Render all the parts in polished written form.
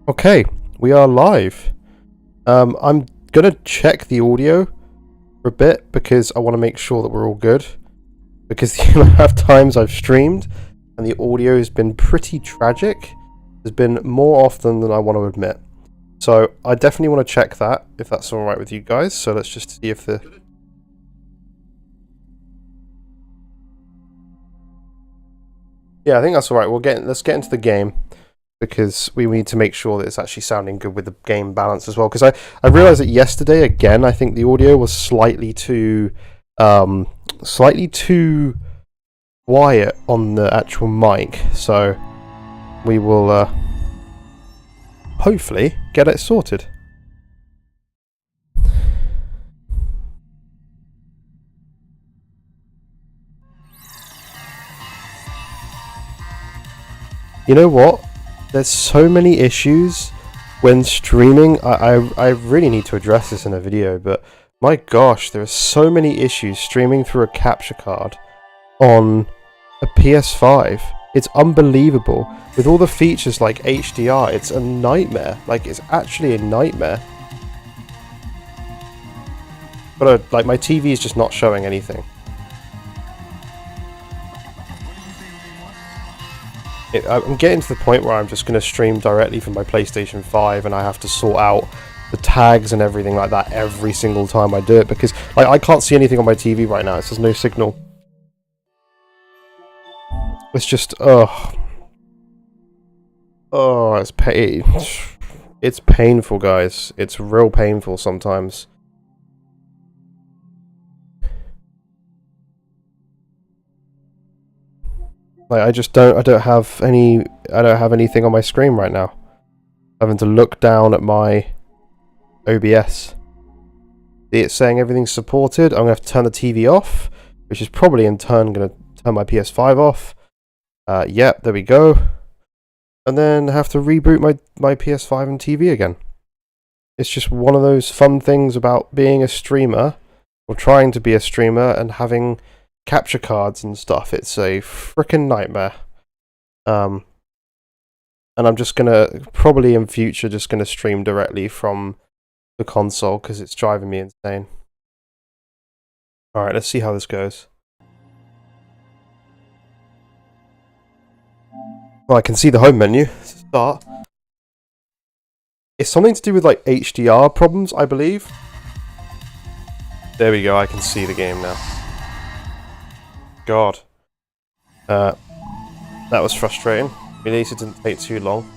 Okay, we are live. I'm gonna check the audio for a bit because I want to make sure that we're all good. Because the amount of times I've streamed and the audio has been pretty tragic. There's been more often than I want to admit. So I definitely want to check that, if that's alright with you guys. So let's just see if the... Yeah, I think that's alright. Let's get into the game. Because we need to make sure that it's actually sounding good with the game balance as well. Because I realised that yesterday, again, I think the audio was slightly too quiet on the actual mic. So we will hopefully get it sorted. You know what? There's so many issues when streaming. I really need to address this in a video, but my gosh, there are so many issues streaming through a capture card on a PS5. It's unbelievable. With all the features like HDR, it's a nightmare. Like, it's actually a nightmare. But like, my TV is just not showing anything. I'm getting to the point where I'm just going to stream directly from my PlayStation 5 and I have to sort out the tags and everything like that every single time I do it because like, I can't see anything on my TV right now. It says no signal. It's just, it's painful, guys. It's real painful sometimes. Like, I don't have anything on my screen right now. I'm having to look down at my OBS. It's saying everything's supported. I'm going to have to turn the TV off, which is probably in turn going to turn my PS5 off. Yep, there we go. And then have to reboot my PS5 and TV again. It's just one of those fun things about being a streamer, or trying to be a streamer, and having capture cards and stuff. It's a freaking nightmare. And I'm just gonna probably in future just gonna stream directly from the console because it's driving me insane. Alright, let's see how this goes. Well, I can see the home menu. Let's start. It's something to do with like HDR problems, I believe. There we go, I can see the game now. God. That was frustrating. At least it didn't take too long.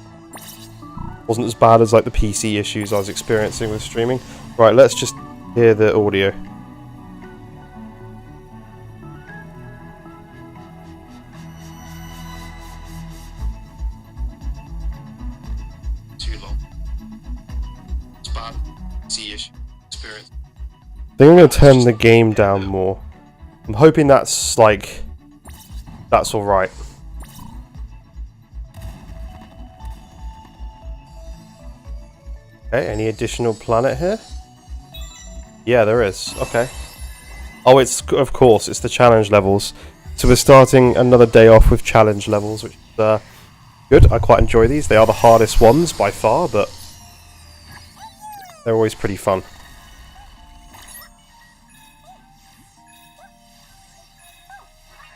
Wasn't as bad as like the PC issues I was experiencing with streaming. Right, let's just hear the audio. Too long. It's bad. PC issue experience. I think I'm going to turn the game down more. I'm hoping that's like, that's alright. Okay, any additional planet here? Yeah, there is. Okay. Oh, it's, of course, it's the challenge levels. So we're starting another day off with challenge levels, which is good. I quite enjoy these. They are the hardest ones by far, but they're always pretty fun.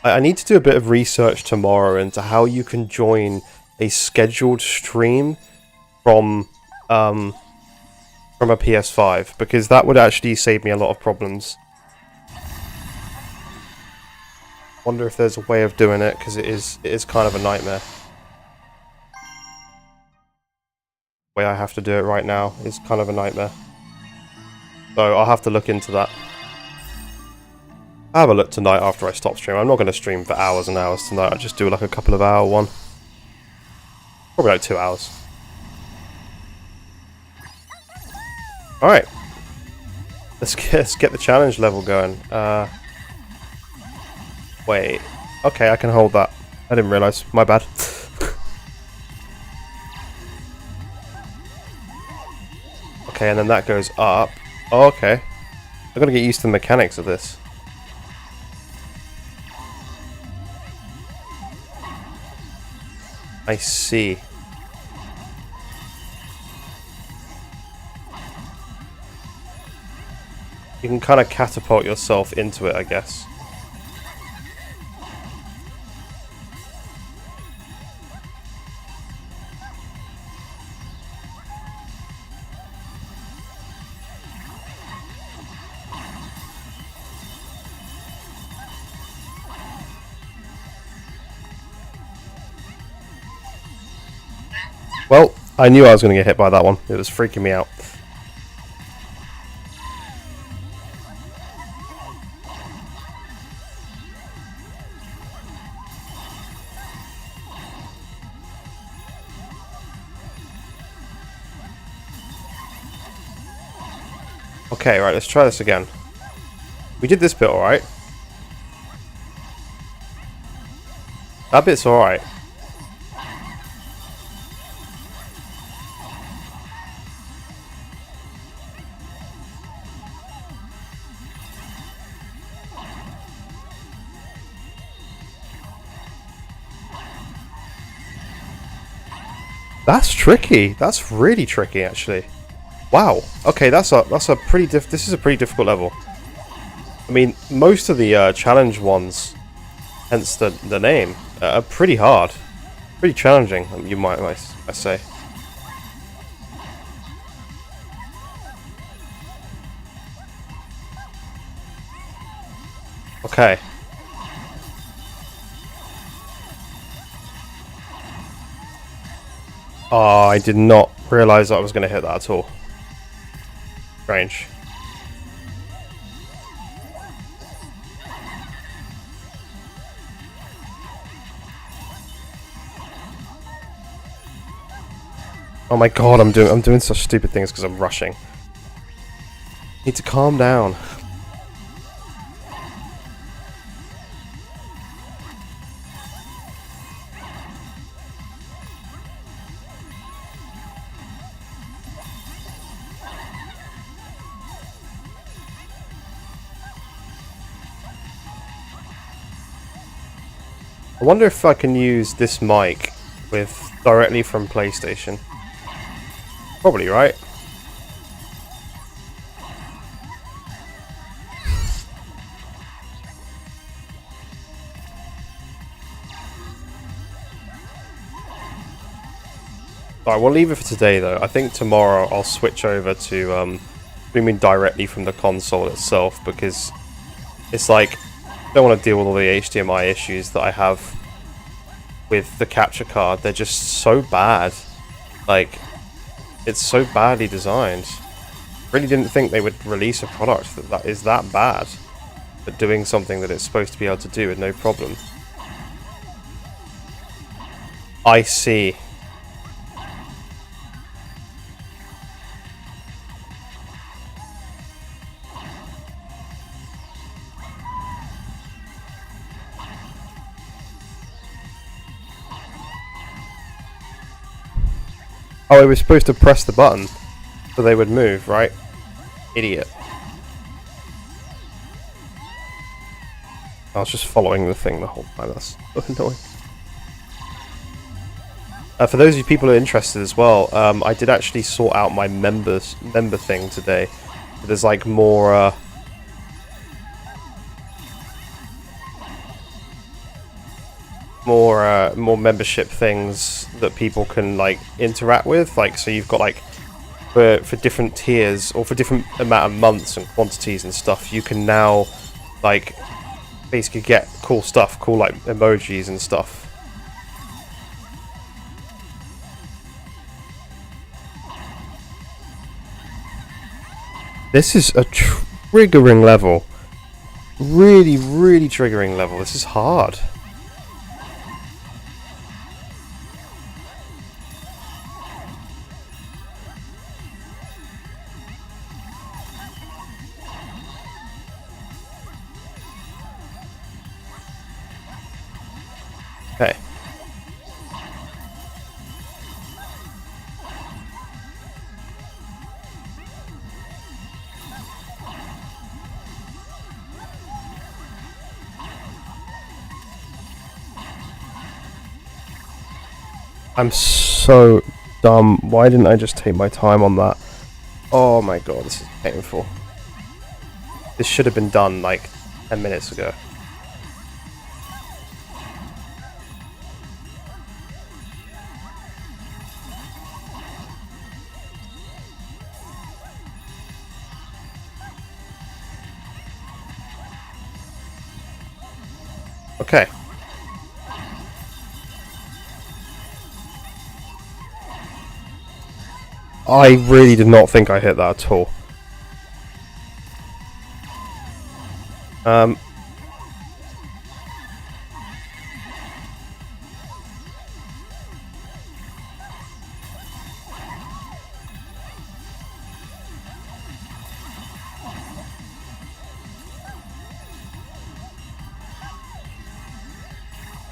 I need to do a bit of research tomorrow into how you can join a scheduled stream from a PS5, because that would actually save me a lot of problems. Wonder if there's a way of doing it, because it is kind of a nightmare. The way I have to do it right now is kind of a nightmare. So I'll have to look into that. I'll have a look tonight after I stop streaming. I'm not going to stream for hours and hours tonight. I'll just do like a couple of hour one. Probably like 2 hours. Alright. Let's get the challenge level going. Wait. Okay, I can hold that. I didn't realise. My bad. Okay, and then that goes up. Oh, okay. I've got to get used to the mechanics of this. I see. You can kind of catapult yourself into it, I guess. Well, I knew I was going to get hit by that one. It was freaking me out. Okay, right, let's try this again. We did this bit alright. That bit's alright. That's tricky. That's really tricky, actually. Wow. Okay, this is a pretty difficult level. I mean, most of the challenge ones, hence the name, are pretty hard, pretty challenging. You might say. Okay. Oh, I did not realize that I was going to hit that at all. Strange. Oh my god, I'm doing such stupid things because I'm rushing. Need to calm down. I wonder if I can use this mic directly from PlayStation. Probably, right? Alright, we'll leave it for today though. I think tomorrow I'll switch over to streaming directly from the console itself, because it's like, I don't want to deal with all the HDMI issues that I have with the capture card. They're just so bad. Like, it's so badly designed. Really didn't think they would release a product that is that bad, but doing something that it's supposed to be able to do with no problem. I see. Oh, I was supposed to press the button so they would move, right? Idiot. I was just following the thing the whole time. That's so annoying. For those of you people who are interested as well, I did actually sort out my member thing today. There's like more more membership things that people can like interact with. Like, so you've got like for different tiers or for different amount of months and quantities and stuff, you can now like basically get cool stuff, cool like emojis and stuff. This is a triggering level. Really, really triggering level. This is hard. Okay. I'm so dumb. Why didn't I just take my time on that? Oh my god, this is painful. This should have been done like 10 minutes ago. Okay. I really did not think I hit that at all.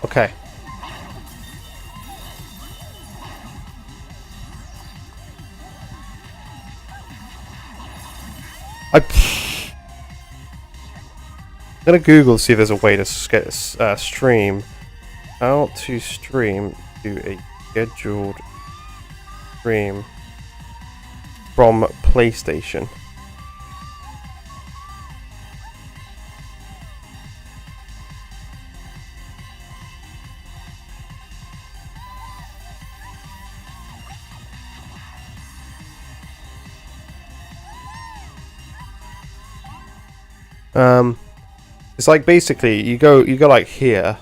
Okay. I'm gonna Google to see if there's a way to stream. How to stream to a scheduled stream from PlayStation. It's like basically you go like here,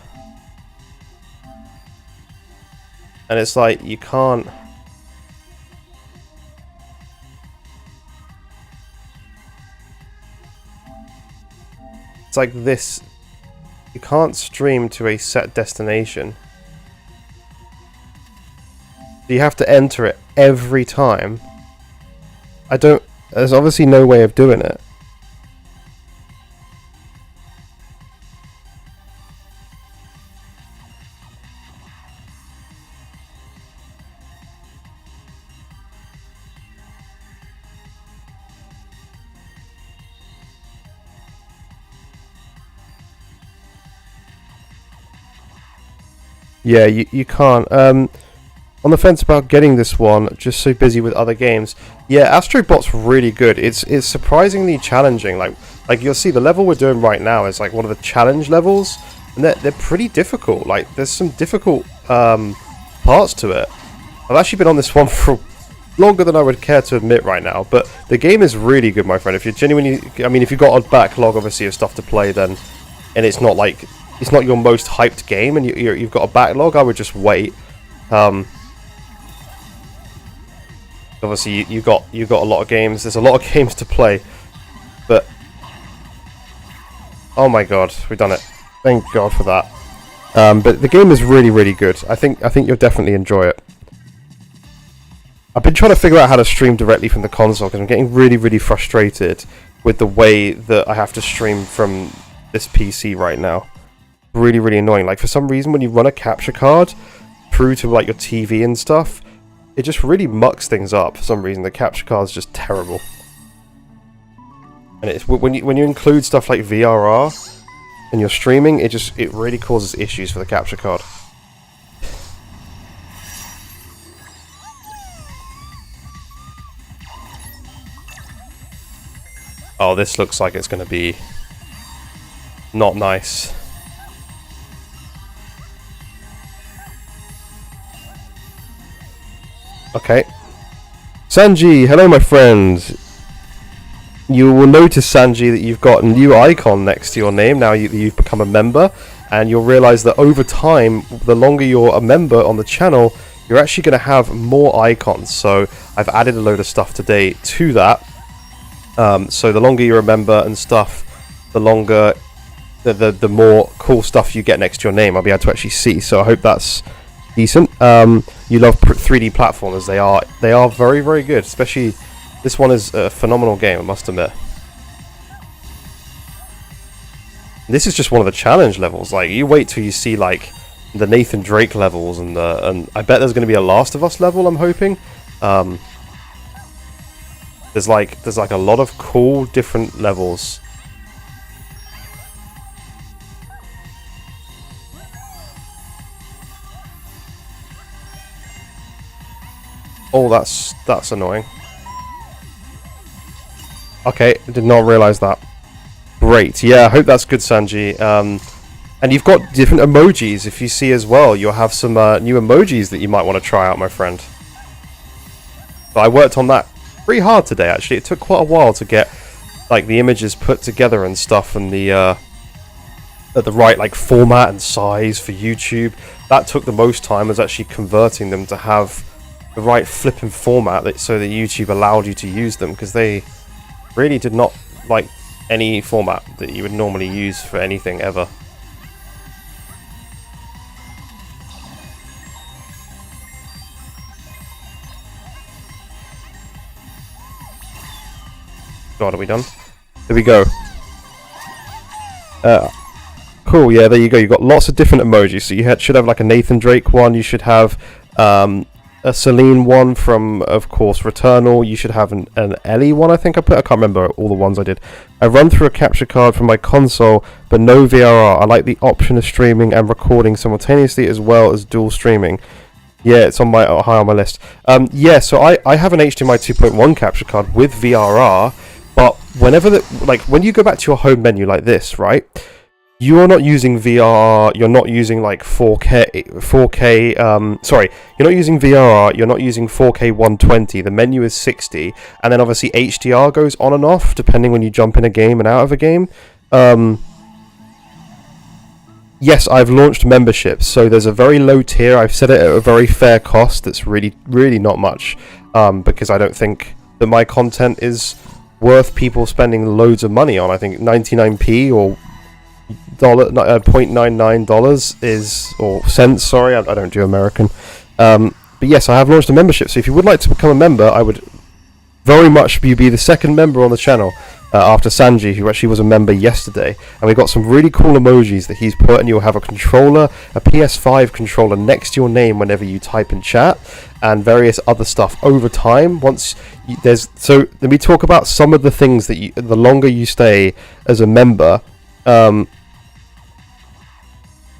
and it's like you can't. It's like this. You can't stream to a set destination. You have to enter it every time. There's obviously no way of doing it. Yeah, you can't. On the fence about getting this one, just so busy with other games. Yeah, Astro Bot's really good. It's surprisingly challenging. Like you'll see, the level we're doing right now is like one of the challenge levels, and they're pretty difficult. Like there's some difficult parts to it. I've actually been on this one for longer than I would care to admit right now, but the game is really good, my friend. If you're genuinely, I mean, if you've got a backlog, obviously, of stuff to play, then, and it's not like, it's not your most hyped game, and you've got a backlog, I would just wait. Obviously, you got a lot of games. There's a lot of games to play, but oh my god, we've done it! Thank God for that. But the game is really, really good. I think you'll definitely enjoy it. I've been trying to figure out how to stream directly from the console because I'm getting really, really frustrated with the way that I have to stream from this PC right now. Really, really annoying. Like for some reason, when you run a capture card through to like your TV and stuff, it just really mucks things up. For some reason, the capture card's just terrible. And it's when you include stuff like VRR and you're streaming, it really causes issues for the capture card. Oh, this looks like it's going to be not nice. Okay. Sanji, hello my friend. You will notice, Sanji, that you've got a new icon next to your name now you've become a member, and you'll realise that over time, the longer you're a member on the channel, you're actually going to have more icons. So I've added a load of stuff today to that. So the longer you're a member and stuff, the longer, the more cool stuff you get next to your name, I'll be able to actually see. So I hope that's decent. You love 3D platformers. They are very, very good. Especially this one is a phenomenal game, I must admit. This is just one of the challenge levels. Like you wait till you see like the Nathan Drake levels and I bet there's going to be a Last of Us level. I'm hoping. There's like a lot of cool different levels. Oh, that's annoying. Okay, I did not realize that. great. Yeah, I hope that's good, Sanji. And you've got different emojis. If you see as well, you'll have some new emojis that you might want to try out, my friend. But I worked on that pretty hard today, actually. It took quite a while to get like the images put together and stuff, and the at the right like format and size for YouTube. That took the most time, was actually converting them to have the right flipping format so that YouTube allowed you to use them, because they really did not like any format that you would normally use for anything ever. God, are we done? There we go. Cool, yeah, there you go. You've got lots of different emojis. So you should have like a Nathan Drake one. You should have a Celine one from, of course, Returnal. You should have an Ellie one, I think I can't remember all the ones I did. I run through a capture card from my console, but no VRR. I like the option of streaming and recording simultaneously as well as dual streaming. Yeah, it's on my high on my list. Yeah, so I have an HDMI 2.1 capture card with VRR, but whenever when you go back to your home menu like this, right? You are not using VRR, you're not using like 4K, sorry, you're not using VRR, you're not using 4K 120, the menu is 60, and then obviously HDR goes on and off, depending when you jump in a game and out of a game. Yes, I've launched memberships, so there's a very low tier, I've set it at a very fair cost, that's really, really not much, because I don't think that my content is worth people spending loads of money on. I think 99p or $0.99 is, or cents, sorry, I don't do American. But yes, I have launched a membership, so if you would like to become a member, I would very much be the second member on the channel, after Sanji, who actually was a member yesterday. And we've got some really cool emojis that he's put, and you'll have a controller, a PS5 controller next to your name whenever you type in chat, and various other stuff over time. So let me talk about some of the things that the longer you stay as a member.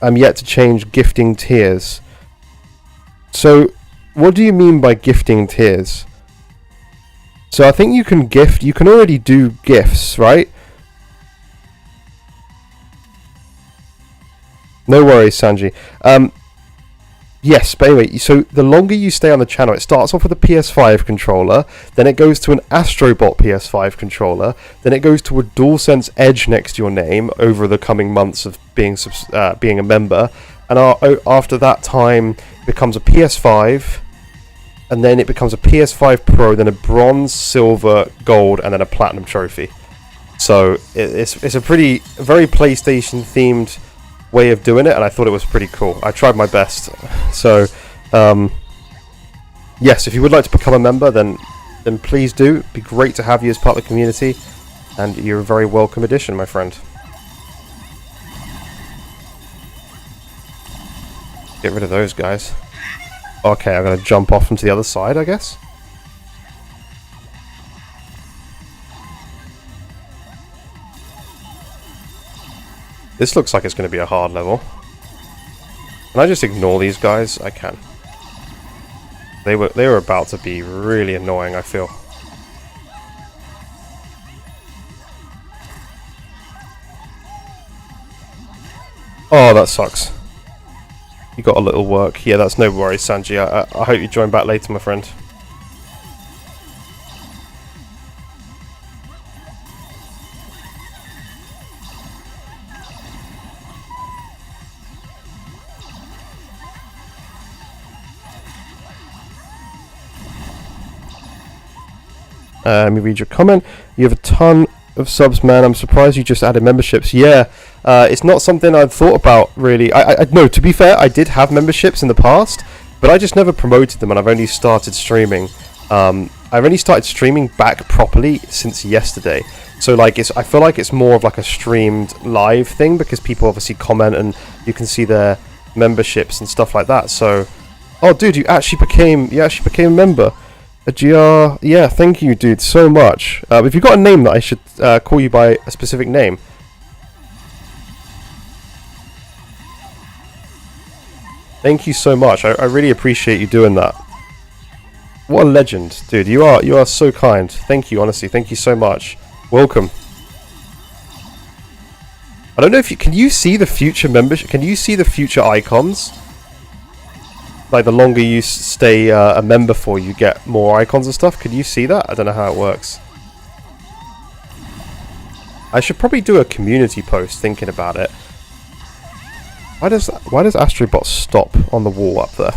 I'm yet to change gifting tiers. So, what do you mean by gifting tiers? So I think you can already do gifts, right? No worries, Sanji. Yes, but anyway, so the longer you stay on the channel, it starts off with a PS5 controller, then it goes to an Astro Bot PS5 controller, then it goes to a DualSense Edge next to your name over the coming months of being a member, and after that time it becomes a PS5, and then it becomes a PS5 Pro, then a bronze, silver, gold, and then a platinum trophy. So it's a very PlayStation themed way of doing it, and I thought it was pretty cool. I tried my best. So yes, if you would like to become a member, then please do. It'd be great to have you as part of the community, and you're a very welcome addition, my friend. Get rid of those guys. Okay, I'm gonna jump off into the other side, I guess. This looks like it's going to be a hard level. Can I just ignore these guys? I can. They were about to be really annoying, I feel. Oh, that sucks. You got a little work. Yeah, that's no worries, Sanji. I hope you join back later, my friend. Let me read your comment. You have a ton of subs, man. I'm surprised you just added memberships. Yeah, it's not something I've thought about, really. No, to be fair, I did have memberships in the past, but I just never promoted them, and I've only started streaming. I've only started streaming back properly since yesterday. So, like, I feel like it's more of like a streamed live thing, because people obviously comment, and you can see their memberships and stuff like that. So, oh, dude, you actually became a member. A GR, yeah, thank you, dude, so much. If you've got a name that I should call you by a specific name. Thank you so much. I really appreciate you doing that. What a legend, dude. You are so kind. Thank you, honestly. Thank you so much. Welcome. I don't know if you can you see the future membership. Can you see the future icons? Like the longer you stay a member for, you get more icons and stuff. Can you see that? I don't know how it works. I should probably do a community post thinking about it. Why does Astro Bot stop on the wall up there?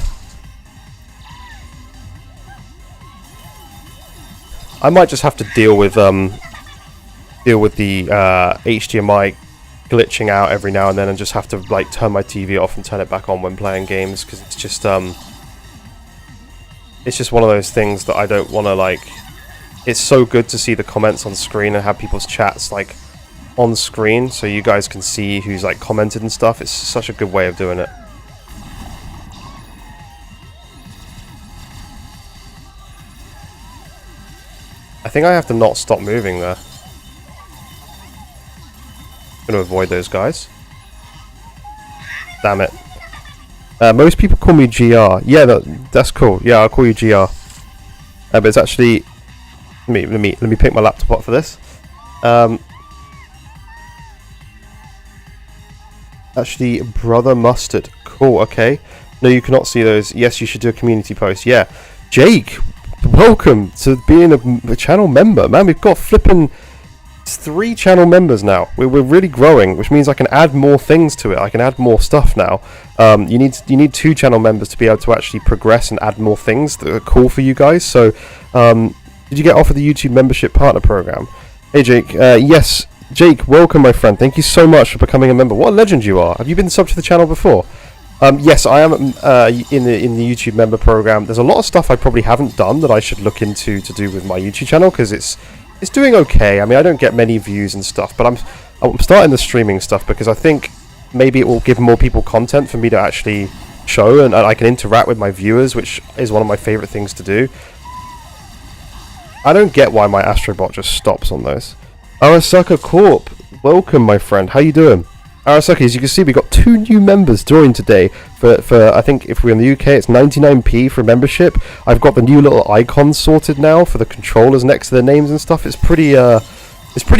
I might just have to deal with the HDMI glitching out every now and then, and just have to like turn my TV off and turn it back on when playing games, because it's just one of those things that I don't want to like. It's so good to see the comments on screen and have people's chats like on screen, so you guys can see who's like commented and stuff. It's such a good way of doing it. I think I have to not stop moving there. Gonna avoid those guys. Damn it. Most people call me GR. Yeah, that's cool. Yeah, I'll call you GR. But it's actually let me pick my laptop up for this. Actually, Brother Mustard. Cool, okay. No, you cannot see those. Yes, you should do a community post. Yeah. Jake, welcome to being a channel member. Man, we've got flipping 3 channel members now. We're really growing, which means I can add more things to it. I can add more stuff now. You need 2 channel members to be able to actually progress and add more things that are cool for you guys. So, did you get offered the YouTube membership partner program? Hey, Jake. Yes. Jake, welcome, my friend. Thank you so much for becoming a member. What a legend you are. Have you been subbed to the channel before? Yes, I am in the YouTube member program. There's a lot of stuff I probably haven't done that I should look into to do with my YouTube channel, because it's doing okay. I mean, I don't get many views and stuff, but I'm starting the streaming stuff because I think maybe it will give more people content for me to actually show, and I can interact with my viewers, which is one of my favorite things to do. I don't get why my Astrobot just stops on those. Arasaka Corp, welcome, my friend. How you doing? Arasaka, as you can see, we got 2 new members joined today. For I think if we're in the UK, it's 99p for membership. I've got the new little icons sorted now for the controllers next to their names and stuff. It's pretty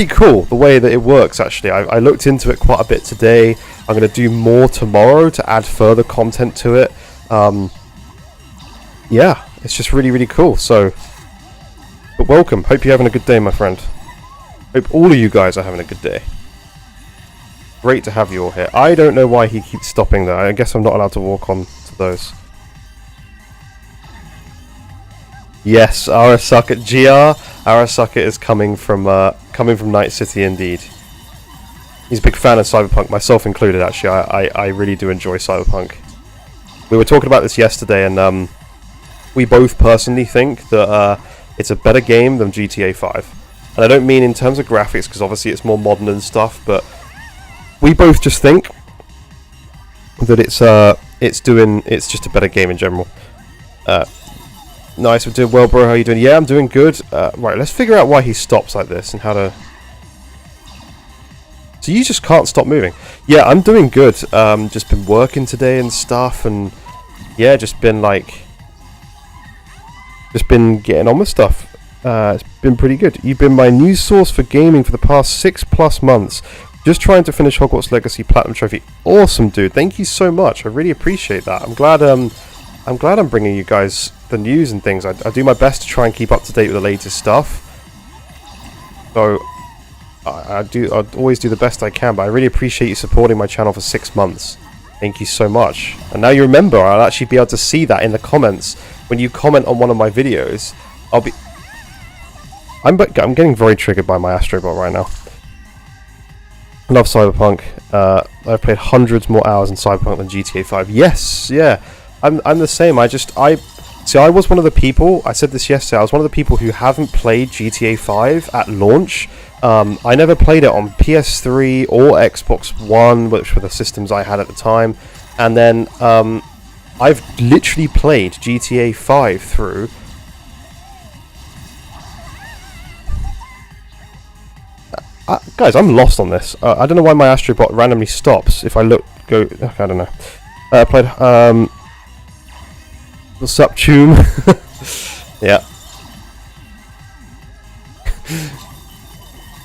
cool the way that it works. Actually, I looked into it quite a bit today. I'm going to do more tomorrow to add further content to it. Yeah, it's just really cool. So, but welcome. Hope you're having a good day, my friend. Hope all of you guys are having a good day. Great to have you all here. I don't know why he keeps stopping there. I guess I'm not allowed to walk on to those. Yes, Arasaka GR. Arasaka is coming from Night City indeed. He's a big fan of Cyberpunk, myself included. Actually, I really do enjoy Cyberpunk. We were talking about this yesterday, and we both personally think that it's a better game than GTA 5. And I don't mean in terms of graphics, because obviously it's more modern and stuff, but we both just think that it's just a better game in general. Nice, we're doing well, bro. How you doing? Yeah, I'm doing good. Right, let's figure out why he stops like this and how to. So you just can't stop moving. Yeah, I'm doing good. Just been working today and stuff, and yeah, just been getting on with stuff. It's been pretty good. You've been my news source for gaming for the past 6+ months. Just trying to finish Hogwarts Legacy Platinum Trophy. Awesome, dude. Thank you so much. I really appreciate that. I'm glad I'm bringing you guys the news and things. I do my best to try and keep up to date with the latest stuff. So I always do the best I can, but I really appreciate you supporting my channel for 6 months. Thank you so much. And now you remember, I'll actually be able to see that in the comments when you comment on one of my videos. I'm getting very triggered by my Astrobot right now. I love Cyberpunk. I've played hundreds more hours in Cyberpunk than GTA 5. Yes, yeah. I'm the same. I was one of the people, I said this yesterday, I was one of the people who haven't played GTA 5 at launch. I never played it on PS3 or Xbox One, which were the systems I had at the time. And then I've literally played GTA 5 through. Guys, I'm lost on this. I don't know why my Astrobot randomly stops if I go. I don't know. I played what's up, Tune? Yeah.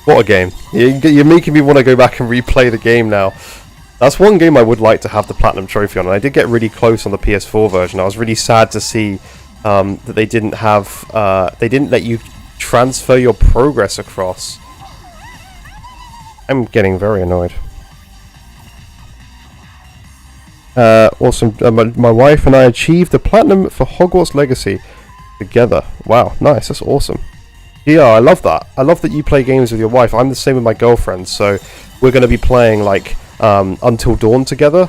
What a game. You're making me want to go back and replay the game now. That's one game I would like to have the Platinum Trophy on. And I did get really close on the PS4 version. I was really sad to see that they didn't have... they didn't let you transfer your progress across. I'm getting very annoyed. Awesome. My wife and I achieved the Platinum for Hogwarts Legacy together. Wow, nice. That's awesome. Yeah, I love that. I love that you play games with your wife. I'm the same with my girlfriend, so we're going to be playing like Until Dawn together.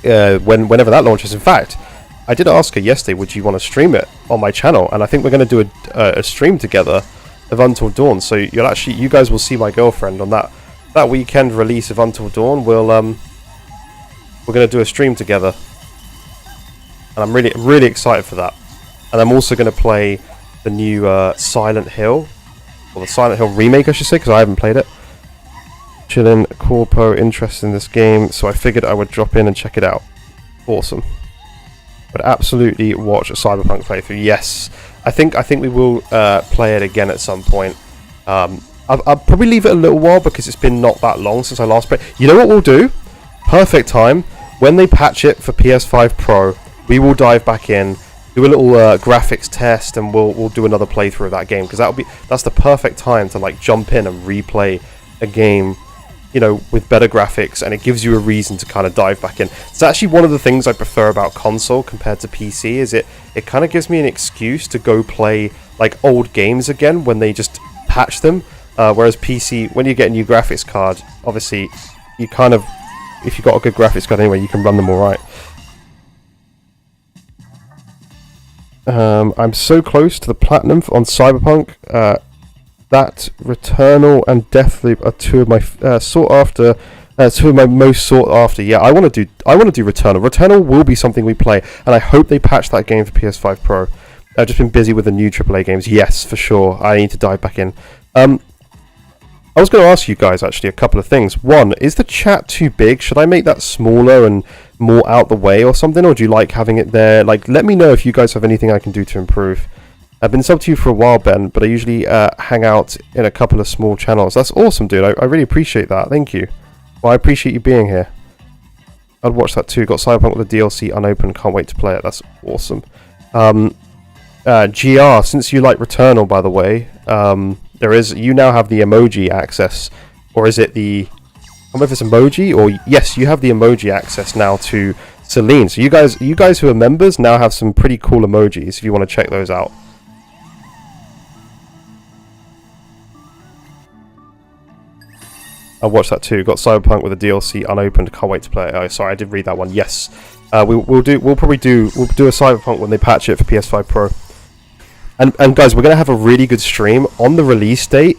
Whenever that launches. In fact, I did ask her yesterday, would you want to stream it on my channel? And I think we're going to do a stream together of Until Dawn. So you guys will see my girlfriend on that weekend release of Until Dawn. We're going to do a stream together, and I'm really excited for that. And I'm also going to play the new Silent Hill, or the Silent Hill remake, I should say, because I haven't played it. Chillin', corpo, interested in this game, so I figured I would drop in and check it out. Awesome. But absolutely watch a Cyberpunk playthrough. Yes, I think we will play it again at some point. I'll probably leave it a little while because it's been not that long since I last played. You know what we'll do? Perfect time. When they patch it for PS5 Pro, we will dive back in, do a little graphics test, and we'll do another playthrough of that game, because that's the perfect time to like jump in and replay a game, you know, with better graphics, and it gives you a reason to kind of dive back in. It's actually one of the things I prefer about console compared to PC, is it kind of gives me an excuse to go play like old games again when they just patch them, whereas PC, when you get a new graphics card, obviously you kind of, if you've got a good graphics card anyway, you can run them alright. I'm so close to the Platinum on Cyberpunk. That Returnal and Deathloop are two of my two of my most sought after. Yeah, I want to do Returnal. Returnal will be something we play, and I hope they patch that game for PS5 Pro. I've just been busy with the new AAA games. Yes, for sure. I need to dive back in. I was going to ask you guys actually a couple of things. One, is the chat too big? Should I make that smaller and more out the way or something, or do you like having it there? Like, let me know if you guys have anything I can do to improve. I've been subbed to you for a while, Ben, but I usually hang out in a couple of small channels. That's awesome, dude. I really appreciate that. Thank you. Well, I appreciate you being here. I'd watch that too. Got Cyberpunk with the DLC unopened. Can't wait to play it. That's awesome. GR, since you like Returnal, by the way, you now have the emoji access, or is it the, I don't know if it's emoji, or yes, you have the emoji access now to Celine. So you guys who are members now have some pretty cool emojis if you want to check those out. I watched that too. Got Cyberpunk with the DLC unopened. Can't wait to play it. Oh, sorry, I did read that one. Yes, we'll do a Cyberpunk when they patch it for PS5 Pro. And guys, we're gonna have a really good stream on the release date,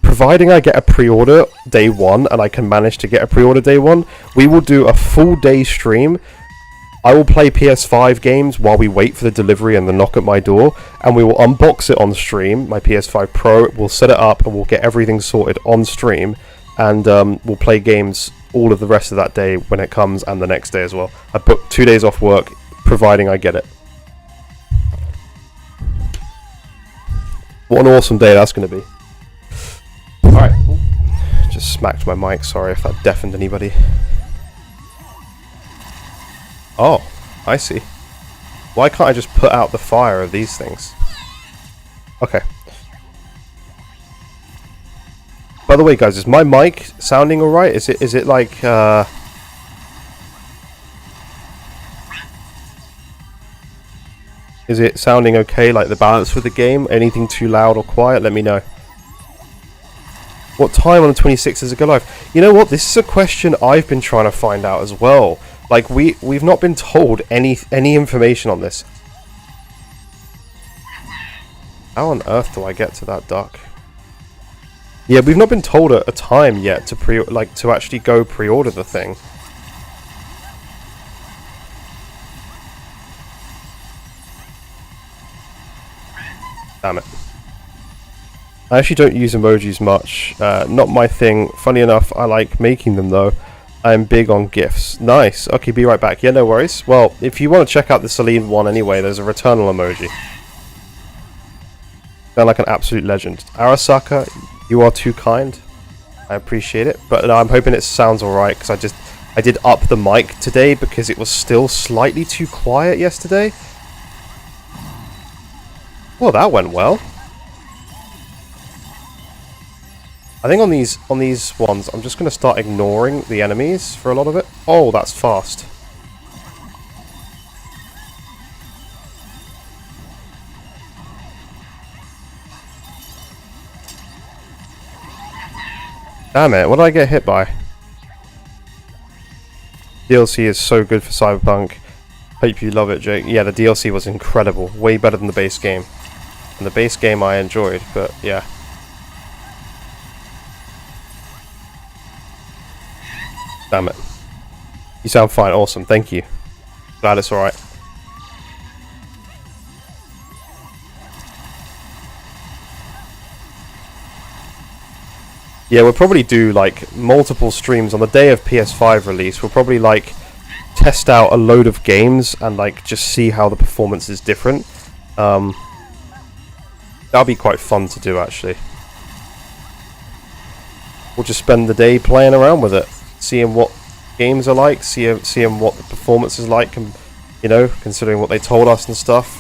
providing I get a pre-order day one, and I can manage to get a pre-order day one. We will do a full day stream. I will play PS5 games while we wait for the delivery and the knock at my door, and we will unbox it on stream. My PS5 Pro, we'll set it up, and we'll get everything sorted on stream, and we'll play games all of the rest of that day when it comes, and the next day as well. I booked 2 days off work, providing I get it. What an awesome day that's going to be. Alright. Just smacked my mic, sorry if that deafened anybody. Oh, I see. Why can't I just put out the fire of these things? Okay. By the way, guys, is my mic sounding alright? Is it like is it sounding okay, like the balance with the game? Anything too loud or quiet? Let me know. What time on the 26th is it go live? You know what? This is a question I've been trying to find out as well. Like, we've not been told any information on this. How on earth do I get to that duck? Yeah, we've not been told a time yet to actually go pre-order the thing. Damn it. I actually don't use emojis much. Not my thing. Funny enough, I like making them though. I'm big on GIFs. Nice. Okay, be right back. Yeah, no worries. Well, if you want to check out the Celine one anyway, there's a Returnal emoji. Sound like an absolute legend. Arasaka, you are too kind. I appreciate it, but I'm hoping it sounds alright, because I did up the mic today because it was still slightly too quiet yesterday. Well, that went well. I think on these ones, I'm just going to start ignoring the enemies for a lot of it. Oh, that's fast. Damn it, what did I get hit by? DLC is so good for Cyberpunk. Hope you love it, Jake. Yeah, the DLC was incredible. Way better than the base game. And the base game I enjoyed, but yeah. Damn it. You sound fine. Awesome. Thank you. Glad it's alright. Yeah, we'll probably do like multiple streams on the day of PS5 release. We'll probably like test out a load of games and like just see how the performance is different. That'll be quite fun to do, actually. We'll just spend the day playing around with it, seeing what games are like, seeing what the performance is like, and you know, considering what they told us and stuff.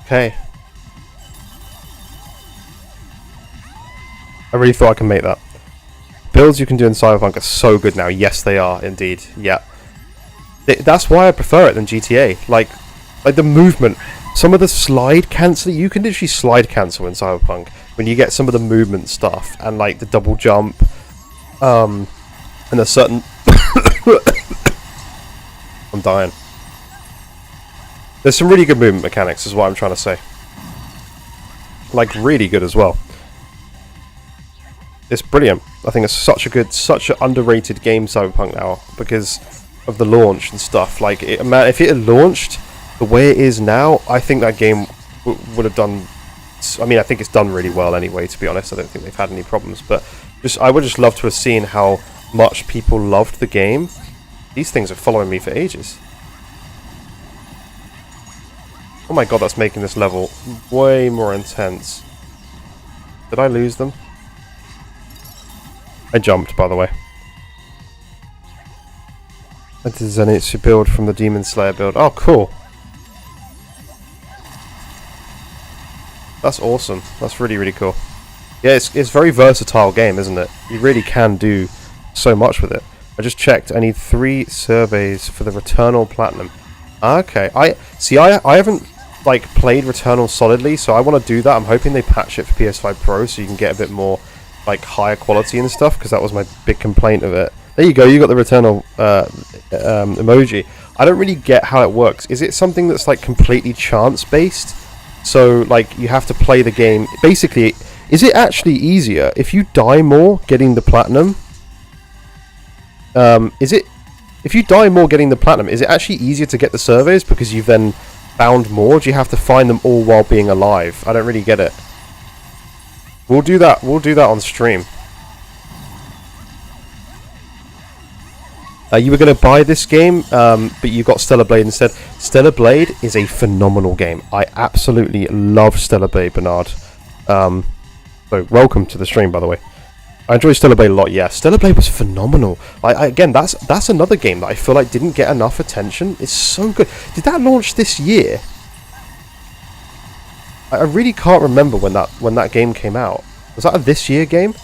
Okay. I really thought I could make that. Builds you can do in Cyberpunk are so good now. Yes, they are, indeed. Yeah. That's why I prefer it than GTA. Like the movement. Some of the slide cancel, you can literally slide cancel in Cyberpunk when you get some of the movement stuff and like the double jump. And a certain... I'm dying. There's some really good movement mechanics, is what I'm trying to say. Like, really good as well. It's brilliant. I think it's such an underrated game, Cyberpunk, now, because of the launch and stuff. Like, man, if it had launched the way it is now, I think that game would have done... I mean, I think it's done really well anyway, to be honest. I don't think they've had any problems, but I would just love to have seen how much people loved the game. These things are following me for ages. Oh my god, that's making this level way more intense. Did I lose them? I jumped, by the way. That is an Zenitsu build from the Demon Slayer build. Oh, cool. That's awesome. That's really, really cool. Yeah, it's a very versatile game, isn't it? You really can do so much with it. I just checked. I need 3 surveys for the Returnal Platinum. Okay. I haven't like played Returnal solidly, so I want to do that. I'm hoping they patch it for PS5 Pro so you can get a bit more like higher quality and stuff, because that was my big complaint of it. There you go, you got the Returnal emoji. I don't really get how it works. Is it something that's like completely chance based? So like you have to play the game. Basically, is it actually easier if you die more getting the platinum? If you die more getting the platinum, is it actually easier to get the surveys because you've then found more? Do you have to find them all while being alive? I don't really get it. We'll do that on stream. You were going to buy this game, but you got Stellar Blade instead. Stellar Blade is a phenomenal game. I absolutely love Stellar Blade, Bernard. So welcome to the stream, by the way. I enjoy Stellar Blade a lot. Yeah, Stellar Blade was phenomenal. Again, that's another game that I feel like didn't get enough attention. It's so good. Did that launch this year? I really can't remember when that game came out. Was that a this year game?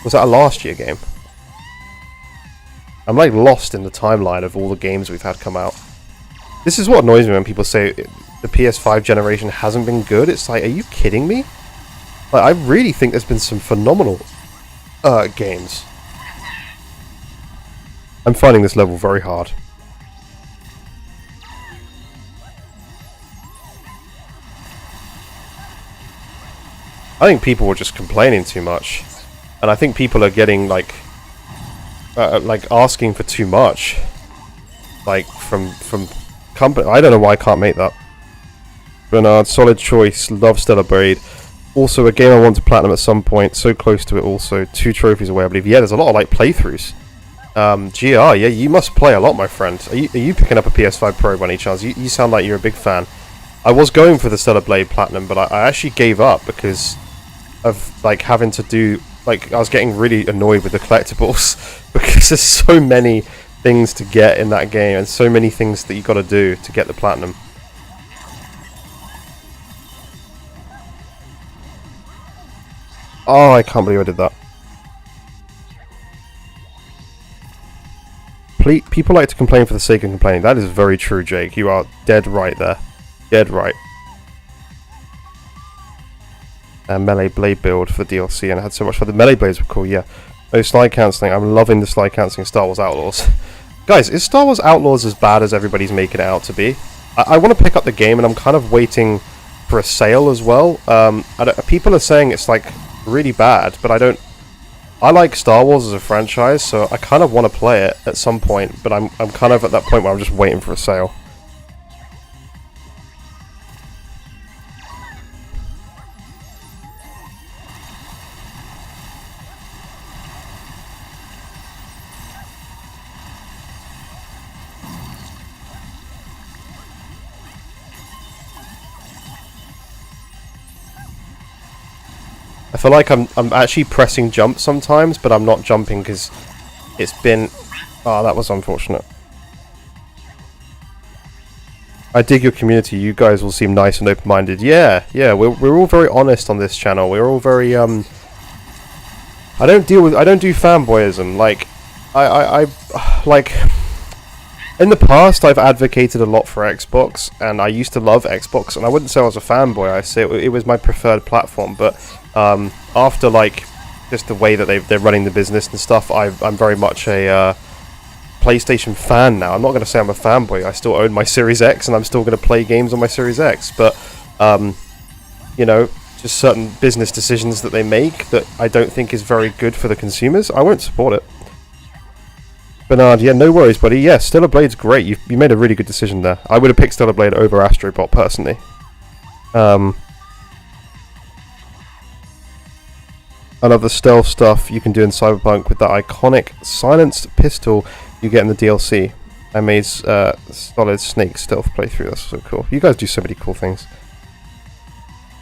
Was that a last year game? I'm like lost in the timeline of all the games we've had come out. This is what annoys me when people say the PS5 generation hasn't been good. It's like, are you kidding me? Like, I really think there's been some phenomenal games. I'm finding this level very hard. I think people were just complaining too much, and I think people are getting like asking for too much, like from company. I don't know why I can't make that. Bernard, solid choice. Love Stellar Blade. Also, a game I want to platinum at some point. So close to it. Also, 2 trophies away, I believe. Yeah, there's a lot of like playthroughs. GR, yeah, you must play a lot, my friend. Are you picking up a PS5 Pro by any chance? You sound like you're a big fan. I was going for the Stellar Blade Platinum, but I actually gave up because of like having to do like I was getting really annoyed with the collectibles because there's so many things to get in that game and so many things that you got to do to get the platinum. Oh, I can't believe I did that. People like to complain for the sake of complaining. That is very true, Jake. You are dead right there. Dead right. Melee blade build for DLC, and I had so much fun. The melee blades were cool, yeah. Oh, slide cancelling. I'm loving the slide cancelling Star Wars Outlaws. Guys, is Star Wars Outlaws as bad as everybody's making it out to be? I want to pick up the game, and I'm kind of waiting for a sale as well. People are saying it's like really bad, but I like Star Wars as a franchise, so I kind of want to play it at some point, but I'm kind of at that point where I'm just waiting for a sale. I feel like I'm actually pressing jump sometimes, but I'm not jumping because it's been... Oh, that was unfortunate. I dig your community. You guys all seem nice and open-minded. Yeah, we're all very honest on this channel. We're all very I don't do fanboyism. Like I like in the past I've advocated a lot for Xbox, and I used to love Xbox, and I wouldn't say I was a fanboy. I say it was my preferred platform, but after like just the way that they're running the business and stuff, I'm very much a PlayStation fan now. I'm not going to say I'm a fanboy. I still own my Series X, and I'm still going to play games on my Series X. But you know, just certain business decisions that they make that I don't think is very good for the consumers, I won't support it. Bernard, yeah, no worries, buddy. Yeah, Stellar Blade's great. You made a really good decision there. I would have picked Stellar Blade over Astro Bot personally. I love the stealth stuff you can do in Cyberpunk with that iconic silenced pistol you get in the DLC. I made solid snake stealth playthrough. That's so cool. You guys do so many cool things.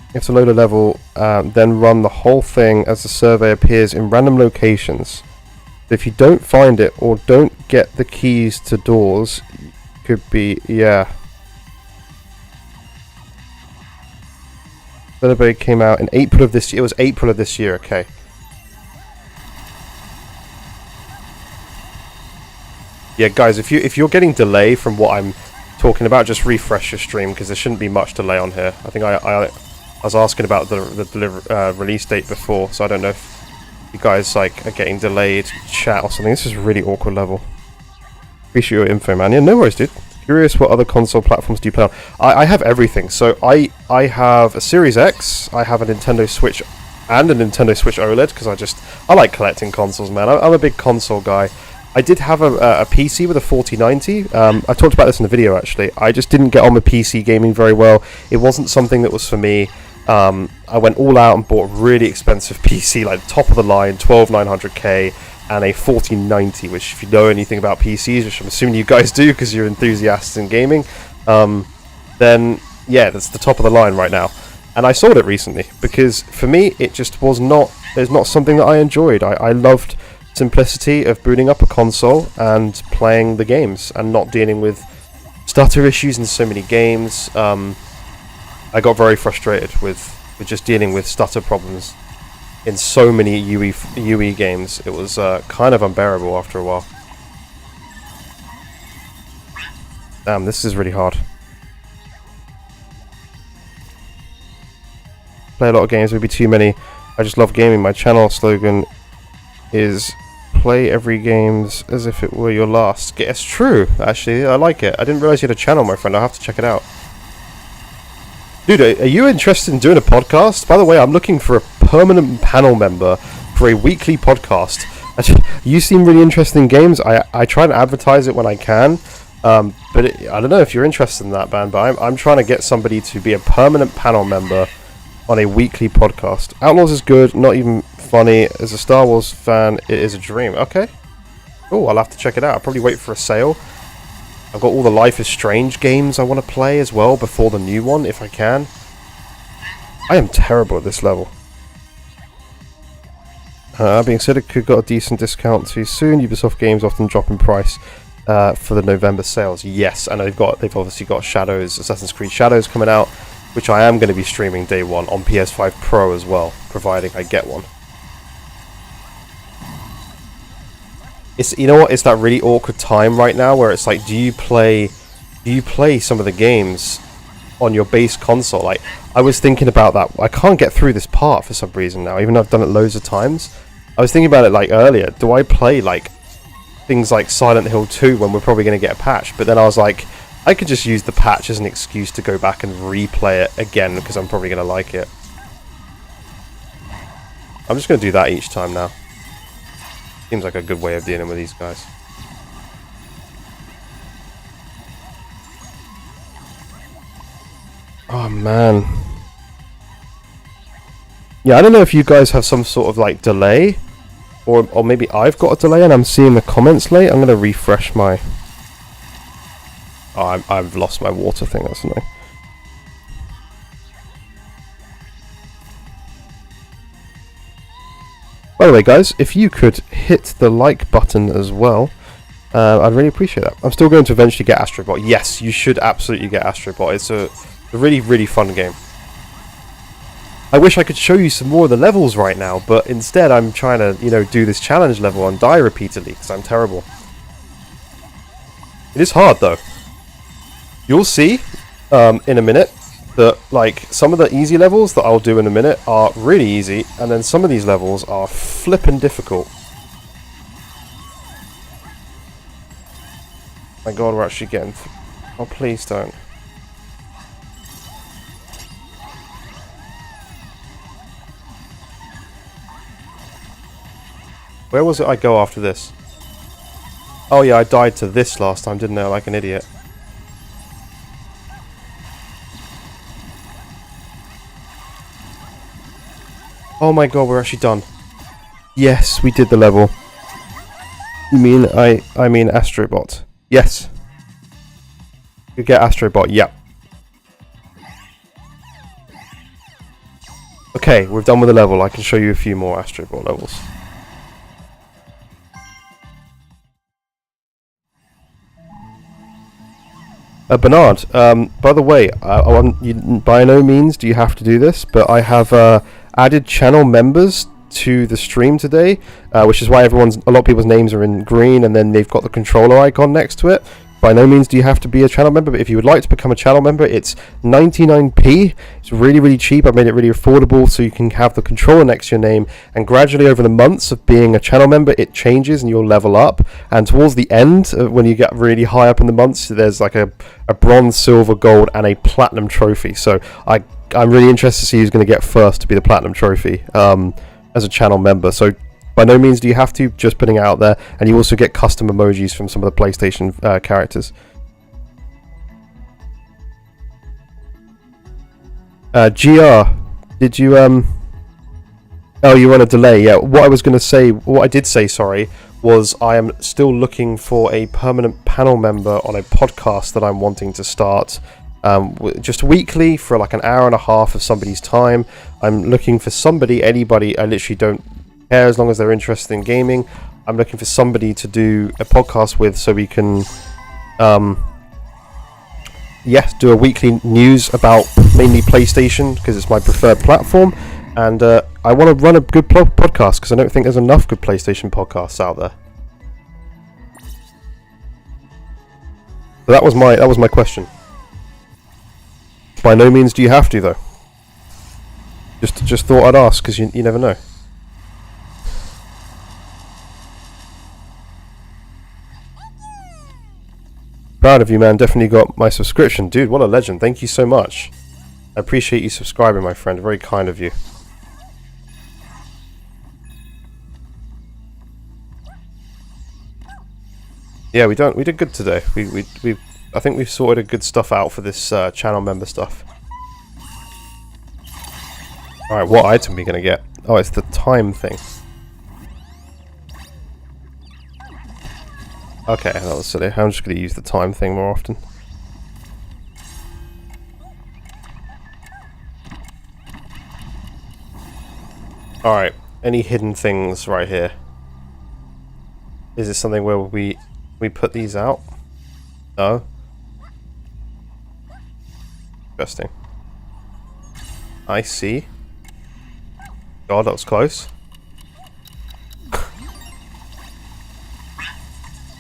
You have to load a level, then run the whole thing as the survey appears in random locations. If you don't find it or don't get the keys to doors, could be, yeah. Celebrate came out in April of this year. It was April of this year, okay. Yeah, guys, if you're getting delay from what I'm talking about, just refresh your stream because there shouldn't be much delay on here. I think I was asking about the release date before, so I don't know if you guys like are getting delayed chat or something. This is a really awkward level. Appreciate your info, man. Yeah, no worries, dude. Curious what other console platforms do you play on? I have everything. So I have a Series X, I have a Nintendo Switch and a Nintendo Switch OLED because I like collecting consoles, man. I'm a big console guy. I did have a PC with a 4090. I talked about this in the video actually. I just didn't get on with PC gaming very well. It wasn't something that was for me. I went all out and bought a really expensive PC, like top of the line, 12900K, and a 4090, which if you know anything about PCs, which I'm assuming you guys do because you're enthusiasts in gaming, then yeah, that's the top of the line right now. And I sold it recently because for me it just was not, it's not something that I enjoyed. I loved simplicity of booting up a console and playing the games and not dealing with stutter issues in so many games. I got very frustrated with just dealing with stutter problems in so many UE games. It was kind of unbearable after a while. Damn, this is really hard. Play a lot of games, maybe too many. I just love gaming. My channel slogan is play every games as if it were your last. It's true, actually. I like it. I didn't realize you had a channel, my friend. I'll have to check it out. Dude, are you interested in doing a podcast? By the way, I'm looking for a permanent panel member for a weekly podcast. You seem really interested in games. I try and advertise it when I can. But I don't know if you're interested in that, man, but I'm trying to get somebody to be a permanent panel member on a weekly podcast. Outlaws is good, not even funny. As a Star Wars fan, it is a dream. Okay. Oh, I'll have to check it out. I'll probably wait for a sale. I've got all the Life is Strange games I want to play as well before the new one, if I can. I am terrible at this level. Being said, it could got a decent discount too soon. Ubisoft games often drop in price for the November sales. Yes, and they've obviously got Shadows, Assassin's Creed Shadows coming out, which I am going to be streaming day one on PS5 Pro as well, providing I get one. It's, you know what, it's that really awkward time right now where it's like, do you play some of the games on your base console? Like, I was thinking about that. I can't get through this part for some reason now, even though I've done it loads of times. I was thinking about it like earlier. Do I play like things like Silent Hill 2 when we're probably going to get a patch? But then I was like, I could just use the patch as an excuse to go back and replay it again because I'm probably going to like it. I'm just going to do that each time now. Seems like a good way of dealing with these guys. Oh man. Yeah, I don't know if you guys have some sort of like delay, or maybe I've got a delay and I'm seeing the comments late. I'm going to refresh my... Oh, I've lost my water thing, that's annoying. By the way, guys, if you could hit the like button as well, I'd really appreciate that. I'm still going to eventually get Astro Bot. Yes, you should absolutely get Astro Bot. It's a really, really fun game. I wish I could show you some more of the levels right now, but instead I'm trying to, you know, do this challenge level and die repeatedly because I'm terrible. It is hard though. You'll see in a minute that like some of the easy levels that I'll do in a minute are really easy, and then some of these levels are flippin' difficult. My god, we're actually getting... Oh, please don't. Where was it I go after this? Oh yeah, I died to this last time, didn't I? Like an idiot. Oh my god, we're actually done. Yes, we did the level. You mean I mean Astro Bot. Yes. You get Astro Bot, yep. Okay, we're done with the level. I can show you a few more Astro Bot levels. Bernard, by the way, by no means do you have to do this, but I have added channel members to the stream today, which is why a lot of people's names are in green and then they've got the controller icon next to it. By no means do you have to be a channel member, but if you would like to become a channel member, it's 99p. It's really, really cheap. I've made it really affordable so you can have the controller next to your name, and gradually over the months of being a channel member, it changes and you'll level up. And towards the end, when you get really high up in the months, there's like a bronze, silver, gold, and a platinum trophy. So I'm really interested to see who's going to get first to be the platinum trophy as a channel member. So by no means do you have to, just putting it out there, and you also get custom emojis from some of the PlayStation characters. GR, did you oh, you're on a delay. Yeah, what I did say, sorry, was I am still looking for a permanent panel member on a podcast that I'm wanting to start. Just weekly for like an hour and a half of somebody's time. I'm looking for anybody. I literally don't care as long as they're interested in gaming. I'm looking for somebody to do a podcast with so we can do a weekly news about mainly PlayStation because it's my preferred platform, and I want to run a good podcast because I don't think there's enough good PlayStation podcasts out there. So that was my question. By no means do you have to though. Just thought I'd ask because you never know. Proud of you, man. Definitely got my subscription. Dude, what a legend. Thank you so much. I appreciate you subscribing, my friend. Very kind of you. Yeah, we did good today. I think we've sorted a good stuff out for this channel member stuff. Alright, what item are we gonna get? Oh, it's the time thing. Okay, that was silly. I'm just gonna use the time thing more often. Alright, any hidden things right here? Is it something where we put these out? No? Interesting. I see. God, that was close.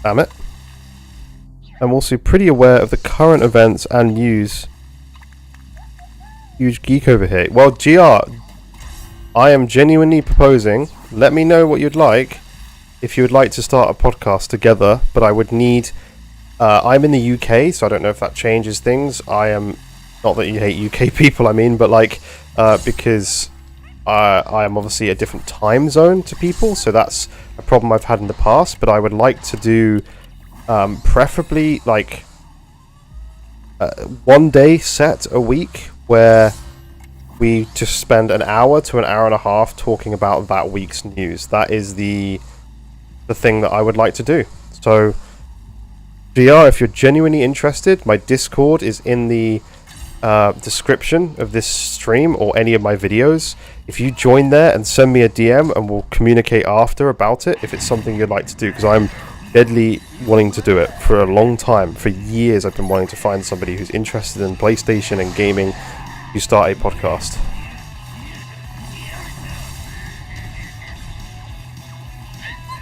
Damn it. I'm also pretty aware of the current events and news. Huge geek over here. Well, GR, I am genuinely proposing, let me know what you'd like, if you would like to start a podcast together, but I would need... I'm in the UK, so I don't know if that changes things. I am... Not that you hate UK people, I mean, but like, because... I am obviously a different time zone to people, so that's a problem I've had in the past, but I would like to do preferably like 1 day set a week where we just spend an hour to an hour and a half talking about that week's news. That is the thing that I would like to do. So GR, if you're genuinely interested, my Discord is in the description of this stream or any of my videos. If you join there and send me a DM, and we'll communicate after about it if it's something you'd like to do, because I'm deadly wanting to do it for a long time. For years I've been wanting to find somebody who's interested in PlayStation and gaming to start a podcast.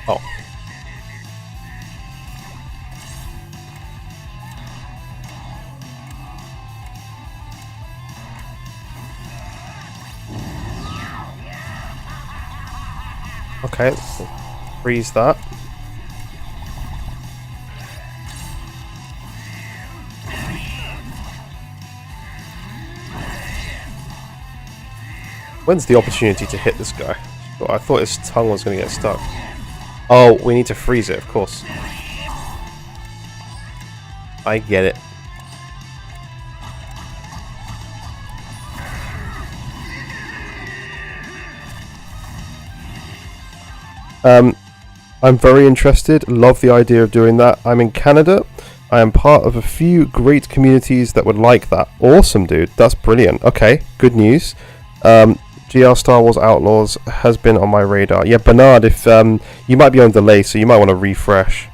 Oh. Okay, freeze that. When's the opportunity to hit this guy? I thought his tongue was going to get stuck. Oh, we need to freeze it, of course. I get it. I'm very interested, love the idea of doing that. I'm in Canada. I am part of a few great communities that would like that. Awesome, dude. That's brilliant. Okay, good news. GR Star Wars Outlaws has been on my radar. Yeah, Bernard, if you might be on delay, so you might want to refresh.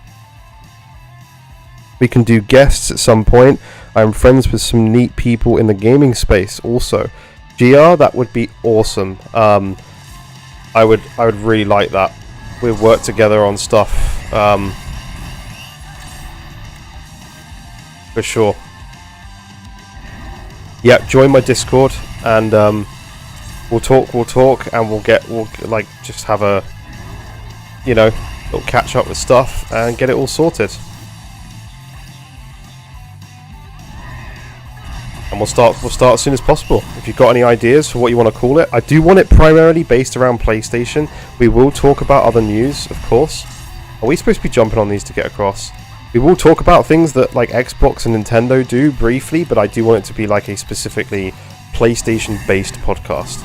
We can do guests at some point. I'm friends with some neat people in the gaming space also. GR, that would be awesome. I would really like that. We've worked together on stuff, for sure. Yeah, join my Discord, and we'll talk, and we'll like just have a, you know, little catch up with stuff and get it all sorted. And we'll start as soon as possible. If you've got any ideas for what you want to call it, I do want it primarily based around PlayStation. We will talk about other news, of course. Are we supposed to be jumping on these to get across? We will talk about things that like Xbox and Nintendo do briefly, but I do want it to be like a specifically PlayStation-based podcast.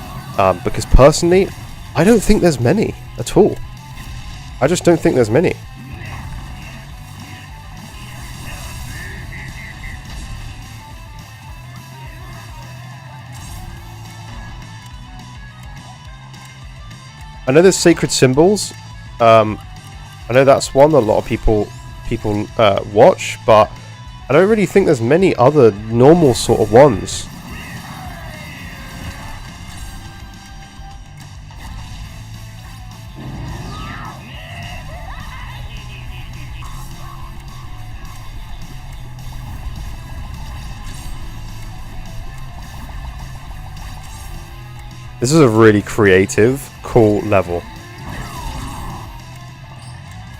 Because personally, I don't think there's many at all. I just don't think there's many. I know there's Sacred Symbols. I know that's one that a lot of people watch, but I don't really think there's many other normal sort of ones. This is a really creative, cool level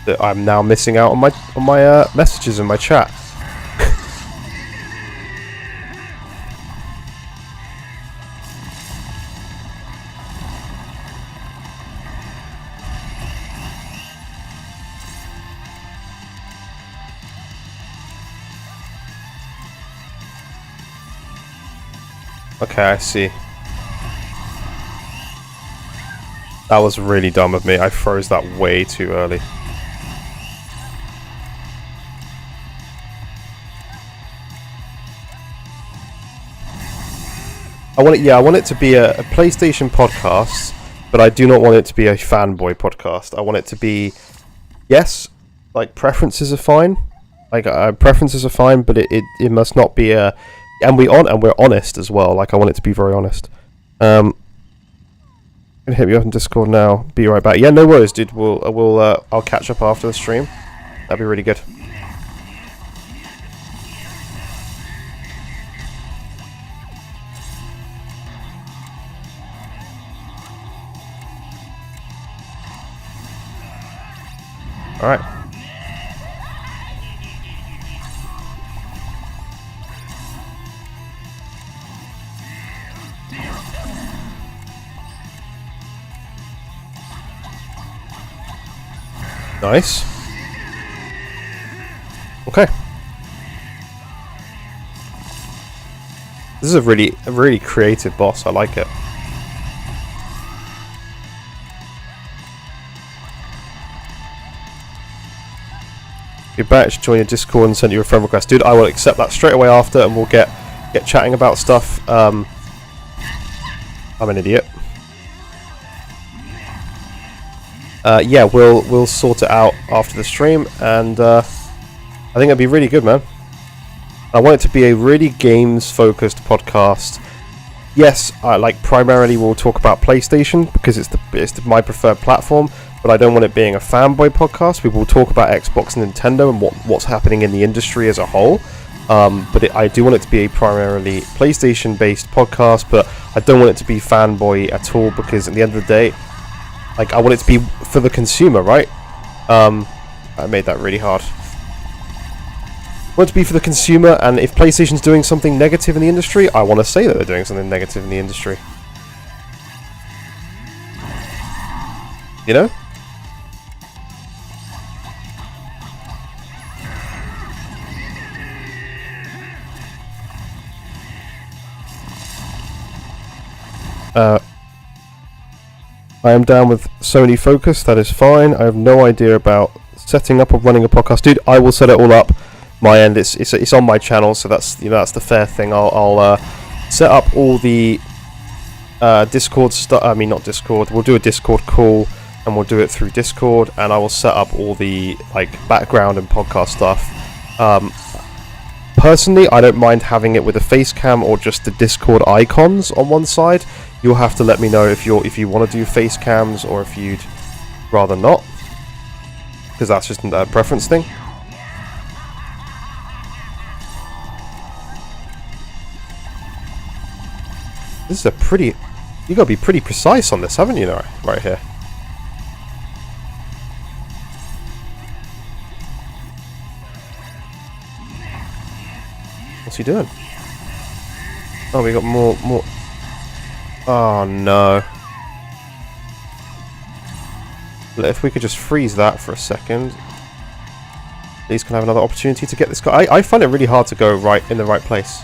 that I'm now missing out on my messages in my chat. Okay, I see. That was really dumb of me. I froze that way too early. I want it to be a PlayStation podcast, but I do not want it to be a fanboy podcast. I want it to be, yes, like preferences are fine. Like preferences are fine, but it must not be a, and we're honest as well. Like I want it to be very honest. Gonna hit me up on Discord now. Be right back. Yeah, no worries, dude. I'll catch up after the stream. That'd be really good. All right. Nice. Okay. This is a really creative boss. I like it. You're back to join your Discord and send you a friend request, dude. I will accept that straight away after, and we'll get chatting about stuff. I'm an idiot. Yeah, we'll sort it out after the stream, and I think it'd be really good, man. I want it to be a really games-focused podcast. Yes, primarily we'll talk about PlayStation because it's my preferred platform, but I don't want it being a fanboy podcast. We will talk about Xbox and Nintendo and what's happening in the industry as a whole. But I do want it to be a primarily PlayStation-based podcast, but I don't want it to be fanboy at all because at the end of the day, like I want it to be for the consumer, right? I made that really hard. I want it to be for the consumer, and if PlayStation's doing something negative in the industry, I want to say that they're doing something negative in the industry. You know? I am down with Sony Focus, that is fine. I have no idea about setting up or running a podcast. Dude, I will set it all up. My end, it's on my channel, so that's that's the fair thing. I'll set up all the Discord stuff. I mean, not Discord. We'll do a Discord call, and we'll do it through Discord, and I will set up all the background and podcast stuff. Personally, I don't mind having it with a face cam or just the Discord icons on one side. You'll have to let me know if you want to do face cams or if you'd rather not, because that's just a preference thing. This is a pretty... You gotta be pretty precise on this, haven't you, now, right here? What's he doing? Oh, we got more... Oh, no. If we could just freeze that for a second. These can have another opportunity to get this guy. I find it really hard to go right in the right place.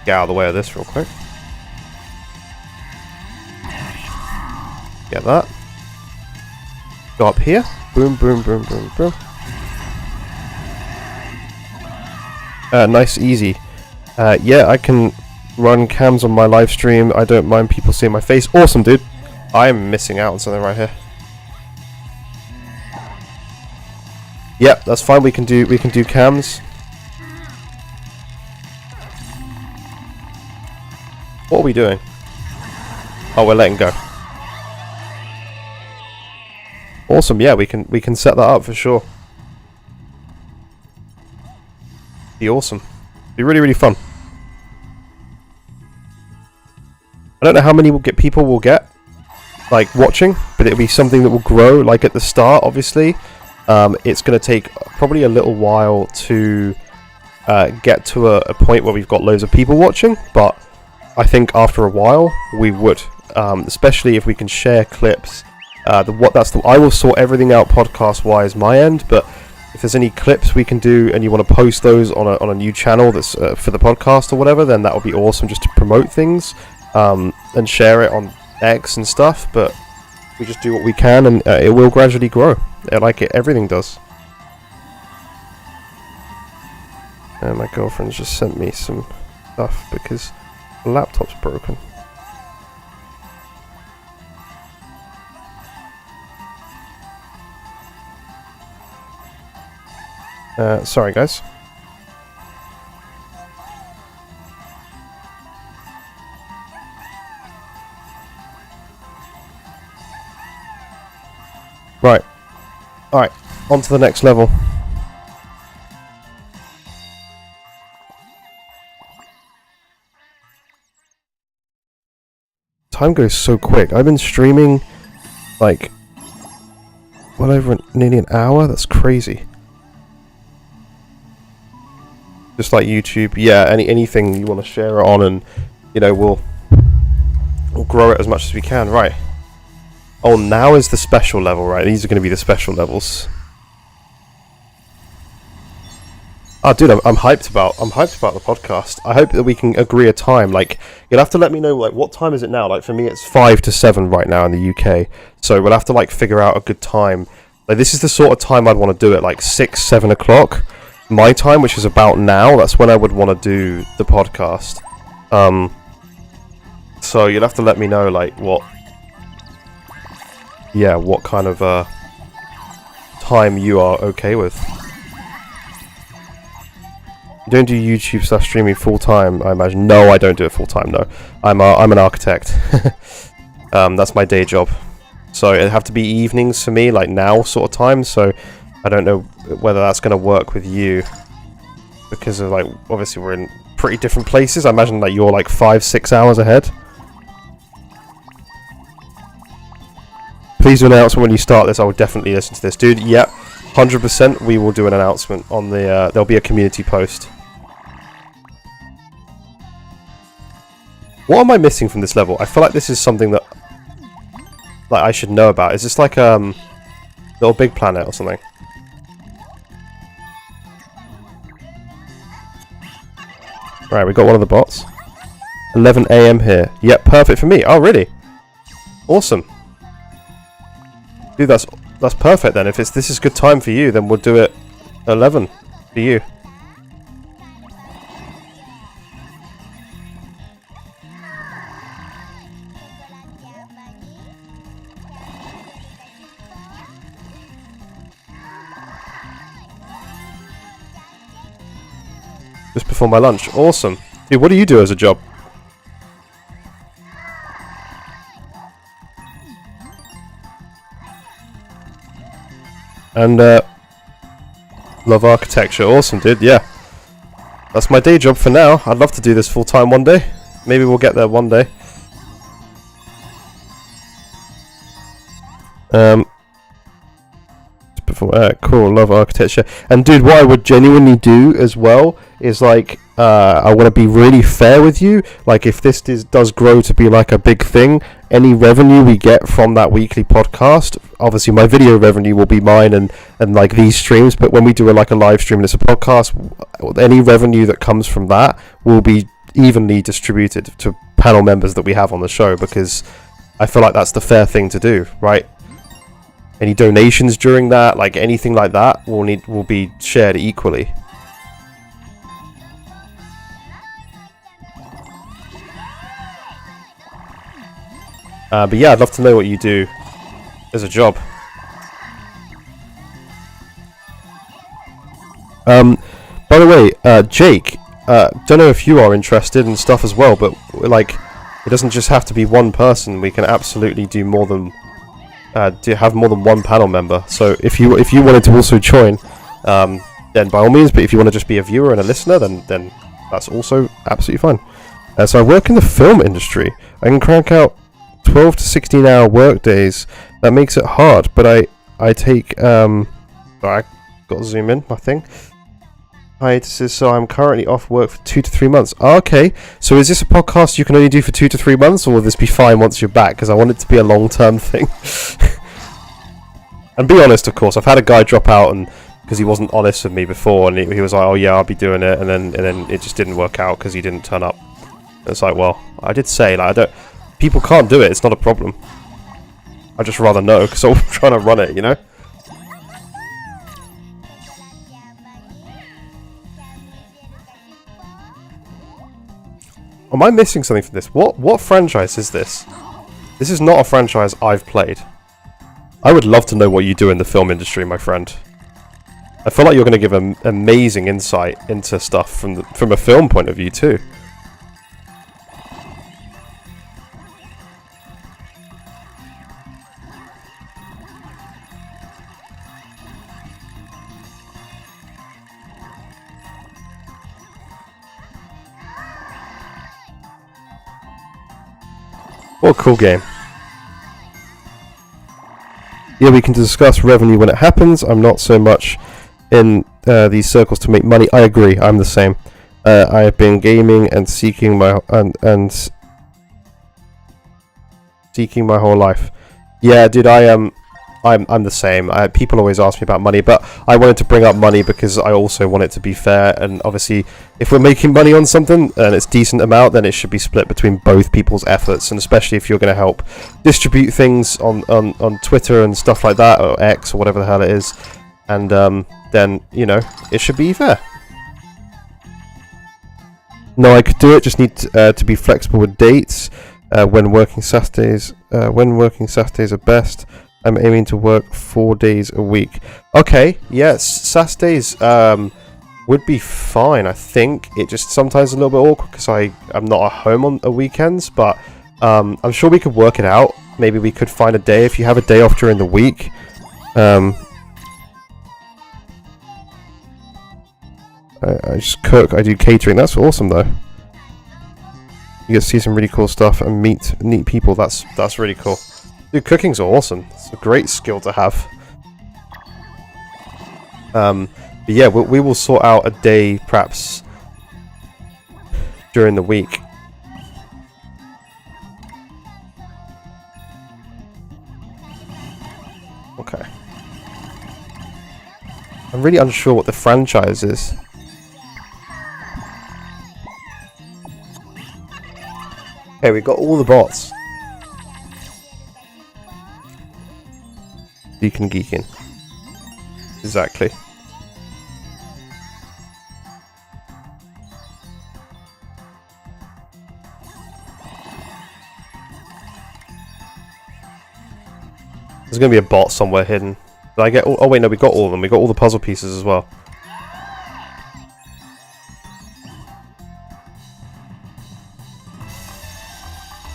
Get out of the way of this real quick. Get that. Go up here. Boom, boom, boom, boom, boom. Nice, easy. Yeah, I can run cams on my live stream. I don't mind people seeing my face. Awesome, dude. I'm missing out on something right here. Yep, that's fine. We can do cams. What are we doing? Oh, we're letting go. Awesome. Yeah, we can set that up for sure. Be awesome. Be really, really fun. I don't know how many people will get watching, but it'll be something that will grow. Like at the start, obviously, it's going to take probably a little while to get to a point where we've got loads of people watching, but I think after a while we would, especially if we can share clips. I will sort everything out podcast wise my end, but if there's any clips we can do and you want to post those on a new channel that's for the podcast or whatever, then that would be awesome, just to promote things and share it on X and stuff. But we just do what we can, and it will gradually grow, like everything does. And my girlfriend's just sent me some stuff because the laptop's broken. Sorry guys. Right. Alright, on to the next level. Time goes so quick. I've been streaming like well over nearly an hour. That's crazy. Just like YouTube, yeah. Anything you want to share it on, and you know we'll grow it as much as we can. Right. Oh, now is the special level, right? These are going to be the special levels. Oh, dude, I'm hyped about the podcast. I hope that we can agree a time. Like, you'll have to let me know, like, what time is it now? Like, for me, it's 5 to 7 right now in the UK. So we'll have to, like, figure out a good time. Like, this is the sort of time I'd want to do it, like 6, 7 o'clock. My time, which is about now, that's when I would want to do the podcast. So you'll have to let me know, like, what kind of time you are okay with. You don't do YouTube / streaming full time, I imagine. No, I don't do it full time. No, I'm an architect. That's my day job. So it'd have to be evenings for me, like now sort of time. So I don't know whether that's going to work with you, because of, like, obviously we're in pretty different places. I imagine that you're like 5-6 hours ahead. Please do an announcement when you start this. I will definitely listen to this, dude. Yeah, 100%. We will do an announcement on the. There'll be a community post. What am I missing from this level? I feel like this is something that, like, I should know about. Is this like Little Big Planet or something? Right, we got one of the bots. 11 AM here. Yep, perfect for me. Oh, really? Awesome. Dude, that's perfect then. If this is good time for you, then we'll do it 11 for you. Just before my lunch. Awesome. Dude, what do you do as a job? And love architecture. Awesome, dude. Yeah, that's my day job for now. I'd love to do this full time one day. Maybe we'll get there one day. Cool. Love architecture. And dude, what I would genuinely do as well is, like, I want to be really fair with you. Like, if this does grow to be like a big thing, any revenue we get from that weekly podcast, obviously my video revenue will be mine and like these streams, but when we do like a live stream and it's a podcast, any revenue that comes from that will be evenly distributed to panel members that we have on the show, because I feel like that's the fair thing to do, right? Any donations during that, like anything like that, will be shared equally. But yeah, I'd love to know what you do as a job. By the way, Jake, don't know if you are interested in stuff as well, but like, it doesn't just have to be one person. We can absolutely do more than have more than one panel member. So if you wanted to also join, then by all means. But if you want to just be a viewer and a listener, then that's also absolutely fine. So I work in the film industry. I can crank out 12 to 16 hour work days. That makes it hard, but I take I got to zoom in my thing. Hiatuses, so I'm currently off work for 2 to 3 months. Okay, so is this a podcast you can only do for 2 to 3 months, or will this be fine once you're back? Because I want it to be a long-term thing. And be honest, of course, I've had a guy drop out, and because he wasn't honest with me before, and he was like, "Oh yeah, I'll be doing it," and then it just didn't work out because he didn't turn up. It's like, well, I did say, like, people can't do it. It's not a problem. I'd just rather know because I'm trying to run it, you know. Am I missing something from this? What franchise is this? This is not a franchise I've played. I would love to know what you do in the film industry, my friend. I feel like you're going to give an amazing insight into stuff from a film point of view too. What a cool game. Yeah, we can discuss revenue when it happens. I'm not so much in these circles to make money. I agree. I'm the same. I have been gaming and seeking my seeking my whole life. Yeah, dude, I'm the same. People always ask me about money, but I wanted to bring up money because I also want it to be fair. And obviously, if we're making money on something and it's decent amount, then it should be split between both people's efforts. And especially if you're going to help distribute things on Twitter and stuff like that, or X or whatever the hell it is, and then you know it should be fair. No, I could do it. Just need to be flexible with dates. When working Saturdays are best. I'm aiming to work 4 days a week. Okay, yes, Saturdays would be fine. I think it just sometimes a little bit awkward because I'm not at home on the weekends, but I'm sure we could work it out. Maybe we could find a day if you have a day off during the week. I just cook. I do catering. That's awesome though. You get to see some really cool stuff and meet neat people. That's really cool. Dude, cooking's awesome. It's a great skill to have. But yeah, we will sort out a day, perhaps, during the week. Okay. I'm really unsure what the franchise is. Okay, we got all the bots. Deacon Geekin. Exactly. There's gonna be a bot somewhere hidden. Did I get all, oh wait, no, we got all of them. We got all the puzzle pieces as well.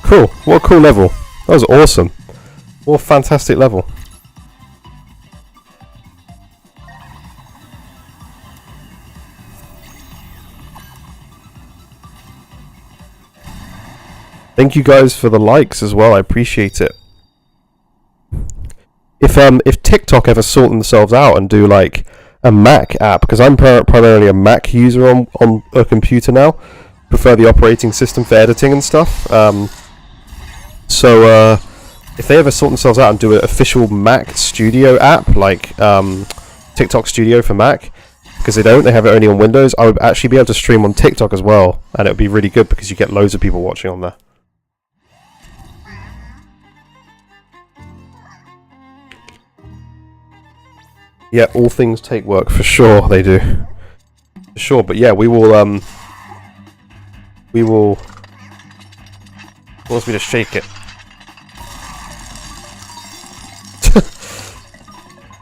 Cool. What a cool level. That was awesome. What a fantastic level. Thank you guys for the likes as well. I appreciate it. If TikTok ever sort themselves out and do like a Mac app, because I'm primarily a Mac user on a computer now, prefer the operating system for editing and stuff. So if they ever sort themselves out and do an official Mac Studio app like TikTok Studio for Mac, because they have it only on Windows, I would actually be able to stream on TikTok as well, and it would be really good because you get loads of people watching on there. Yeah, all things take work, for sure they do. For sure, but yeah, we will, wants me to shake it.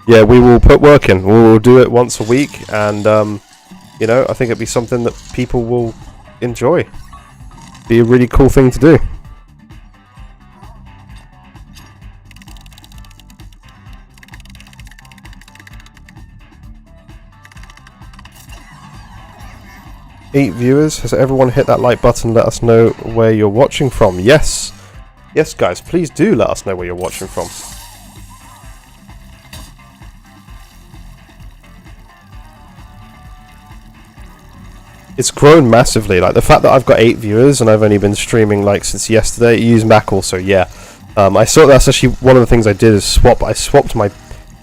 Yeah, we will put work in. We will do it once a week, and, you know, I think it'd be something that people will enjoy. Be a really cool thing to do. Eight viewers. Has everyone hit that like button? Let us know where you're watching from. Yes. Yes, guys, please do let us know where you're watching from. It's grown massively. Like the fact that I've got 8 viewers and I've only been streaming like since yesterday. You use Mac also, yeah. I saw that's actually one of the things I did is I swapped my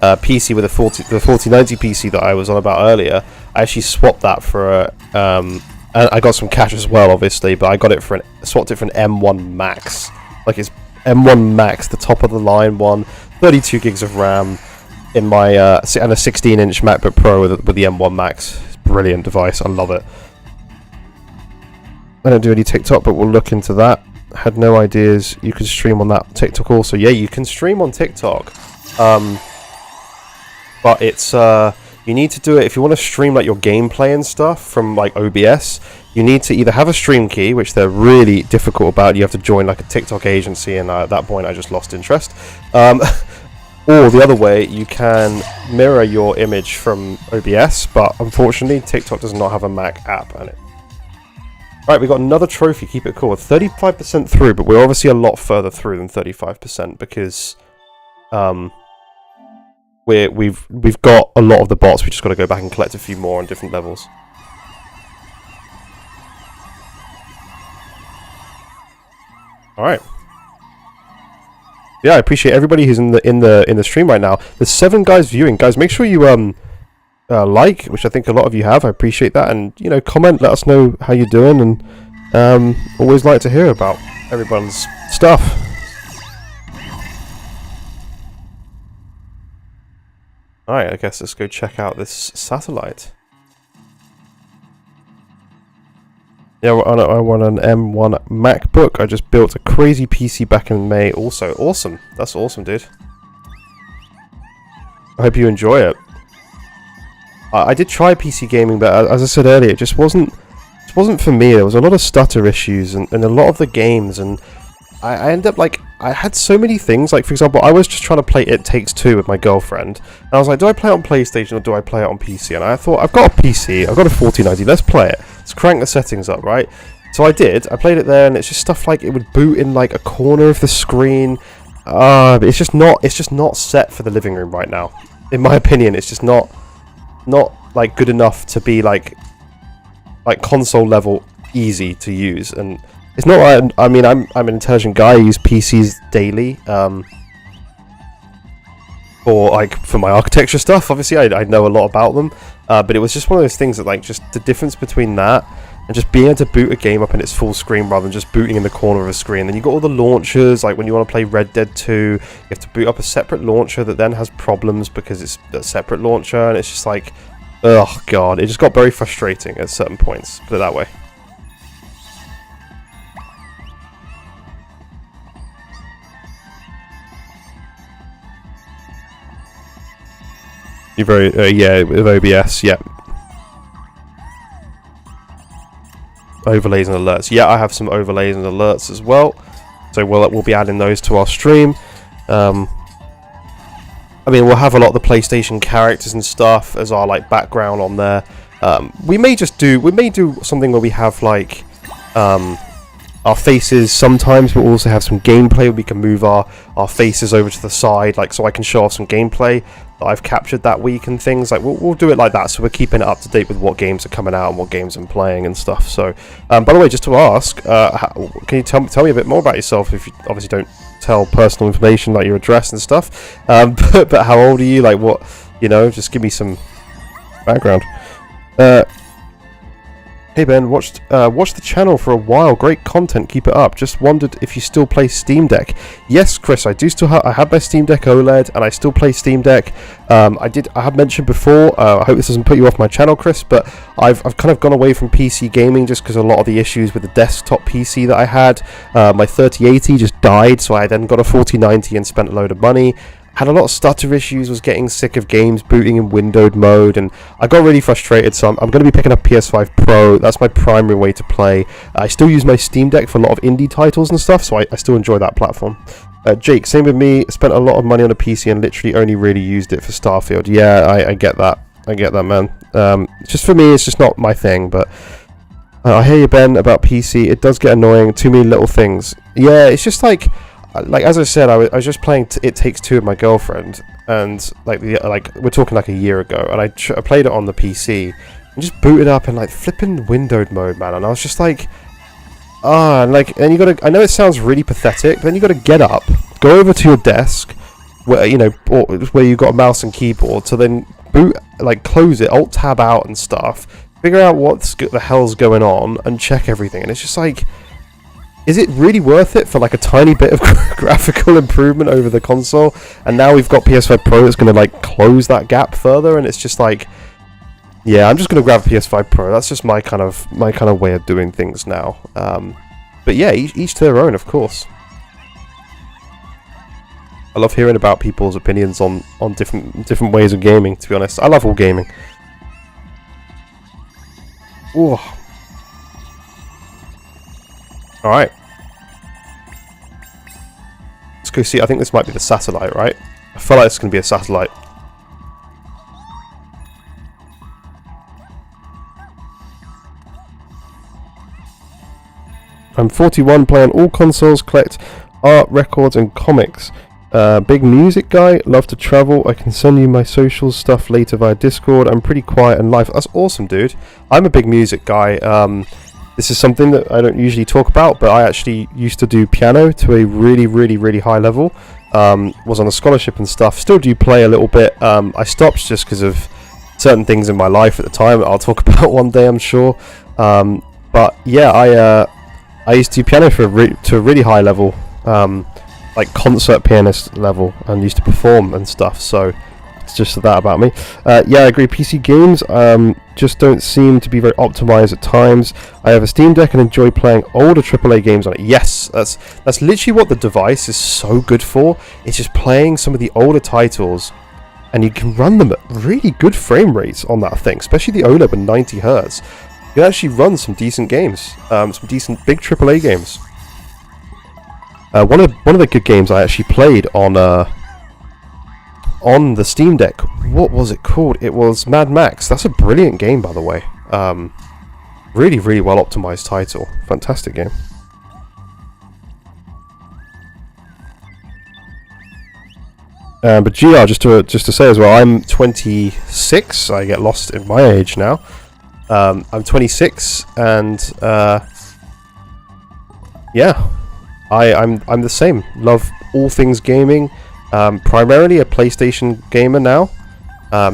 PC with the 4090 PC that I was on about earlier. I actually swapped that for a and I got some cash as well, obviously, but I got it for swapped it for an M1 Max. Like, it's M1 Max, the top of the line one, 32 gigs of RAM in my and a 16-inch MacBook Pro with the M1 Max. It's a brilliant device. I love it. I don't do any TikTok, but we'll look into that. Had no ideas you could stream on that TikTok also. Yeah, you can stream on TikTok. But it's you need to do it if you want to stream like your gameplay and stuff from like OBS. You need to either have a stream key, which they're really difficult about. You have to join like a TikTok agency, and at that point I just lost interest. Or the other way, you can mirror your image from OBS, but unfortunately TikTok does not have a Mac app on it. Right, we got another trophy. Keep it cool. 35% through, but we're obviously a lot further through than 35% because we've got a lot of the bots. We just got to go back and collect a few more on different levels. All right. Yeah, I appreciate everybody who's in the stream right now. There's 7 guys viewing. Guys, make sure you like, which I think a lot of you have. I appreciate that, and you know, comment, let us know how you're doing, and always like to hear about everyone's stuff. Alright, I guess let's go check out this satellite. Yeah, I want an M1 MacBook. I just built a crazy PC back in May also. Awesome. That's awesome, dude. I hope you enjoy it. I did try PC gaming, but as I said earlier, it just wasn't for me. There was a lot of stutter issues and a lot of the games, and I ended up like, I had so many things. Like, for example, I was just trying to play It Takes Two with my girlfriend, and I was like, do I play it on PlayStation or do I play it on PC? And I thought, I've got a PC, I've got a 4090, let's play it. Let's crank the settings up, right? So I did. I played it there, and it's just stuff like it would boot in like a corner of the screen. But it's just not set for the living room right now. In my opinion, it's just not like good enough to be like console level easy to use. And it's not. I mean, I'm an intelligent guy. I use PCs daily. For my architecture stuff. Obviously, I know a lot about them. But it was just one of those things that, like, just the difference between that and just being able to boot a game up in its full screen rather than just booting in the corner of a screen. Then you got all the launchers, like when you want to play Red Dead 2, you have to boot up a separate launcher that then has problems because it's a separate launcher, and it's just like, oh god, it just got very frustrating at certain points, put it that way. You're very, yeah, with OBS, yeah. Overlays and alerts. Yeah, I have some overlays and alerts as well. So we'll be adding those to our stream. I mean, we'll have a lot of the PlayStation characters and stuff as our like background on there. We may do something where we have like our faces sometimes, but we'll also have some gameplay where we can move our faces over to the side, like so I can show off some gameplay that I've captured that week and things. Like we'll do it like that, so we're keeping it up to date with what games are coming out and what games I'm playing and stuff. So, by the way, just to ask, can you tell me a bit more about yourself? If you obviously don't tell personal information like your address and stuff, but how old are you? Like what, you know? Just give me some background. Hey Ben, watched the channel for a while. Great content, keep it up. Just wondered if you still play Steam Deck. Yes, Chris, I do still have. I have my Steam Deck OLED, and I still play Steam Deck. I have mentioned before. I hope this doesn't put you off my channel, Chris, but I've kind of gone away from PC gaming just because a lot of the issues with the desktop PC that I had. My 3080 just died, so I then got a 4090 and spent a load of money. Had a lot of stutter issues, was getting sick of games booting in windowed mode, and I got really frustrated, so I'm going to be picking up PS5 Pro. That's my primary way to play. I still use my Steam Deck for a lot of indie titles and stuff, so I still enjoy that platform. Jake, same with me, spent a lot of money on a PC and literally only really used it for Starfield. Yeah, I get that. I get that, man. Just for me, it's just not my thing, but I hear you, Ben, about PC. It does get annoying, too many little things. Yeah, it's just like as I said, I was just playing It Takes Two with my girlfriend, and like we're talking like a year ago, and I played it on the PC and just booted up in like flipping windowed mode, man, and I was just like, and you gotta, I know it sounds really pathetic, but then you gotta get up, go over to your desk, where, you know, or where you've got a mouse and keyboard, to then boot, like close it, alt tab out and stuff, figure out what the hell's going on and check everything. And it's just like, is it really worth it for like a tiny bit of graphical improvement over the console? And now we've got PS5 Pro that's going to like close that gap further, and it's just like, yeah, I'm just going to grab a PS5 Pro. That's just my kind of way of doing things now. But yeah, each to their own, of course. I love hearing about people's opinions on different ways of gaming, to be honest. I love all gaming. Ooh. Alright. Let's go see. I think this might be the satellite, right? I feel like it's going to be a satellite. I'm 41, play on all consoles, collect art, records and comics. Big music guy, love to travel. I can send you my social stuff later via Discord. I'm pretty quiet in life. That's awesome, dude. I'm a big music guy. This is something that I don't usually talk about, but I actually used to do piano to a really high level. Was on a scholarship and stuff. Still do play a little bit. I stopped just because of certain things in my life at the time that I'll talk about one day, I'm sure. But yeah, I used to do piano to a really high level. Like concert pianist level, and used to perform and stuff, so it's just that about me. Yeah, I agree, PC games just don't seem to be very optimized at times. I have a Steam Deck and enjoy playing older AAA games on it. Yes, that's literally what the device is so good for. It's just playing some of the older titles, and you can run them at really good frame rates on that thing, especially the OLED at 90 Hz. You can actually run some decent games, some decent big AAA games. One of the good games I actually played on the Steam Deck. What was it called? It was Mad Max. That's a brilliant game, by the way. Really well optimized title. Fantastic game. But GR, just to say as well, I'm 26. I get lost in my age now. I'm 26, and yeah. I'm the same. Love all things gaming. Primarily a PlayStation gamer now.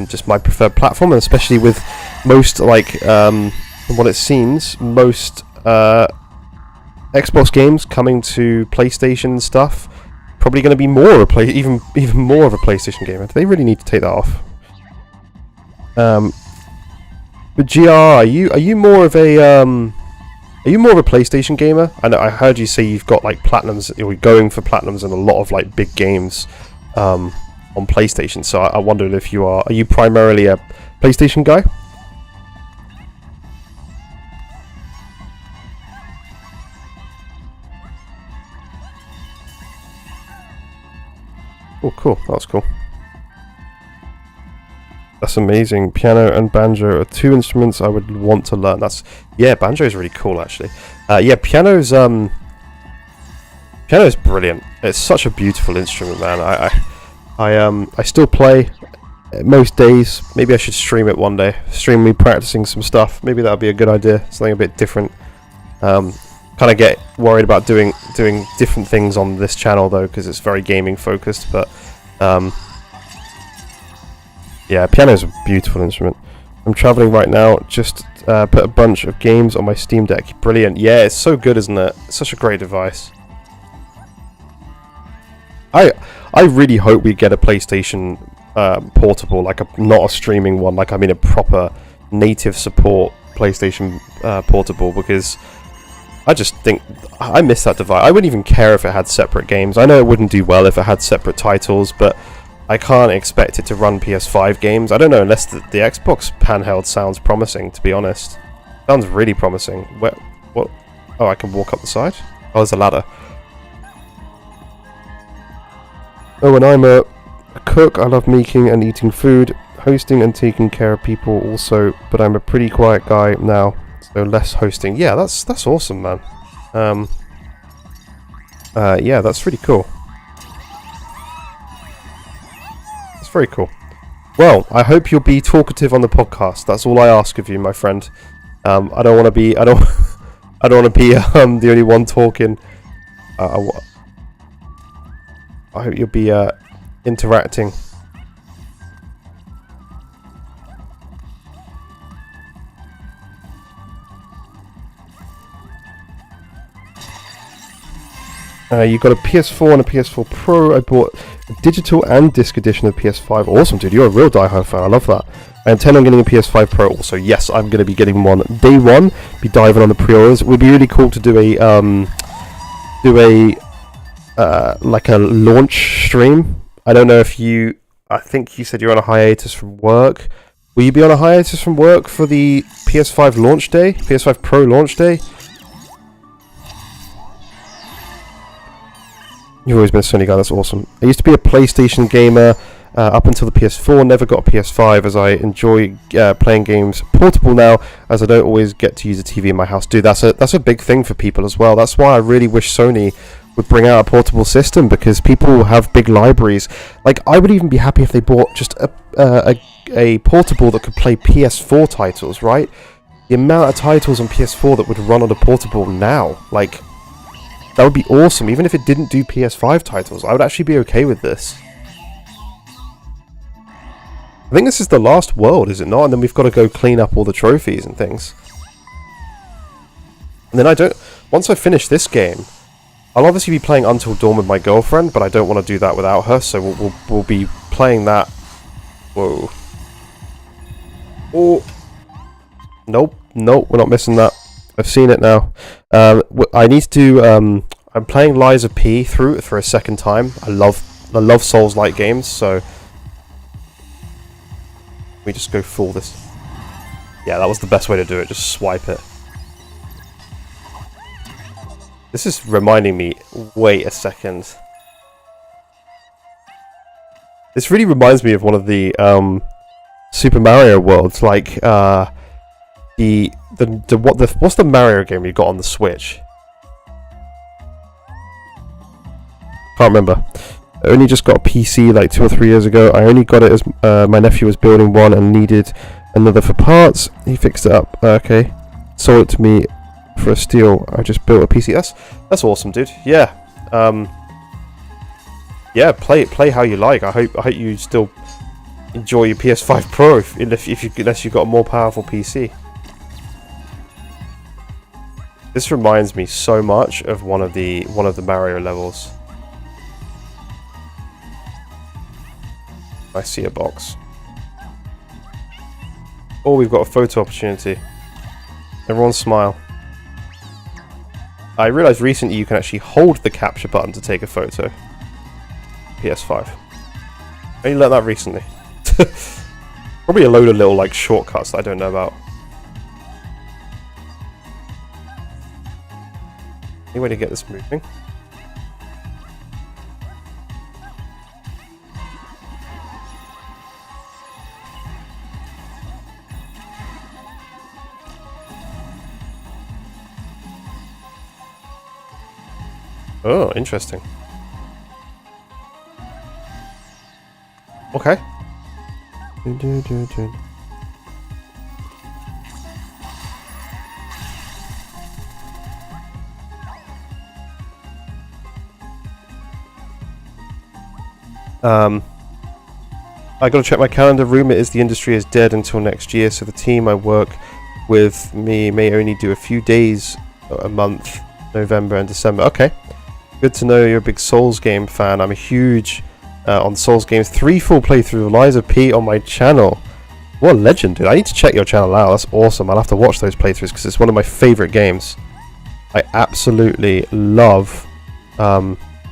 Just my preferred platform, and especially with most, like, from what it seems, most Xbox games coming to PlayStation and stuff. Probably going to be more of a even more of a PlayStation gamer. Do they really need to take that off? But GR, are you more of a Are you more of a PlayStation gamer? I heard you say you've got like platinums, you're going for platinums in a lot of like big games on PlayStation. So I wondered if are you primarily a PlayStation guy? Oh, cool. That was cool. That's amazing. Piano and banjo are two instruments I would want to learn. Yeah, banjo is really cool actually. Yeah, piano's brilliant. It's such a beautiful instrument, man. I still play most days. Maybe I should stream it one day. Stream me practicing some stuff. Maybe that would be a good idea. Something a bit different. Kind of get worried about doing different things on this channel though, because it's very gaming focused. But yeah, piano is a beautiful instrument. I'm traveling right now. Just put a bunch of games on my Steam Deck. Brilliant. Yeah, it's so good, isn't it? It's such a great device. I really hope we get a PlayStation portable, like not a streaming one, like I mean a proper native support PlayStation portable, because I just think I miss that device. I wouldn't even care if it had separate games. I know it wouldn't do well if it had separate titles, but I can't expect it to run PS5 games. I don't know, unless the Xbox handheld sounds promising, to be honest. Sounds really promising. What? Oh, I can walk up the side? Oh, there's a ladder. Oh, and I'm a cook. I love making and eating food, hosting and taking care of people also, but I'm a pretty quiet guy now, so less hosting. Yeah, that's awesome, man. Yeah, that's really cool. Very cool. Well, I hope you'll be talkative on the podcast. That's all I ask of you, my friend. I don't want to be. I don't want to be the only one talking. I hope you'll be interacting. You got a PS4 and a PS4 Pro. I bought a digital and disc edition of PS5. Awesome, dude. You're a real diehard fan. I love that. I intend on getting a PS5 Pro also. Yes, I'm going to be getting one day one. Be diving on the pre-orders. It would be really cool to do like a launch stream. I don't know if you... I think you said you're on a hiatus from work. Will you be on a hiatus from work for the PS5 launch day? PS5 Pro launch day? You've always been a Sony guy, that's awesome. I used to be a PlayStation gamer up until the PS4, never got a PS5 as I enjoy playing games portable now, as I don't always get to use a TV in my house. Dude, that's a big thing for people as well. That's why I really wish Sony would bring out a portable system, because people have big libraries. Like, I would even be happy if they bought just a portable that could play PS4 titles, right? The amount of titles on PS4 that would run on a portable now, like... that would be awesome. Even if it didn't do PS5 titles, I would actually be okay with this. I think this is the last world, is it not? And then we've got to go clean up all the trophies and things. And then once I finish this game, I'll obviously be playing Until Dawn with my girlfriend, but I don't want to do that without her, so we'll be playing that. Whoa. Oh. Nope, we're not missing that. I've seen it now. I need to do... I'm playing Lies of P through for a second time. I love Souls-like games, so... we just go full this. Yeah, that was the best way to do it. Just swipe it. This is reminding me... wait a second. This really reminds me of one of the Super Mario worlds, like... what's the Mario game you got on the Switch? Can't remember. I only just got a PC like 2 or 3 years ago. I only got it as my nephew was building one and needed another for parts. He fixed it up. Okay, sold it to me for a steal. I just built a PC. That's awesome, dude. Yeah. Yeah. Play how you like. I hope you still enjoy your PS5 Pro unless you've got a more powerful PC. This reminds me so much of one of the Mario levels. I see a box. Oh, we've got a photo opportunity. Everyone smile. I realised recently you can actually hold the capture button to take a photo. PS5. I only learned that recently. Probably a load of little like shortcuts that I don't know about. Any way to get this moving? Oh, interesting. Okay. I gotta check my calendar. Rumor is the industry is dead until next year, so the team I work with may only do a few days a month, November and December. Okay. Good to know you're a big Souls game fan. I'm a huge on Souls games. 3 full playthrough of Lies of P on my channel. What a legend, dude. I need to check your channel out. That's awesome. I'll have to watch those playthroughs because it's one of my favourite games. I absolutely love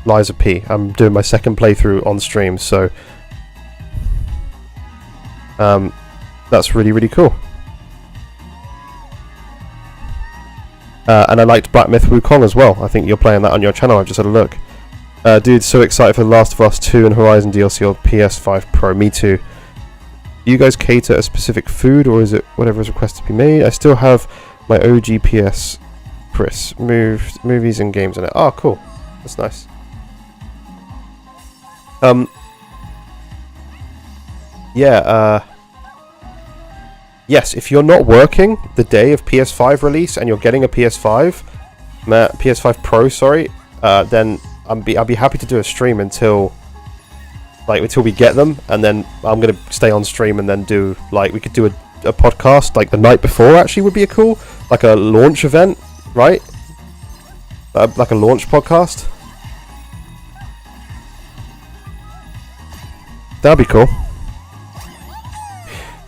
Lies of P. I'm doing my second playthrough on stream, so that's really, really cool. And I liked Black Myth Wukong as well. I think you're playing that on your channel. I've just had a look. Dude, so excited for The Last of Us 2 and Horizon DLC on PS5 Pro. Me too. Do you guys cater a specific food, or is it whatever is requested to be made? I still have my OG PS Chris movies and games on it. Oh, cool. That's nice. Yeah, yes, if you're not working the day of PS5 release and you're getting a PS5 Pro, sorry, then I'll be happy to do a stream until like until we get them, and then I'm gonna stay on stream and then do like we could do a podcast like the night before. Actually, would be a cool like a launch event, right? Like a launch podcast. That'd be cool.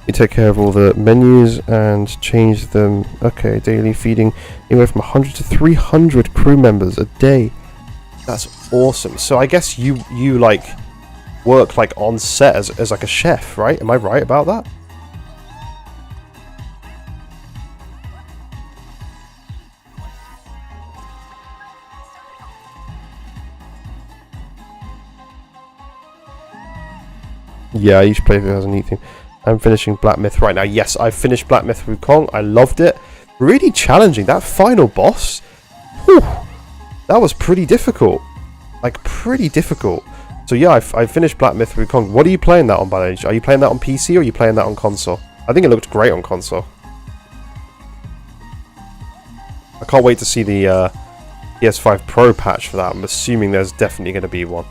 You take care of all the menus and change them. Okay, daily feeding anywhere from 100 to 300 crew members a day. That's awesome. So I guess you like work like on set as like a chef, right? Am I right about that? Yeah, I usually play if it has a neat theme. I'm finishing Black Myth right now. Yes, I finished Black Myth Wukong. I loved it. Really challenging. That final boss, whew, that was pretty difficult. Like, pretty difficult. So yeah, I finished Black Myth Wukong. What are you playing that on, by the way? Are you playing that on PC or are you playing that on console? I think it looked great on console. I can't wait to see the PS5 Pro patch for that. I'm assuming there's definitely going to be one.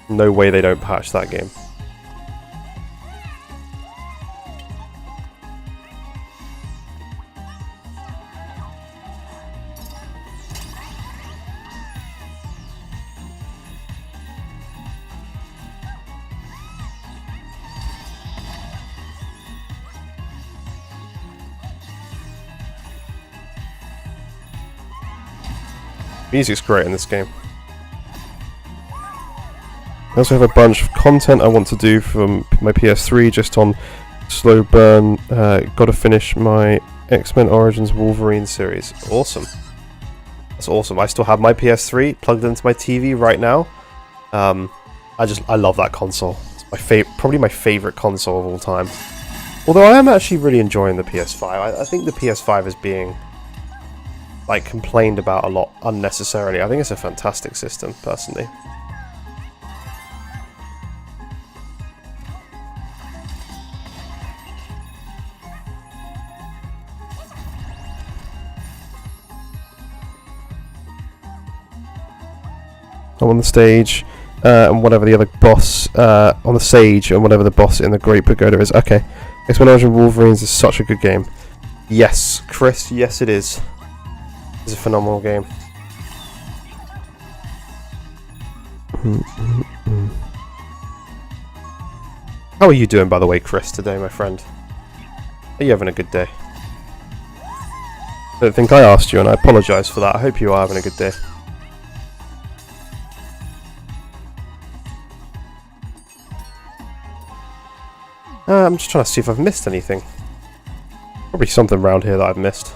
No way they don't patch that game. Music's great in this game. I also have a bunch of content I want to do from my PS3 just on slow burn. Got to finish my X-Men Origins Wolverine series. Awesome. That's awesome. I still have my PS3 plugged into my TV right now. I love that console. It's probably my favorite console of all time. Although I am actually really enjoying the PS5. I think the PS5 is being like complained about a lot unnecessarily. I think it's a fantastic system, personally. I'm on the stage, and whatever the other boss on the stage, and whatever the boss in the Great Pagoda is. Okay, X-Men Origins Wolverines is such a good game. Yes, Chris. Yes, it is. It's a phenomenal game. How are you doing, by the way, Chris, today, my friend? Are you having a good day? I don't think I asked you, and I apologise for that. I hope you are having a good day. I'm just trying to see if I've missed anything. Probably something around here that I've missed.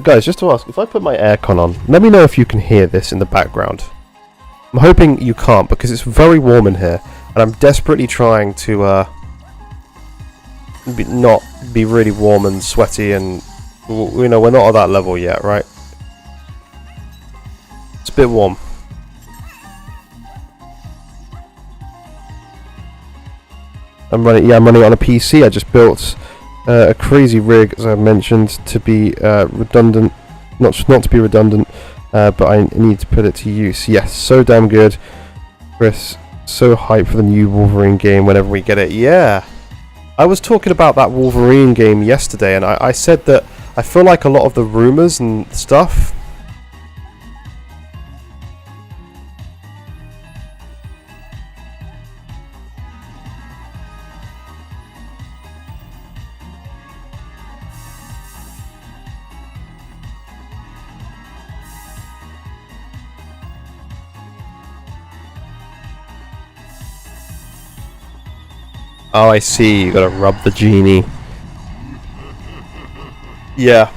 Guys, just to ask, if I put my aircon on, let me know if you can hear this in the background. I'm hoping you can't, because it's very warm in here, and I'm desperately trying to not be really warm and sweaty, and you know, we're not at that level yet, right? It's a bit warm. I'm running it on a PC. I just built a crazy rig, as I mentioned, to be redundant, not to be redundant, but I need to put it to use. Yes, so damn good, Chris. So hyped for the new Wolverine game whenever we get it. Yeah, I was talking about that Wolverine game yesterday, and I said that I feel like a lot of the rumors and stuff. Oh, I see. You gotta rub the genie. Yeah.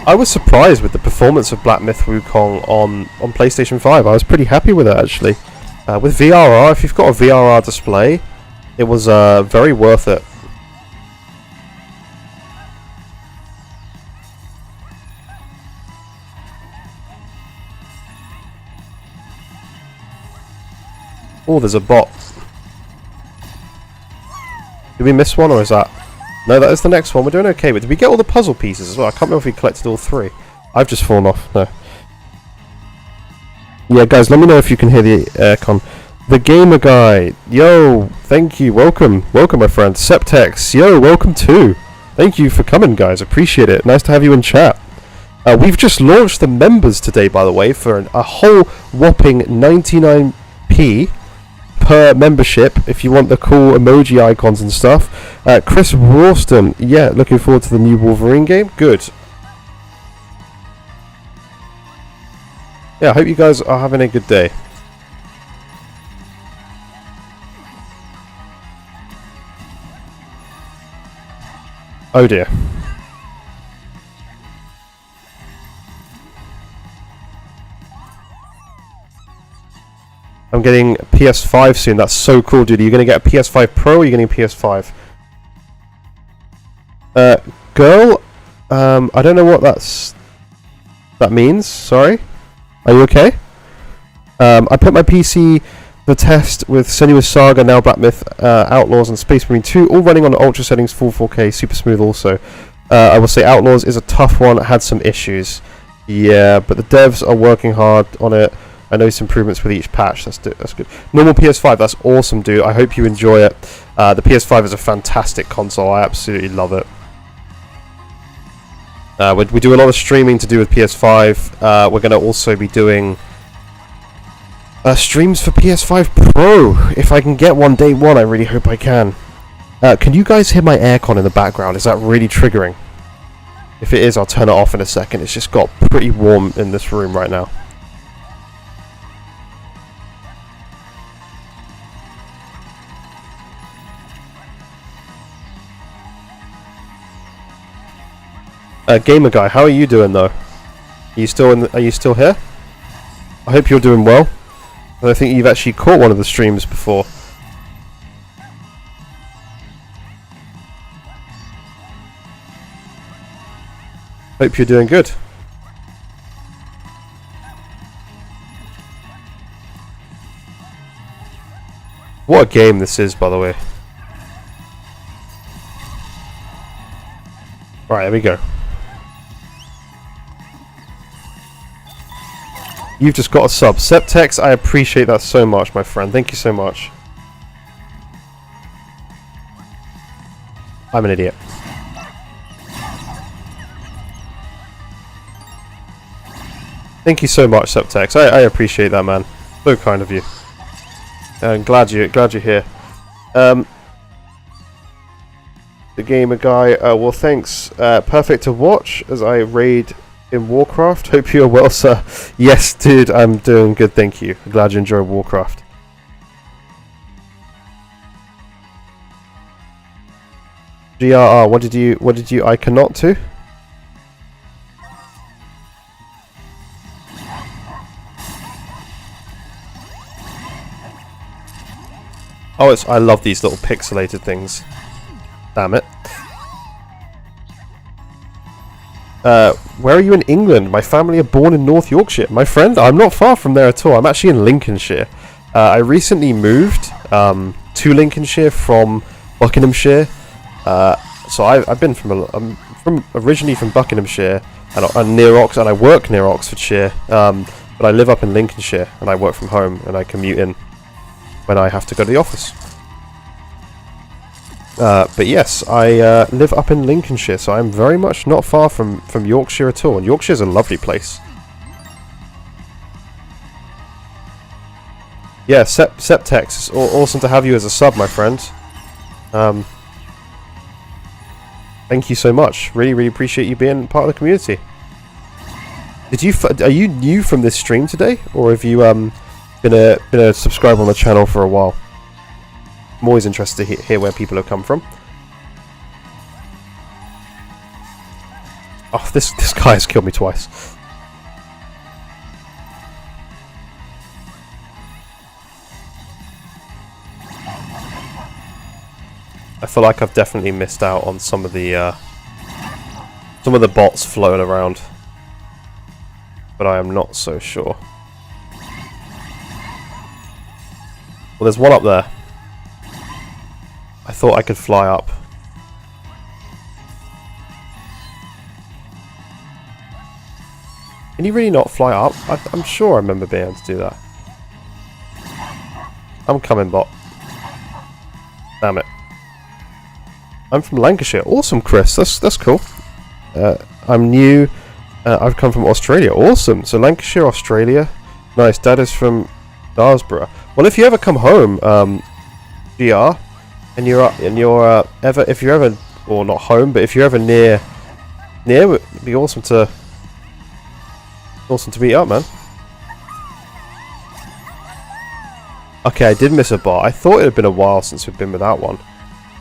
I was surprised with the performance of Black Myth Wukong on PlayStation 5. I was pretty happy with it, actually. With VRR, if you've got a VRR display, it was very worth it. Oh, there's a bot. Did we miss one, or is that... No, that is the next one. We're doing okay, but did we get all the puzzle pieces as well? I can't remember if we collected all 3. I've just fallen off. No. Yeah, guys, let me know if you can hear the aircon. The Gamer Guy, yo, thank you, welcome, my friend. Septex, yo, welcome too. Thank you for coming, guys, appreciate it. Nice to have you in chat. We've just launched the members today, by the way, for a whole whopping 99p per membership, if you want the cool emoji icons and stuff. Chris Rawston, yeah, looking forward to the new Wolverine game. Good. Yeah, I hope you guys are having a good day. Oh dear. I'm getting a PS5 soon. That's so cool, dude. Are you going to get a PS5 Pro or are you getting a PS5? Girl, I don't know what that means. Sorry. Are you okay? I put my PC the test with Senua's Saga, now Black Myth, Outlaws, and Space Marine 2, all running on ultra settings, full 4K, super smooth also. I will say Outlaws is a tough one, it had some issues. Yeah, but the devs are working hard on it. I noticed improvements with each patch, that's good. Normal PS5, that's awesome, dude. I hope you enjoy it. The PS5 is a fantastic console, I absolutely love it. We do a lot of streaming to do with PS5. We're going to also be doing streams for PS5 Pro. If I can get one day one, I really hope I can. Can you guys hear my aircon in the background? Is that really triggering? If it is, I'll turn it off in a second. It's just got pretty warm in this room right now. Gamer Guy, how are you doing though? Are you still here? I hope you're doing well. I don't think you've actually caught one of the streams before. Hope you're doing good. What a game this is, by the way. Right, here we go. You've just got a sub. Septex, I appreciate that so much, my friend. Thank you so much. I'm an idiot. Thank you so much, Septex. I appreciate that, man. So kind of you. I'm glad you're here. The Gamer Guy, well thanks. Perfect to watch as I raid in Warcraft. Hope you're well, sir. Yes, dude, I'm doing good, thank you. Glad you enjoy Warcraft. GRR, what did you I cannot to? Oh, I love these little pixelated things. Damn it. Where are you in England? My family are born in North Yorkshire. My friend, I'm not far from there at all. I'm actually in Lincolnshire. I recently moved to Lincolnshire from Buckinghamshire. So I've been I'm originally from Buckinghamshire and near and I work near Oxfordshire. But I live up in Lincolnshire and I work from home and I commute in when I have to go to the office. But yes, I live up in Lincolnshire, so I'm very much not far from Yorkshire at all. And Yorkshire's a lovely place. Yeah, Septex, it's awesome to have you as a sub, my friend. Thank you so much. Really, really appreciate you being part of the community. Are you new from this stream today, or have you been a subscriber on the channel for a while? I'm always interested to hear where people have come from. Oh, this guy has killed me twice. I feel like I've definitely missed out on some of the bots floating around, but I am not so sure. Well, there's one up there. I thought I could fly up. Can you really not fly up? I'm sure I remember being able to do that. I'm coming, bot. Damn it. I'm from Lancashire. Awesome, Chris. That's cool. I'm new. I've come from Australia. Awesome. So Lancashire, Australia. Nice. Dad is from Darsborough. Well, if you ever come home, GR, and you're ever, if you're ever, or not home, but if you're ever near, it'd be awesome to meet up, man. Okay, I did miss a bot. I thought it had been a while since we've been without one.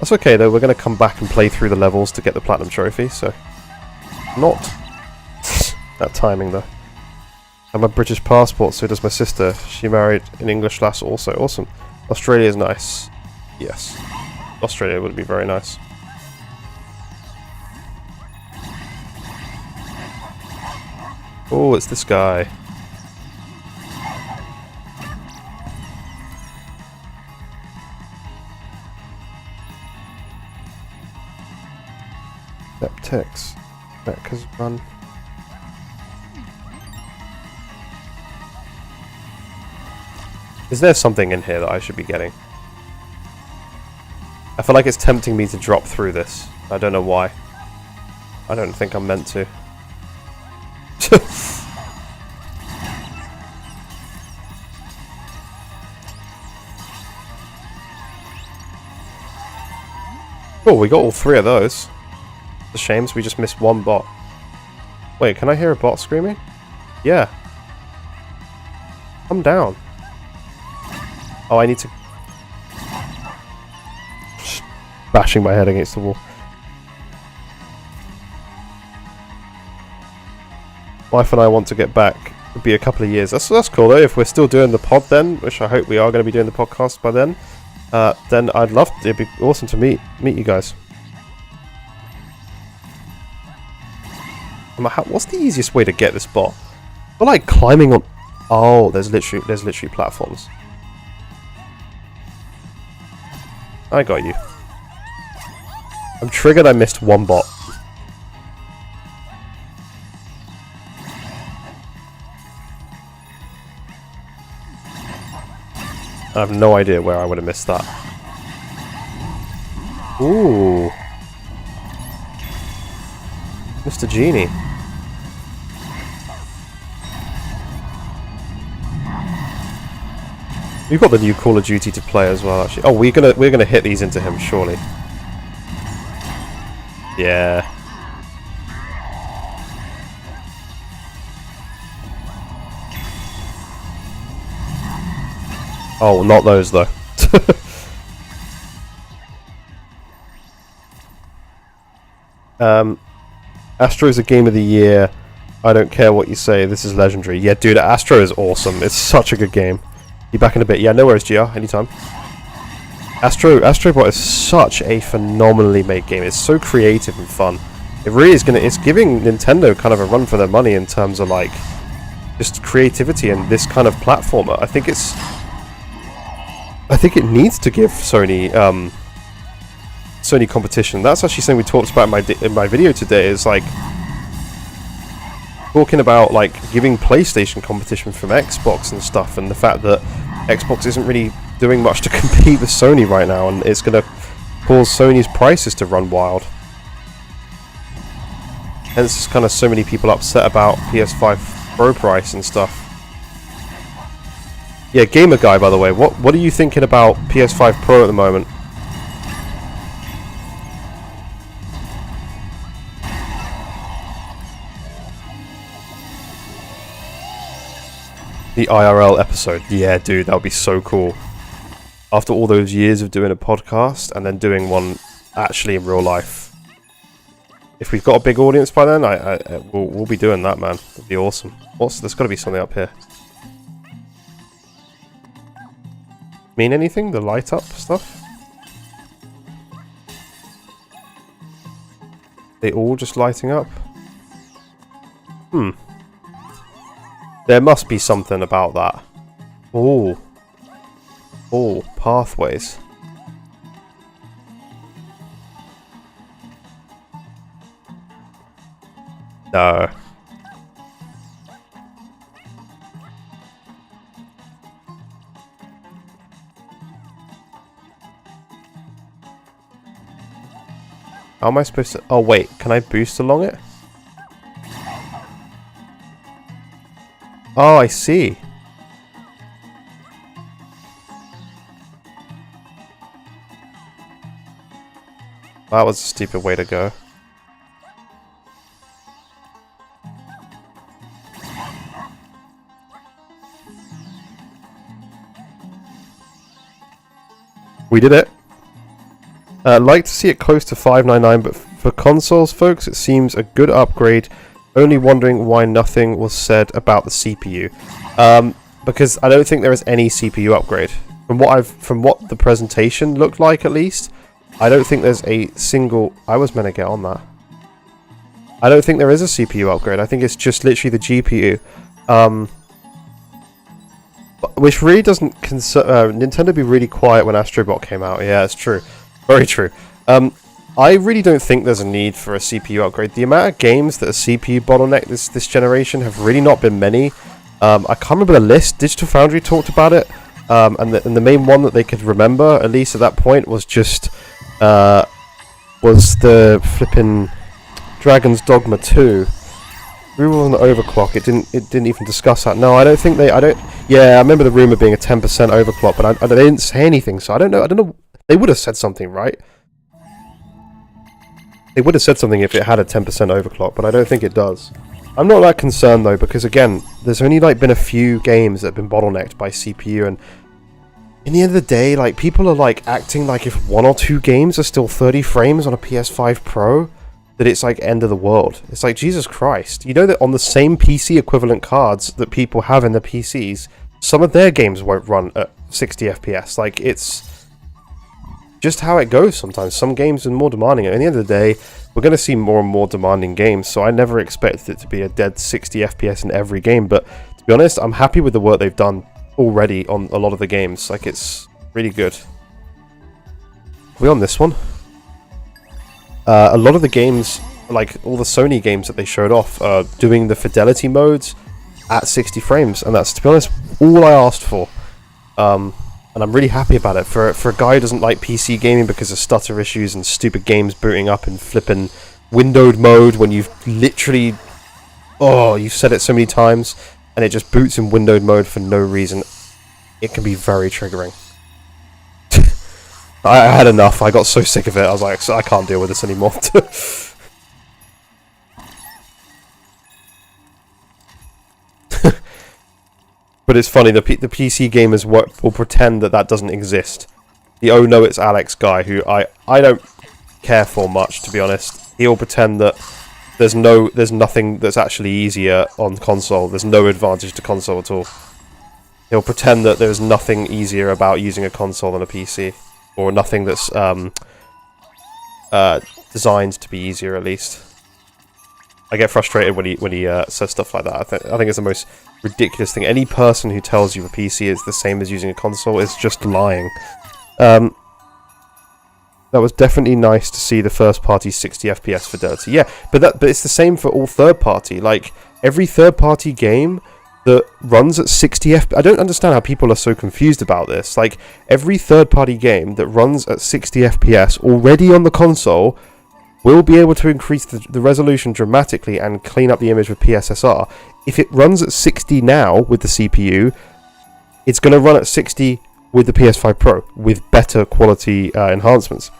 That's okay though. We're gonna come back and play through the levels to get the platinum trophy. So, not that timing though. I have a British passport, so does my sister. She married an English lass also. Awesome. Australia is nice. Yes. Australia would be very nice. Oh, it's this guy. Septex. Beckers run. Is there something in here that I should be getting? I feel like it's tempting me to drop through this. I don't know why. I don't think I'm meant to. Oh, we got all three of those. It's a shame, so we just missed one bot. Wait, can I hear a bot screaming? Yeah. Come down. Oh, I need to... Just bashing my head against the wall. Wife and I want to get back. It'll be a couple of years. That's cool though. If we're still doing the pod then, which I hope we are going to be doing the podcast by then I'd love to. It'd be awesome to meet you guys. What's the easiest way to get this bot? I like climbing on... Oh, there's literally platforms. I got you. I'm triggered I missed one bot. I have no idea where I would have missed that. Ooh. Mr. Genie. We've got the new Call of Duty to play as well, actually. Oh, we're gonna hit these into him, surely. Yeah. Oh, not those though. Astro's a game of the year. I don't care what you say. This is legendary. Yeah, dude, Astro is awesome. It's such a good game. Be back in a bit. Yeah, no worries, GR. Anytime. Astro Bot is such a phenomenally made game. It's so creative and fun. It really is it's giving Nintendo kind of a run for their money in terms of like just creativity and this kind of platformer. I think it needs to give Sony competition. That's actually something we talked about in my video today. Is like talking about like giving PlayStation competition from Xbox and stuff, and the fact that Xbox isn't really doing much to compete with Sony right now, and it's going to cause Sony's prices to run wild. Hence, kind of so many people upset about PS5 Pro price and stuff. Yeah, Gamer Guy, by the way, what are you thinking about PS5 Pro at the moment? The IRL episode. Yeah, dude, that would be so cool. After all those years of doing a podcast and then doing one actually in real life. If we've got a big audience by then, we'll be doing that, man. It'd be awesome. There's got to be something up here. Mean anything? The light up stuff? They all just lighting up? There must be something about that. Oh. Oh, pathways. No. How am I supposed to... Oh, wait. Can I boost along it? Oh, I see. That was a stupid way to go. We did it. I'd like to see it close to 599, but for consoles, folks, it seems a good upgrade. Only wondering why nothing was said about the CPU. Because I don't think there is any CPU upgrade. From what the presentation looked like, at least, I don't think there's a single... I was meant to get on that. I don't think there is a CPU upgrade. I think it's just literally the GPU. Which really doesn't concern... Nintendo be really quiet when Astro Bot came out. Yeah, it's true. Very true. I really don't think there's a need for a CPU upgrade. The amount of games that are CPU bottleneck this generation have really not been many. I can't remember the list. Digital Foundry talked about it. And the main one that they could remember, at least at that point, was just... was the flipping Dragon's Dogma 2. It wasn't overclock. It didn't even discuss that. No, I don't think they... Yeah, I remember the rumor being a 10% overclock, but I didn't say anything, so I don't know. They would have said something, right? They would have said something if it had a 10% overclock, but I don't think it does. I'm not that concerned, though, because, again, there's only, been a few games that have been bottlenecked by CPU, and in the end of the day, people are, acting like if one or two games are still 30 frames on a PS5 Pro, that it's, end of the world. It's like, Jesus Christ. You know that on the same PC equivalent cards that people have in their PCs, some of their games won't run at 60 FPS. It's just how it goes sometimes. Some games are more demanding. At the end of the day, we're going to see more and more demanding games, so I never expected it to be a dead 60 FPS in every game, but to be honest, I'm happy with the work they've done already on a lot of the games. It's really good. Are we on this one? A lot of the games, all the Sony games that they showed off, are doing the fidelity modes at 60 frames, and that's, to be honest, all I asked for. And I'm really happy about it. For a guy who doesn't like PC gaming because of stutter issues and stupid games booting up in flipping windowed mode when you've literally... Oh, you've said it so many times, and it just boots in windowed mode for no reason. It can be very triggering. I had enough. I got so sick of it. I was like, I can't deal with this anymore. But it's funny, the PC gamers will pretend that doesn't exist. The oh no, it's Alex guy, who I don't care for much, to be honest. He'll pretend that there's nothing that's actually easier on console. There's no advantage to console at all. He'll pretend that there's nothing easier about using a console than a PC. Or nothing that's designed to be easier, at least. I get frustrated when he says stuff like that. I think it's the most ridiculous thing. Any person who tells you a PC is the same as using a console is just lying. That was definitely nice to see the first party 60 FPS fidelity. Yeah, but it's the same for all third party. Every third party game that runs at 60 FPS... I don't understand how people are so confused about this. Every third party game that runs at 60 FPS already on the console will be able to increase the resolution dramatically and clean up the image with PSSR. If it runs at 60 now with the CPU, it's going to run at 60 with the PS5 Pro with better quality enhancements.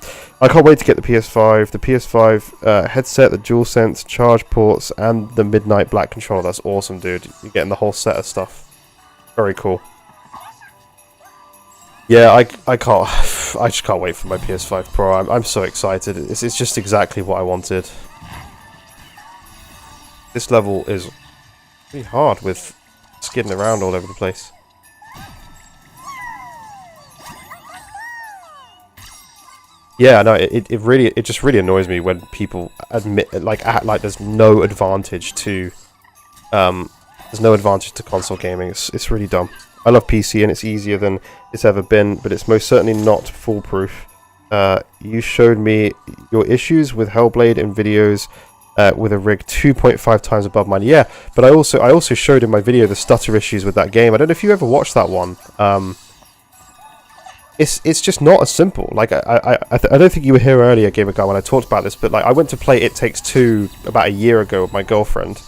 I can't wait to get the PS5 headset, the DualSense, charge ports, and the Midnight Black controller. That's awesome, dude. You're getting the whole set of stuff. Very cool. Yeah, I just can't wait for my PS5 Pro. I'm so excited. It's just exactly what I wanted. This level is really hard with skidding around all over the place. Yeah, no, it just really annoys me when people act like there's no advantage to console gaming. It's really dumb. I love PC and it's easier than it's ever been, but it's most certainly not foolproof. You showed me your issues with Hellblade in videos with a rig 2.5 times above mine. Yeah, but I also showed in my video the stutter issues with that game. I don't know if you ever watched that one. it's just not as simple. Like I don't think you were here earlier, Gamer Guy, when I talked about this, but like I went to play It Takes Two about a year ago with my girlfriend,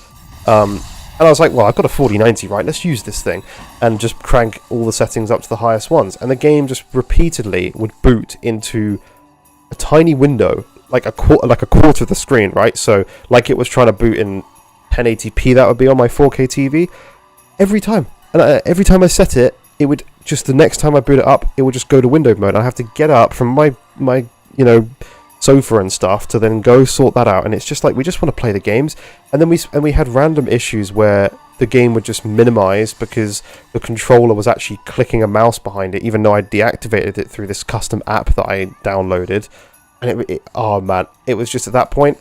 and I was like, well, I've got a 4090, right? Let's use this thing, and just crank all the settings up to the highest ones, and the game just repeatedly would boot into a tiny window, like a quarter of the screen, right? So like it was trying to boot in 1080p, that would be on my 4K TV every time, and every time I set it, it would just, the next time I boot it up, it would just go to window mode. I have to get up from my sofa and stuff to then go sort that out, and it's just like, we just want to play the games. And then we had random issues where the game would just minimize because the controller was actually clicking a mouse behind it, even though I deactivated it through this custom app that I downloaded. And oh man, it was just at that point,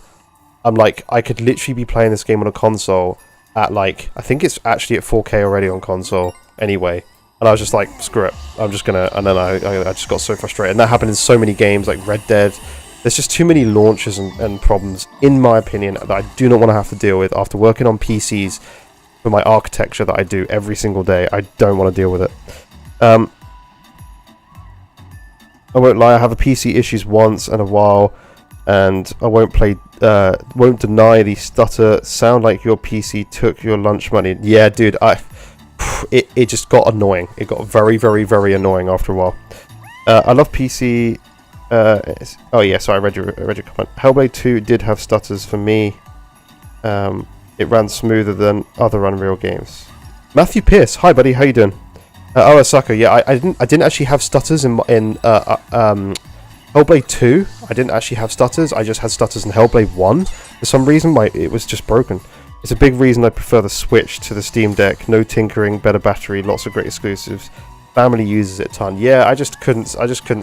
I'm like, I could literally be playing this game on a console at like, I think it's actually at 4K already on console anyway. And I was just like, screw it, I'm just gonna, and then I just got so frustrated. And that happened in so many games, like Red Dead. There's just too many launches and problems, in my opinion, that I do not want to have to deal with after working on PCs for my architecture that I do every single day. I don't want to deal with it. I won't lie, I have a PC issues once in a while, and I won't deny the stutter. Sound like your PC took your lunch money. Yeah, dude, it just got annoying. It got very, very, very annoying after a while. I love PC. Oh yeah, sorry, I read your comment. Hellblade 2 did have stutters for me. It ran smoother than other Unreal games. Matthew Pierce, hi buddy, how you doing? Osaka, yeah, I didn't actually have stutters in Hellblade 2. I didn't actually have stutters. I just had stutters in Hellblade 1. For some reason, it was just broken. It's a big reason I prefer the Switch to the Steam Deck. No tinkering, better battery, lots of great exclusives. Family uses it a ton. Yeah, I just couldn't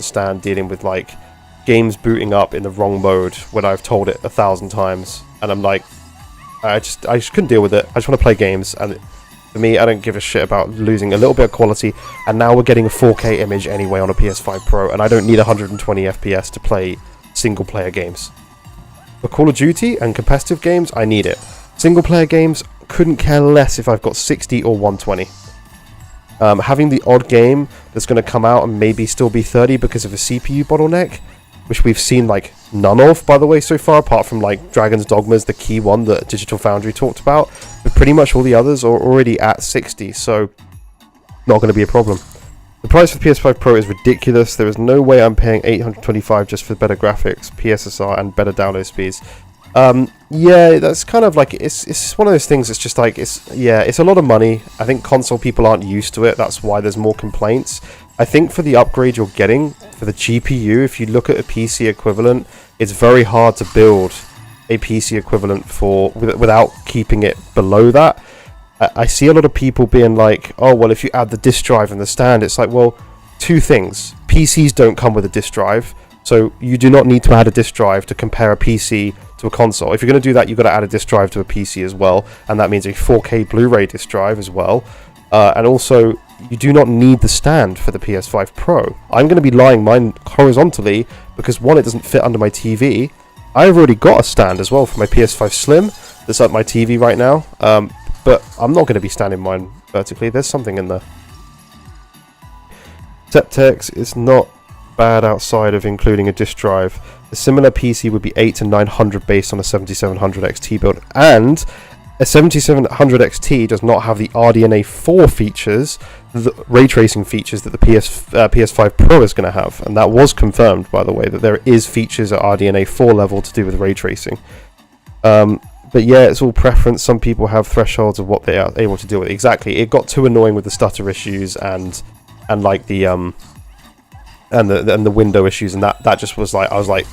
stand dealing with like games booting up in the wrong mode when I've told it 1,000 times, and I'm like, I just couldn't deal with it. I just want to play games, and for me, I don't give a shit about losing a little bit of quality. And now we're getting a 4K image anyway on a PS5 Pro, and I don't need 120 FPS to play single player games. For Call of Duty and competitive games, I need it. Single player games, couldn't care less if I've got 60 or 120. Having the odd game that's going to come out and maybe still be 30 because of a CPU bottleneck, which we've seen like none of, by the way, so far, apart from like Dragon's Dogma's the key one that Digital Foundry talked about, but pretty much all the others are already at 60, so not going to be a problem. The price for the PS5 Pro is ridiculous. There is no way I'm paying $825 just for better graphics, PSSR, and better download speeds. Yeah, that's kind of like, it's one of those things. It's just like, it's a lot of money. I think console people aren't used to it. That's why there's more complaints. I think for the upgrade you're getting for the GPU, if you look at a PC equivalent, it's very hard to build a PC equivalent without keeping it below that. I see a lot of people being like, oh well, if you add the disk drive and the stand, it's like, well, two things. PCs don't come with a disk drive, so you do not need to add a disk drive to compare a PC to a console. If you're going to do that, you've got to add a disk drive to a PC as well, and that means a 4K Blu-ray disk drive as well. And also, you do not need the stand for the PS5 Pro. I'm going to be lying mine horizontally because one, it doesn't fit under my TV. I've already got a stand as well for my PS5 Slim that's at my TV right now, but I'm not going to be standing mine vertically. There's something in there. Septex is not bad outside of including a disk drive. A similar PC would be 800 to 900 based on a 7700 XT build, and a 7700 XT does not have the RDNA 4 features, the ray tracing features that the PS5 Pro is going to have, and that was confirmed, by the way, that there is features at RDNA 4 level to do with ray tracing. But yeah, it's all preference. Some people have thresholds of what they are able to deal with. Exactly, it got too annoying with the stutter issues and like the and the window issues, and that just was like, I was like,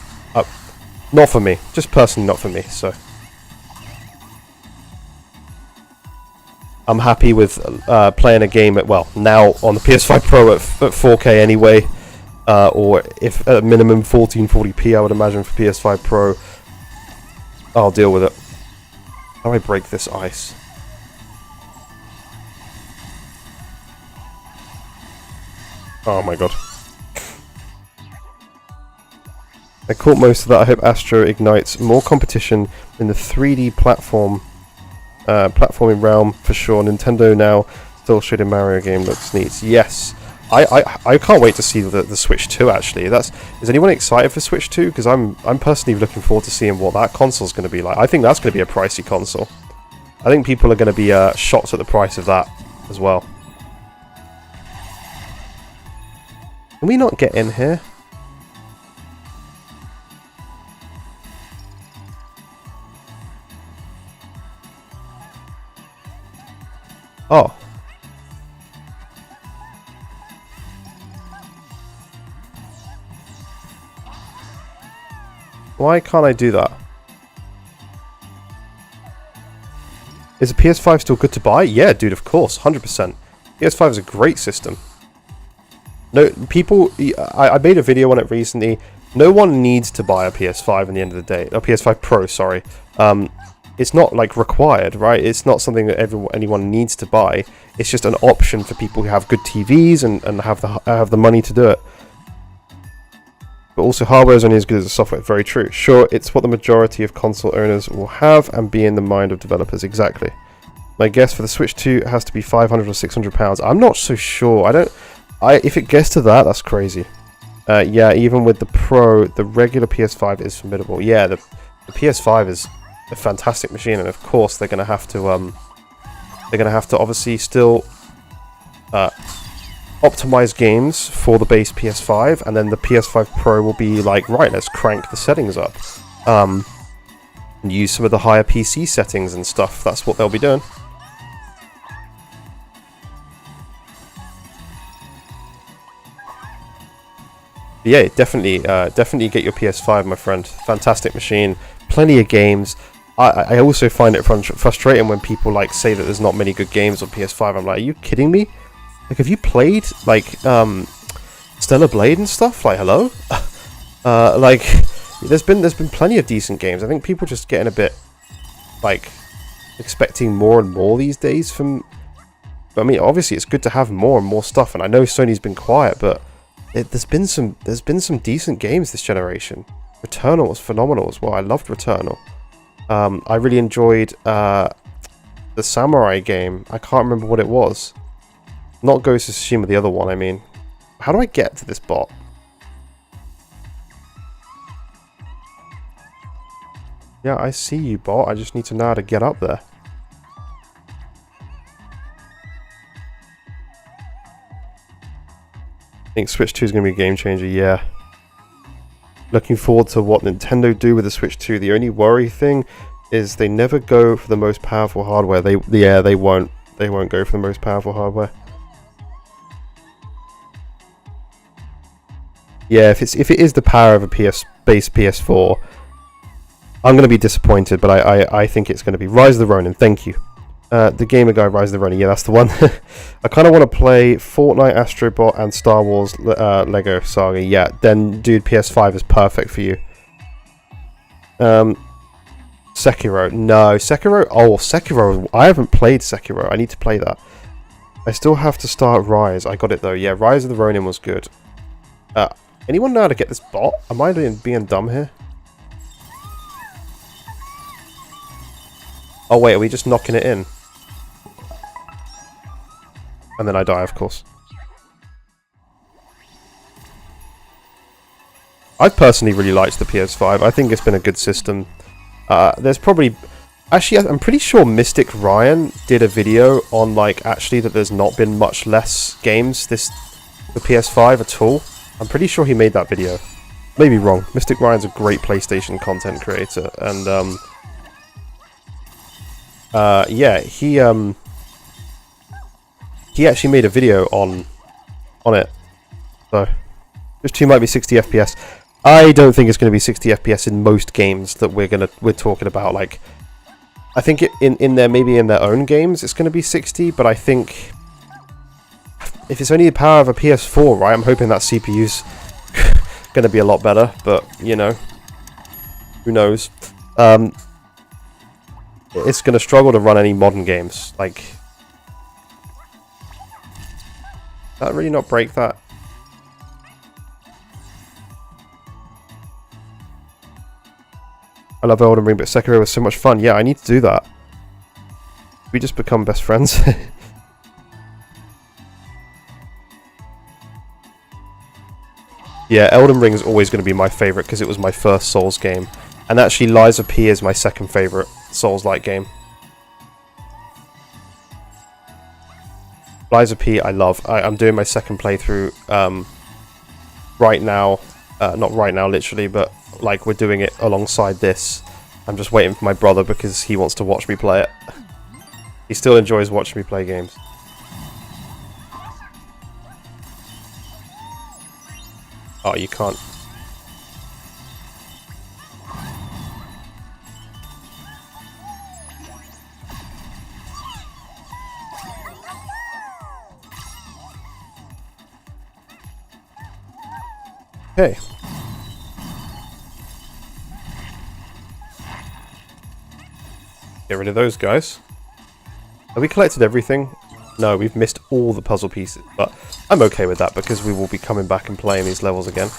not for me, just personally not for me. So I'm happy with playing a game at, well, now on the PS5 Pro at 4K anyway, or if at minimum 1440p, I would imagine for PS5 Pro. I'll deal with it. How do I break this ice? Oh my god. I caught most of that. I hope Astro ignites more competition in the 3D platforming realm for sure. Nintendo now still showing Mario game looks neat. Yes, I can't wait to see the Switch 2 actually. Is anyone excited for Switch 2? Because I'm personally looking forward to seeing what that console's going to be like. I think that's going to be a pricey console. I think people are going to be shocked at the price of that as well. Can we not get in here? Oh. Why can't I do that? Is the PS5 still good to buy? Yeah, dude, of course, 100%. PS5 is a great system. No, people... I made a video on it recently. No one needs to buy a PS5 in the end of the day. A PS5 Pro, sorry. It's not, like, required, right? It's not something that anyone needs to buy. It's just an option for people who have good TVs and have the money to do it. But also, hardware is only as good as the software. Very true. Sure, it's what the majority of console owners will have and be in the mind of developers. Exactly. My guess for the Switch 2 has to be £500 or £600. I'm not so sure. If it gets to that, that's crazy. Yeah, even with the Pro, the regular PS5 is formidable. Yeah, the PS5 is a fantastic machine, and of course they're going to have to obviously still optimize games for the base PS5, and then the PS5 Pro will be like, right, let's crank the settings up, and use some of the higher PC settings and stuff. That's what they'll be doing. Yeah, definitely get your PS5, my friend. Fantastic machine, plenty of games. I also find it frustrating when people like say that there's not many good games on PS5. I'm like, are you kidding me? Like, have you played like Stellar Blade and stuff? Like, hello? Like, there's been plenty of decent games. I think people just getting a bit like expecting more and more these days from. I mean, obviously it's good to have more and more stuff, and I know Sony's been quiet, but there's been some decent games this generation. Returnal was phenomenal as well. I loved Returnal. I really enjoyed the Samurai game. I can't remember what it was. Not Ghost of Tsushima, the other one, I mean. How do I get to this bot? Yeah, I see you, bot. I just need to know how to get up there. I think Switch 2 is going to be a game changer, yeah. Looking forward to what Nintendo do with the Switch 2. The only worry thing is they never go for the most powerful hardware. They won't go for the most powerful hardware. Yeah, if it is the power of a base PS4, I'm going to be disappointed, but I think it's going to be Rise of the Ronin. Thank you. The Gamer Guy, Rise of the Ronin. Yeah, that's the one. I kind of want to play Fortnite, Astro Bot, and Star Wars Lego Saga. Yeah, then, dude, PS5 is perfect for you. Sekiro. No, Sekiro. Oh, Sekiro. I haven't played Sekiro. I need to play that. I still have to start Rise. I got it, though. Yeah, Rise of the Ronin was good. Anyone know how to get this bot? Am I being dumb here? Oh, wait, are we just knocking it in? And then I die, of course. I personally really liked the PS5. I think it's been a good system. There's probably... Actually, I'm pretty sure Mystic Ryan did a video on, like, actually that there's not been much less games the PS5 at all. I'm pretty sure he made that video. Maybe wrong. Mystic Ryan's a great PlayStation content creator, and yeah, he actually made a video on it. So this 2 might be 60 FPS. I don't think it's going to be 60 FPS in most games that we're talking about. Like, I think in their own games it's going to be 60, but I think if it's only the power of a PS4, right, I'm hoping that CPU's going to be a lot better, but, you know, who knows. It's going to struggle to run any modern games. Like, did that really not break that? I love Elden Ring, but Sekiro was so much fun. Yeah, I need to do that. We just become best friends. Yeah, Elden Ring is always going to be my favourite because it was my first Souls game. And actually, Lies of P is my second favourite Souls-like game. Lies of P I love. I'm doing my second playthrough right now. Not right now, literally, but like we're doing it alongside this. I'm just waiting for my brother because he wants to watch me play it. He still enjoys watching me play games. Oh, you can't. Okay. Get rid of those guys. Have we collected everything? No, we've missed all the puzzle pieces, but I'm okay with that because we will be coming back and playing these levels again.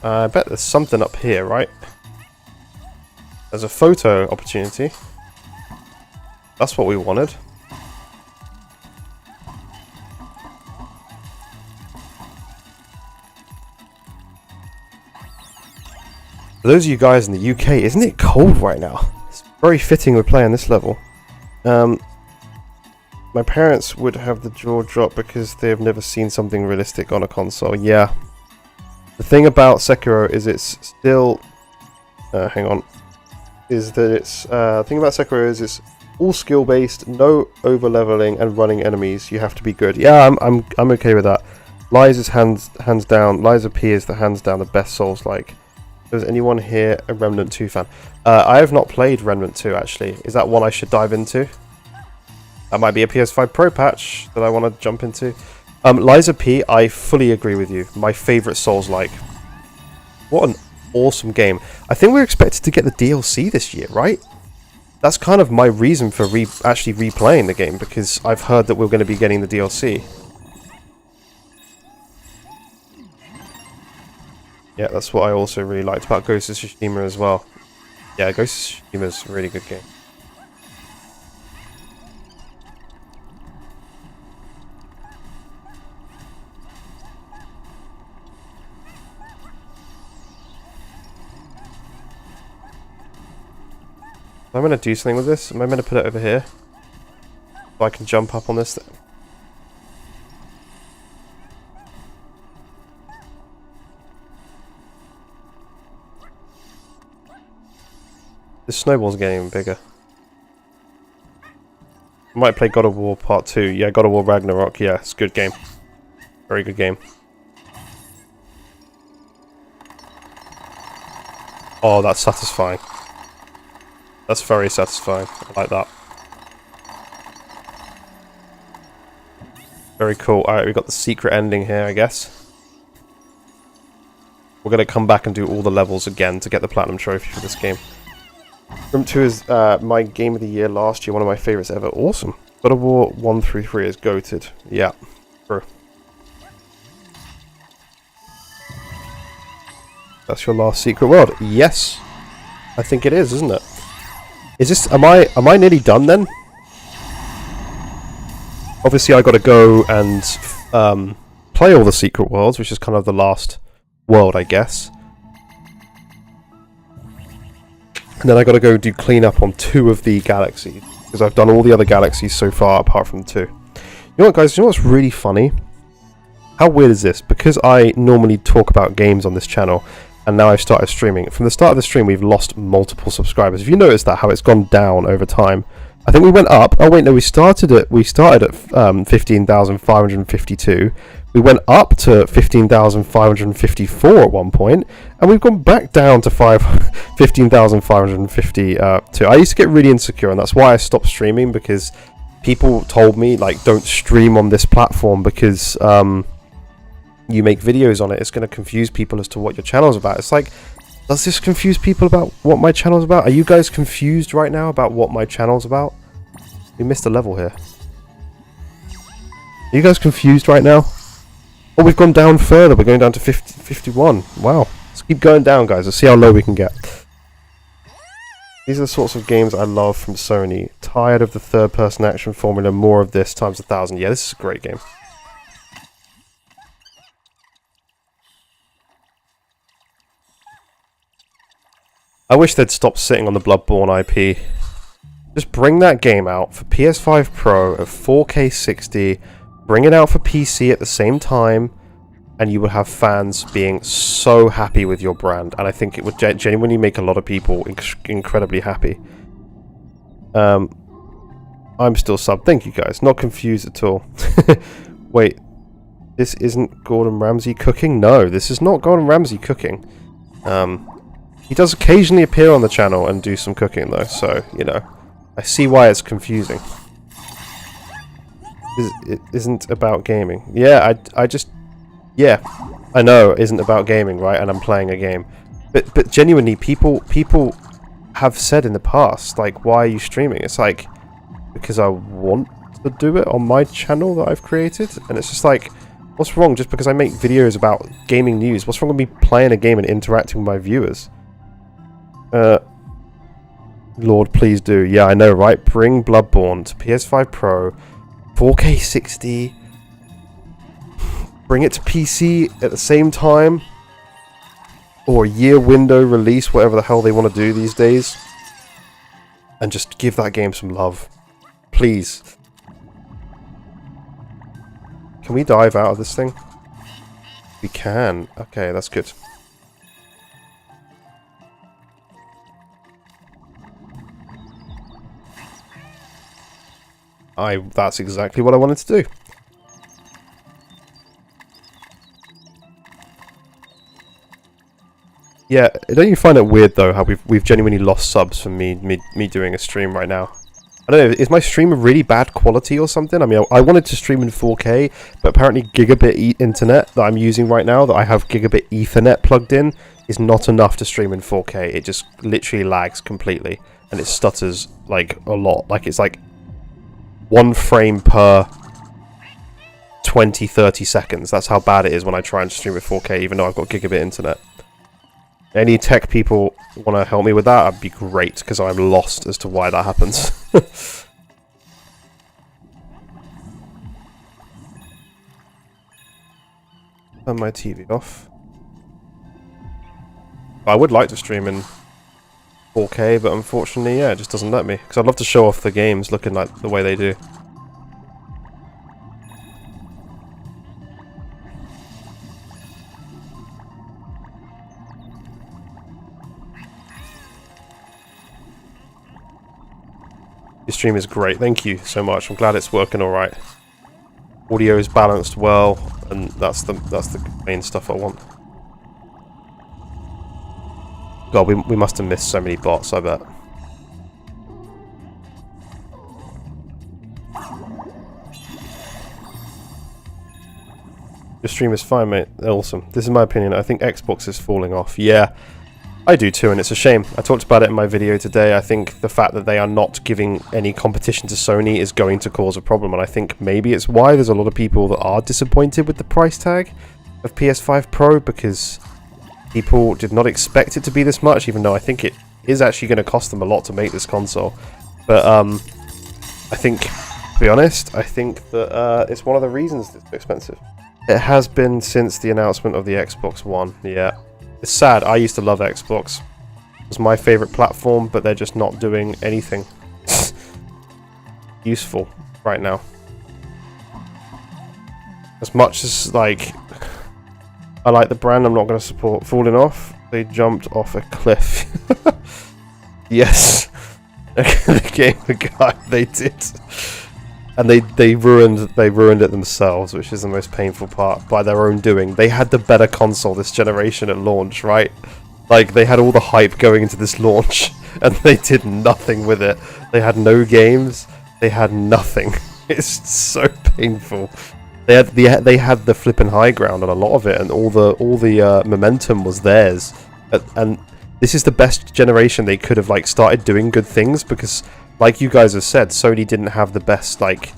I bet there's something up here, right? There's a photo opportunity. That's what we wanted. For those of you guys in the UK, isn't it cold right now? It's very fitting we're playing this level. My parents would have the jaw drop because they have never seen something realistic on a console. Yeah. The thing about Sekiro is it's still... hang on. Is that it's... the thing about Sekiro is it's all skill based, no over leveling and running enemies. You have to be good. Yeah, I'm okay with that. Lies is hands down. Lies of P is the hands down the best Souls-like. Does anyone here a Remnant 2 fan? I have not played Remnant 2 actually. Is that one I should dive into? That might be a PS5 Pro patch that I want to jump into. Lies of P, I fully agree with you. My favourite Souls-like. What an awesome game. I think we're expected to get the DLC this year, right? That's kind of my reason for actually replaying the game, because I've heard that we're going to be getting the DLC. Yeah, that's what I also really liked about Ghost of Tsushima as well. Yeah, Ghost of Tsushima is a really good game. Am I going to do something with this? Am I going to put it over here? So I can jump up on this thing? This snowball's getting even bigger. I might play God of War Part 2. Yeah, God of War Ragnarok. Yeah, it's a good game. Very good game. Oh, that's satisfying. That's very satisfying. I like that. Very cool. Alright, we've got the secret ending here, I guess. We're going to come back and do all the levels again to get the Platinum Trophy for this game. Room 2 is my game of the year last year, one of my favourites ever. Awesome. God of War 1 through 3 is goated. Yeah, true. That's your last secret world. Yes. I think it is, isn't it? Is this... Am I nearly done then? Obviously I got to go and play all the secret worlds, which is kind of the last world, I guess. And then I got to go do cleanup on 2 of the galaxies, because I've done all the other galaxies so far apart from 2. You know what, guys? You know what's really funny? How weird is this? Because I normally talk about games on this channel, and now I've started streaming. From the start of the stream, we've lost multiple subscribers. If you notice that, how it's gone down over time. I think we went up. Oh wait, no, we started at 15,552. We went up to 15,554 at one point, and we've gone back down to 15,552. I used to get really insecure, and that's why I stopped streaming, because people told me, like, don't stream on this platform because you make videos on it. It's going to confuse people as to what your channel's about. It's like, does this confuse people about what my channel's about? Are you guys confused right now about what my channel's about? We missed a level here. Are you guys confused right now? Oh, we've gone down further. We're going down to 51. Wow. Let's keep going down, guys. Let's see how low we can get. These are the sorts of games I love from Sony. Tired of the third-person action formula, more of this times 1,000. Yeah, this is a great game. I wish they'd stop sitting on the Bloodborne IP. Just bring that game out for PS5 Pro at 4K 60, bring it out for PC at the same time, and you would have fans being so happy with your brand. And I think it would genuinely make a lot of people incredibly happy. I'm still sub. Thank you guys. Not confused at all. Wait, this isn't Gordon Ramsay cooking? No, this is not Gordon Ramsay cooking. He does occasionally appear on the channel and do some cooking though, so, you know, I see why it's confusing. It isn't about gaming. Yeah, yeah, I know it isn't about gaming, right? And I'm playing a game. But genuinely, people have said in the past, like, why are you streaming? It's like, because I want to do it on my channel that I've created. And it's just like, what's wrong just because I make videos about gaming news? What's wrong with me playing a game and interacting with my viewers? Lord, please do. Yeah, I know, right? Bring Bloodborne to PS5 Pro, 4K 60. Bring it to PC at the same time. Or a year window release, whatever the hell they want to do these days. And just give that game some love. Please. Can we dive out of this thing? We can. Okay, that's good. That's exactly what I wanted to do. Yeah, don't you find it weird though how we've genuinely lost subs from me doing a stream right now? I don't know, is my stream of really bad quality or something? I mean, I wanted to stream in 4K, but apparently gigabit internet that I'm using right now, that I have gigabit Ethernet plugged in, is not enough to stream in 4K. It just literally lags completely, and it stutters like a lot. Like it's like 1 frame per 20-30 seconds. That's how bad it is when I try and stream with 4K, even though I've got gigabit internet. Any tech people want to help me with that, that'd be great, because I'm lost as to why that happens. Turn my TV off. I would like to stream in 4K, but unfortunately, yeah, it just doesn't let me. Because I'd love to show off the games looking like the way they do. Your stream is great, thank you so much. I'm glad it's working alright. Audio is balanced well, and that's the main stuff I want. God, we must have missed so many bots, I bet. Your stream is fine, mate. Awesome. This is my opinion. I think Xbox is falling off. Yeah, I do too, and it's a shame. I talked about it in my video today. I think the fact that they are not giving any competition to Sony is going to cause a problem, and I think maybe it's why there's a lot of people that are disappointed with the price tag of PS5 Pro, because people did not expect it to be this much, even though I think it is actually going to cost them a lot to make this console. But I think, to be honest, I think that it's one of the reasons it's expensive. It has been since the announcement of the Xbox One, yeah. It's sad. I used to love Xbox. It was my favourite platform, but they're just not doing anything useful right now. As much as, like, I like the brand, I'm not going to support falling off. They jumped off a cliff. Yes. The game, the guy, they did. And they ruined it themselves, which is the most painful part, by their own doing. They had the better console this generation at launch, right? Like, they had all the hype going into this launch, and they did nothing with it. They had no games. They had nothing. It's so painful. They had the flipping high ground on a lot of it, and all the momentum was theirs. And this is the best generation they could have, like, started doing good things, because, like you guys have said, Sony didn't have the best, like,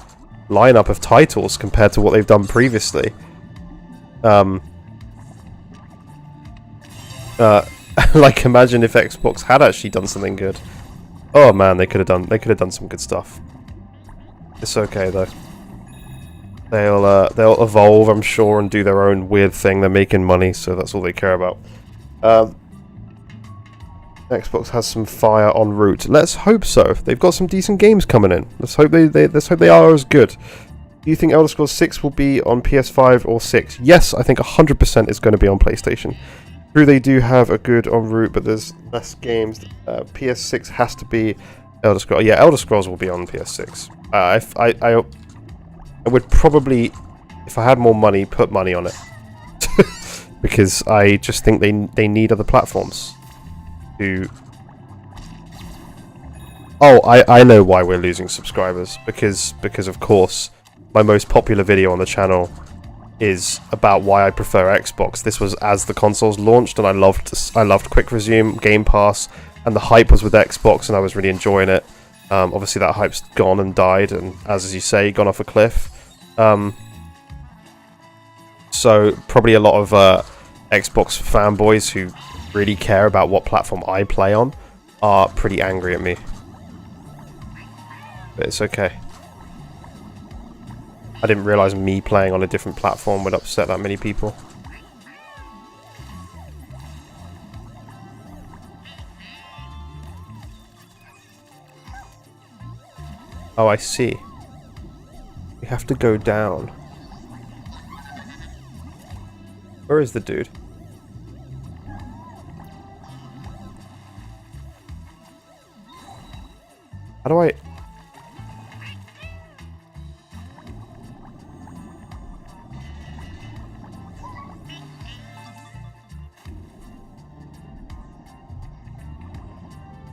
lineup of titles compared to what they've done previously. Like, imagine if Xbox had actually done something good. Oh man, they could have done some good stuff. It's okay though. They'll evolve, I'm sure, and do their own weird thing. They're making money, so that's all they care about. Xbox has some fire en route. Let's hope so. They've got some decent games coming in. Let's hope they are as good. Do you think Elder Scrolls 6 will be on PS5 or 6? Yes, I think 100% is going to be on PlayStation. True, they do have a good en route, but there's less games. PS6 has to be Elder Scrolls. Yeah, Elder Scrolls will be on PS6. I would probably, if I had more money, put money on it. Because I just think they need other platforms to... Oh, I know why we're losing subscribers. Because of course, my most popular video on the channel is about why I prefer Xbox. This was as the consoles launched, and I loved Quick Resume, Game Pass, and the hype was with Xbox, and I was really enjoying it. Obviously that hype's gone and died, and as you say, gone off a cliff. So probably a lot of Xbox fanboys who really care about what platform I play on are pretty angry at me. But it's okay. I didn't realise me playing on a different platform would upset that many people. Oh, I see. We have to go down. Where is the dude? How do I...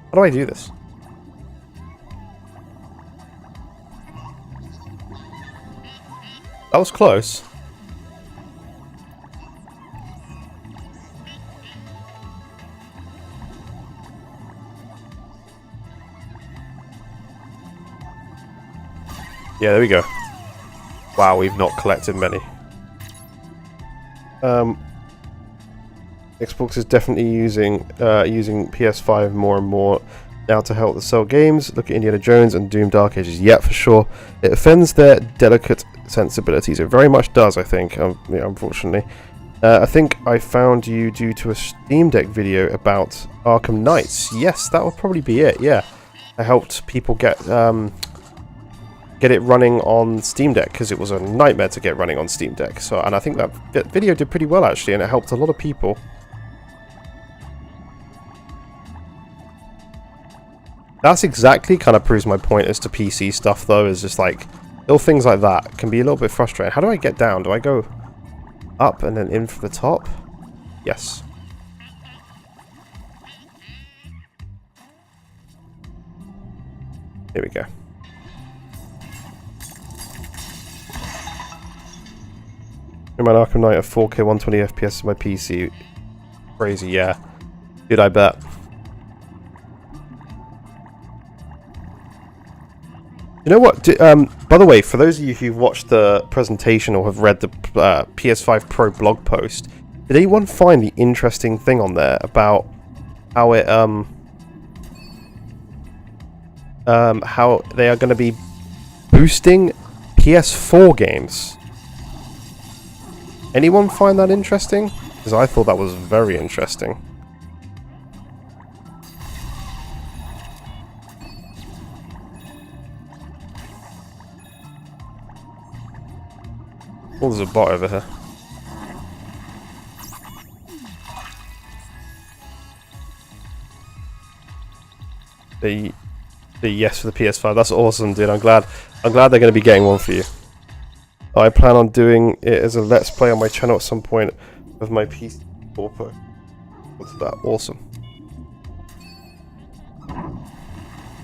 How do I do this? That was close. Yeah, there we go. Wow, we've not collected many. Xbox is definitely using PS5 more and more now to help sell games. Look at Indiana Jones and Doom Dark Ages. Yeah, for sure. It offends their delicate sensibilities. It very much does, I think, yeah, unfortunately. I think I found you due to a Steam Deck video about Arkham Knights. Yes, that would probably be it, yeah. I helped people get it running on Steam Deck, because it was a nightmare to get running on Steam Deck. So, and I think that video did pretty well, actually, and it helped a lot of people. That's exactly kind of proves my point as to PC stuff, though, is just like, little things like that can be a little bit frustrating. How do I get down? Do I go up and then in from the top? Yes. Here we go. In my Arkham Knight at 4K 120 FPS on my PC. Crazy, yeah. Dude, I bet. You know what? By the way, for those of you who've watched the presentation or have read the PS5 Pro blog post, did anyone find the interesting thing on there about how it how they are going to be boosting PS4 games? Anyone find that interesting? Because I thought that was very interesting. Oh, there's a bot over here. The yes for the PS5. That's awesome, dude. I'm glad they're going to be getting one for you. I plan on doing it as a Let's Play on my channel at some point with my PC. What's that? Awesome.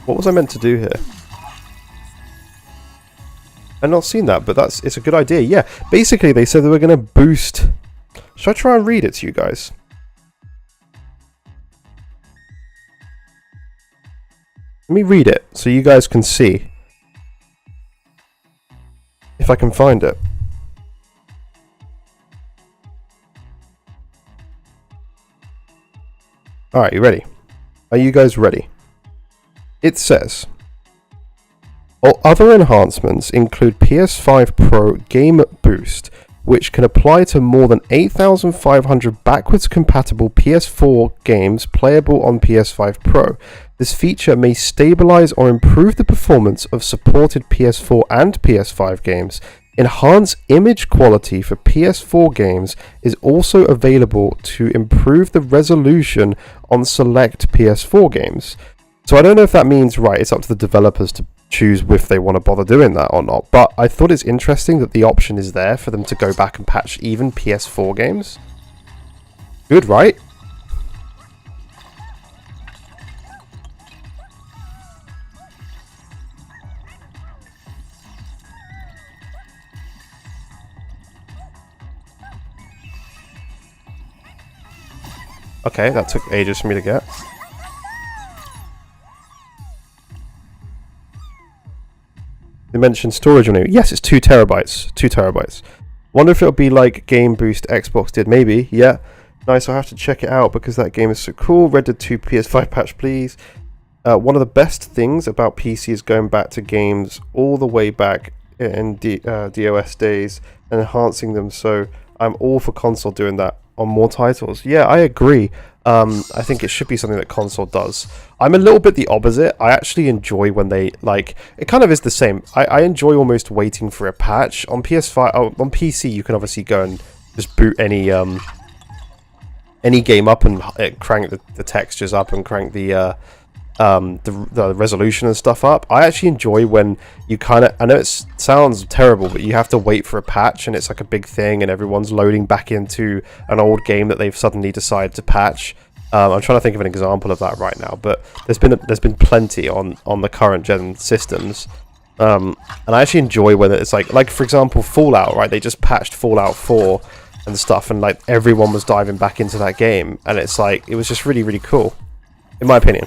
What was I meant to do here? I've not seen that, but it's a good idea. Yeah, basically they said they were going to boost... Should I try and read it to you guys? Let me read it so you guys can see. If I can find it. Alright, you ready? Are you guys ready? It says, other enhancements include PS5 Pro Game Boost, which can apply to more than 8,500 backwards compatible PS4 games playable on PS5 Pro. This feature may stabilize or improve the performance of supported PS4 and PS5 games. Enhanced image quality for PS4 games is also available to improve the resolution on select PS4 games. So I don't know if that means, right, it's up to the developers to choose if they want to bother doing that or not, but I thought it's interesting that the option is there for them to go back and patch even PS4 games. Good, right? Okay, that took ages for me to get. They mentioned storage on it. Yes, it's 2 terabytes. 2 terabytes. Wonder if it'll be like Game Boost Xbox did. Maybe. Yeah. Nice. I'll have to check it out because that game is so cool. Red Dead 2 PS5 patch, please. One of the best things about PC is going back to games all the way back in DOS days and enhancing them. So I'm all for console doing that on more titles. Yeah, I agree. I think it should be something that console does. I'm a little bit the opposite. I actually enjoy when they, like, it kind of is the same. I enjoy almost waiting for a patch. On PS5, on PC, you can obviously go and just boot any game up and crank the textures up and crank the resolution and stuff up. I actually enjoy when you kind of, I know it sounds terrible, but you have to wait for a patch and it's like a big thing and everyone's loading back into an old game that they've suddenly decided to patch. I'm trying to think of an example of that right now, but there's been plenty on the current gen systems. And I actually enjoy when it's like for example Fallout, right? They just patched Fallout 4 and stuff, and like everyone was diving back into that game, and it's like it was just really, really cool, in my opinion.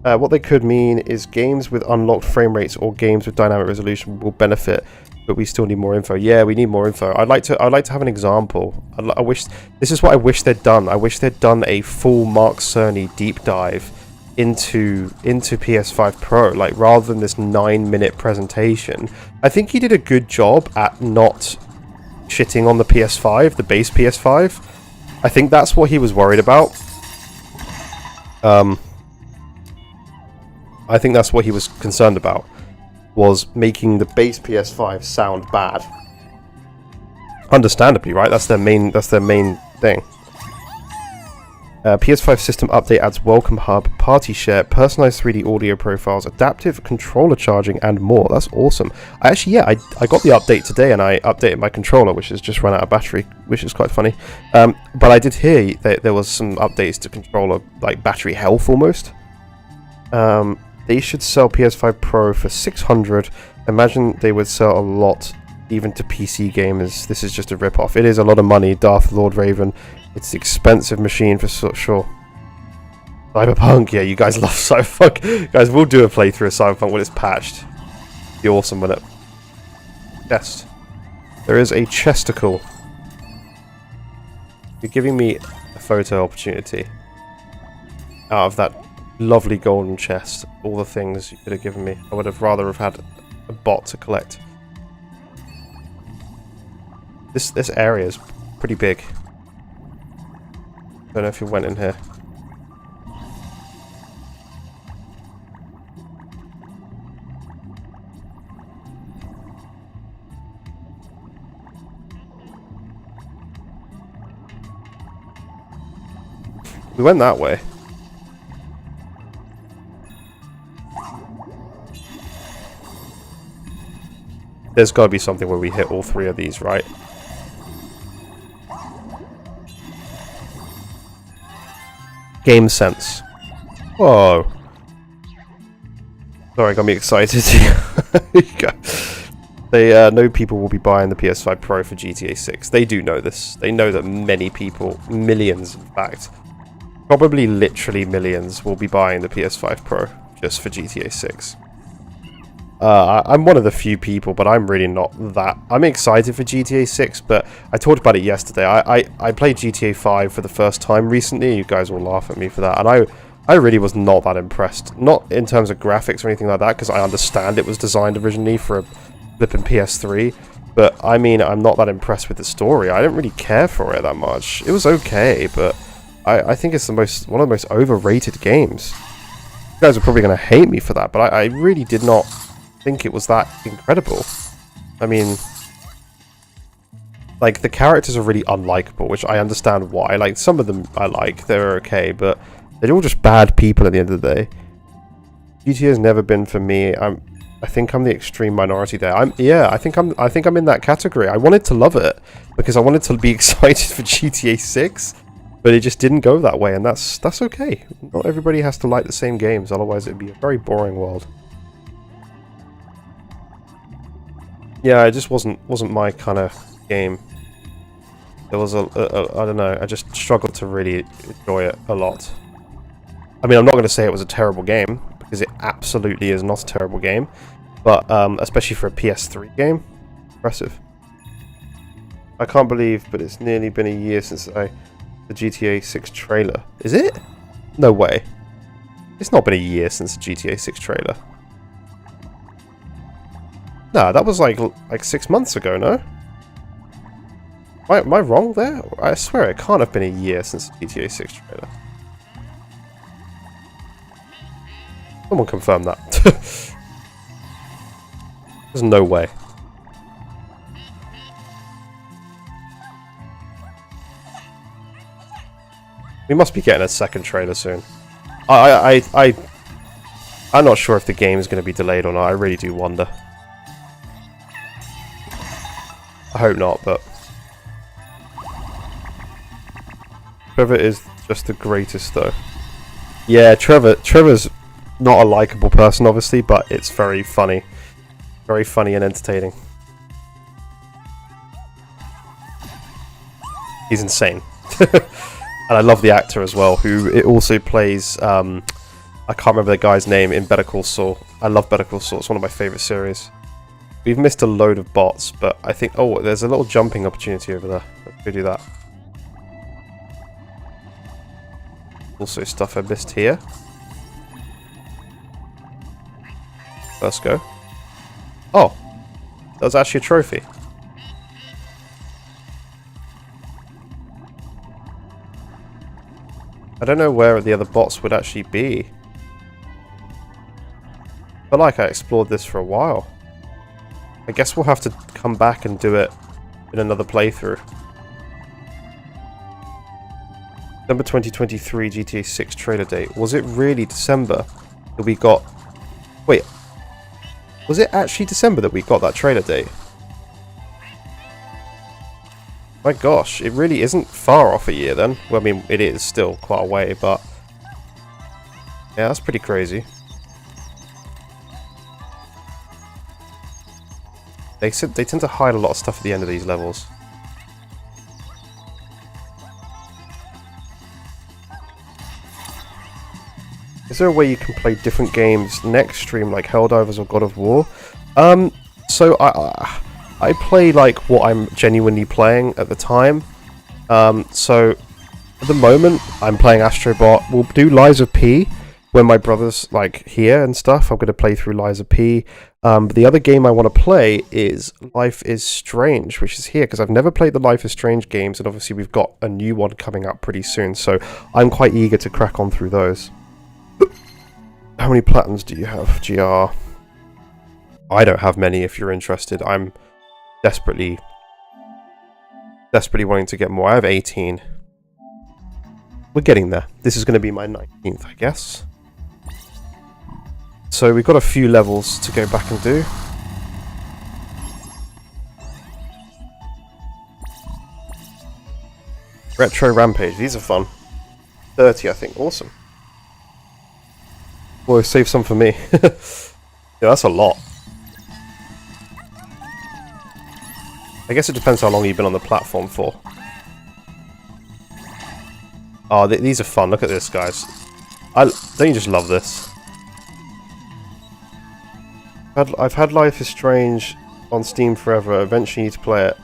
What they could mean is games with unlocked frame rates or games with dynamic resolution will benefit, but we still need more info. Yeah, we need more info. I'd like to have an example. I wish this is what I wish they'd done. I wish they'd done a full Mark Cerny deep dive into PS5 Pro, like rather than this 9-minute presentation. I think he did a good job at not shitting on the PS5, the base PS5. I think that's what he was worried about. I think that's what he was concerned about, was making the base PS5 sound bad. Understandably, right? That's their main thing. PS5 system update adds welcome hub, party share, personalized 3D audio profiles, adaptive controller charging, and more. That's awesome. I got the update today and I updated my controller, which has just run out of battery, which is quite funny. But I did hear that there was some updates to controller, like battery health almost. They should sell PS5 Pro for $600. Imagine they would sell a lot even to PC gamers. This is just a rip-off. It is a lot of money, Darth Lord Raven. It's an expensive machine for sure. Cyberpunk, yeah, you guys love Cyberpunk. Guys, we'll do a playthrough of Cyberpunk when it's patched. Be awesome, wouldn't it? Chest. There is a chesticle. You're giving me a photo opportunity out of that lovely golden chest. All the things you could have given me. I would have rather have had a bot to collect. This area is pretty big. Don't know if you went in here. We went that way. There's got to be something where we hit all 3 of these, right? Game sense. Whoa. Sorry, got me excited. There you go. They know people will be buying the PS5 Pro for GTA 6. They do know this. They know that many people, millions in fact, probably literally millions, will be buying the PS5 Pro just for GTA 6. I'm one of the few people, but I'm really not that. I'm excited for GTA 6, but I talked about it yesterday. I played GTA 5 for the first time recently. You guys will laugh at me for that. And I really was not that impressed. Not in terms of graphics or anything like that, because I understand it was designed originally for a flipping PS3. But, I mean, I'm not that impressed with the story. I didn't really care for it that much. It was okay, but I think it's one of the most overrated games. You guys are probably going to hate me for that, but I really did not think it was that incredible. I mean, like, the characters are really unlikable, which I understand why. Like, some of them I like, they're okay, but they're all just bad people at the end of the day. GTA has never been for me. I think I'm the extreme minority there. I think I'm in that category. I wanted to love it because I wanted to be excited for GTA 6, but it just didn't go that way, and that's okay. Not everybody has to like the same games, otherwise it'd be a very boring world. Yeah, it just wasn't my kind of game. There was I don't know, I just struggled to really enjoy it a lot. I mean, I'm not going to say it was a terrible game, because it absolutely is not a terrible game, but especially for a PS3 game, impressive. I can't believe, but it's nearly been a year since the GTA 6 trailer. Is it? No way. It's not been a year since the GTA 6 trailer. Nah, that was like 6 months ago, no? Am I wrong there? I swear it can't have been a year since the GTA 6 trailer. Someone confirm that. There's no way. We must be getting a second trailer soon. I'm not sure if the game is going to be delayed or not. I really do wonder. I hope not, but Trevor is just the greatest, though. Yeah, Trevor's not a likable person, obviously, but it's very funny. Very funny and entertaining. He's insane. And I love the actor as well, who it also plays, I can't remember the guy's name, in Better Call Saul. I love Better Call Saul, it's one of my favourite series. We've missed a load of bots, but I think... Oh, there's a little jumping opportunity over there. Let's go do that. Also stuff I missed here. Let's go. Oh! That was actually a trophy. I don't know where the other bots would actually be. I feel like I explored this for a while. I guess we'll have to come back and do it in another playthrough. December 2023 GTA 6 trailer date. Was it really December that we got... Wait. Was it actually December that we got that trailer date? My gosh, it really isn't far off a year then. Well, I mean, it is still quite a way, but... Yeah, that's pretty crazy. They tend to hide a lot of stuff at the end of these levels. Is there a way you can play different games next stream, like Helldivers or God of War? So I play like what I'm genuinely playing at the time. So at the moment I'm playing Astro Bot. We'll do Lies of P when my brother's like here and stuff. I'm going to play through Lies of P. But the other game I want to play is Life is Strange, which is here because I've never played the Life is Strange games, and obviously we've got a new one coming up pretty soon, so I'm quite eager to crack on through those. How many platinums do you have, GR? I don't have many if you're interested. I'm desperately wanting to get more. I have 18. We're getting there. This is going to be my 19th, I guess. So we've got a few levels to go back and do. Retro Rampage. These are fun. 30, I think. Awesome. Boy, save some for me. Yeah, that's a lot. I guess it depends how long you've been on the platform for. Oh, these are fun. Look at this, guys. Don't you just love this? I've had Life is Strange on Steam forever. Eventually need to play it.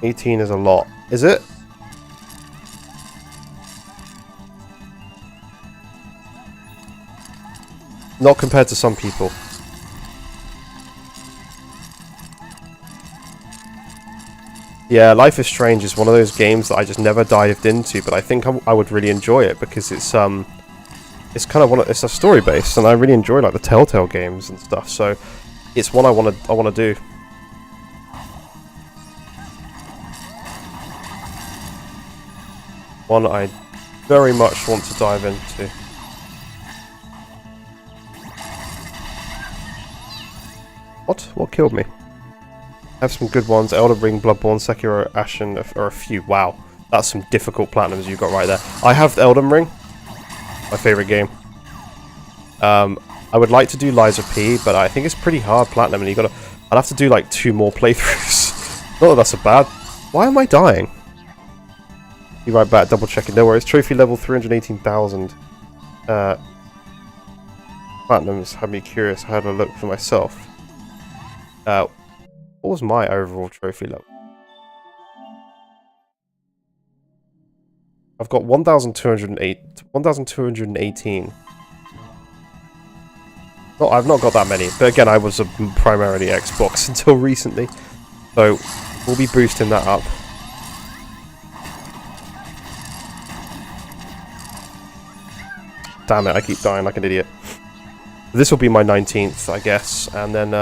18 is a lot. Is it? Not compared to some people. Yeah, Life is Strange is one of those games that I just never dived into, but I think I would really enjoy it because it's kind of it's a story based, and I really enjoy like the Telltale games and stuff. So it's one I want to do. One I very much want to dive into. What killed me? Have some good ones. Elden Ring, Bloodborne, Sekiro, Ashen are a few. Wow, that's some difficult platinums you got right there. I have Elden Ring, my favourite game. I would like to do Lies of P, but I think it's pretty hard platinum, and I'd have to do like 2 more playthroughs. Not that that's a bad. Why am I dying? Be right back, double checking. No worries. Trophy level 318,000. Platinums had me curious. I had a look for myself. What was my overall trophy level? I've got 1,218. No, I've not got that many, but again, I was primarily Xbox until recently, so we'll be boosting that up. Damn it, I keep dying like an idiot. This will be my 19th, I guess, and then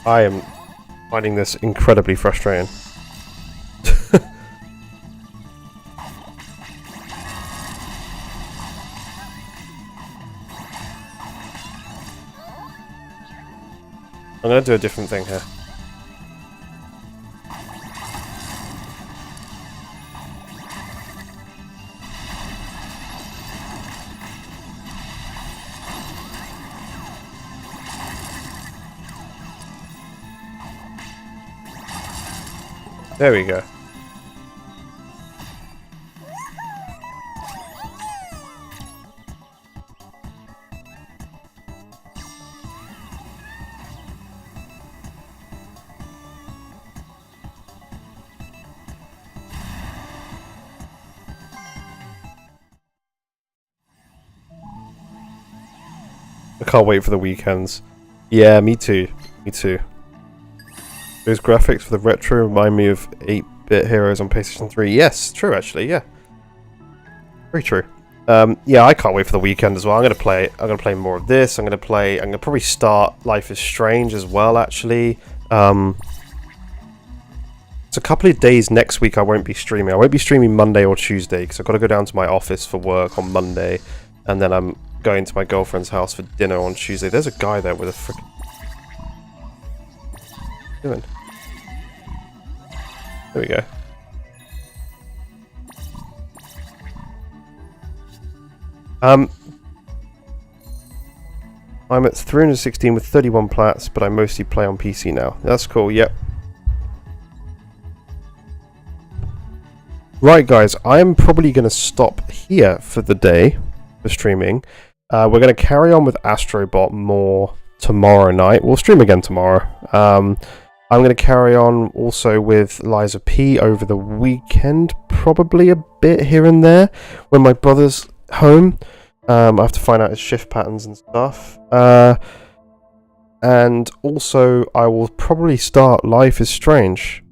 I am finding this incredibly frustrating. I'm going to do a different thing here. There we go. I can't wait for the weekends. Yeah, me too. Me too. Those graphics for the retro remind me of 8-bit heroes on PlayStation 3. Yes, true actually, yeah. Very true. Yeah, I can't wait for the weekend as well. I'm gonna play more of this. I'm gonna probably start Life is Strange as well, actually. It's a couple of days next week I won't be streaming. I won't be streaming Monday or Tuesday because I've got to go down to my office for work on Monday, and then I'm going to my girlfriend's house for dinner on Tuesday. There's a guy there with a frickin'... What are you doing? There we go. I'm at 316 with 31 plats, but I mostly play on PC now. That's cool, yep. Right guys, I'm probably going to stop here for the day for streaming. We're going to carry on with Astro Bot more tomorrow night. We'll stream again tomorrow. I'm going to carry on also with Lies of P over the weekend, probably a bit here and there when my brother's home. I have to find out his shift patterns and stuff. And also, I will probably start Life is Strange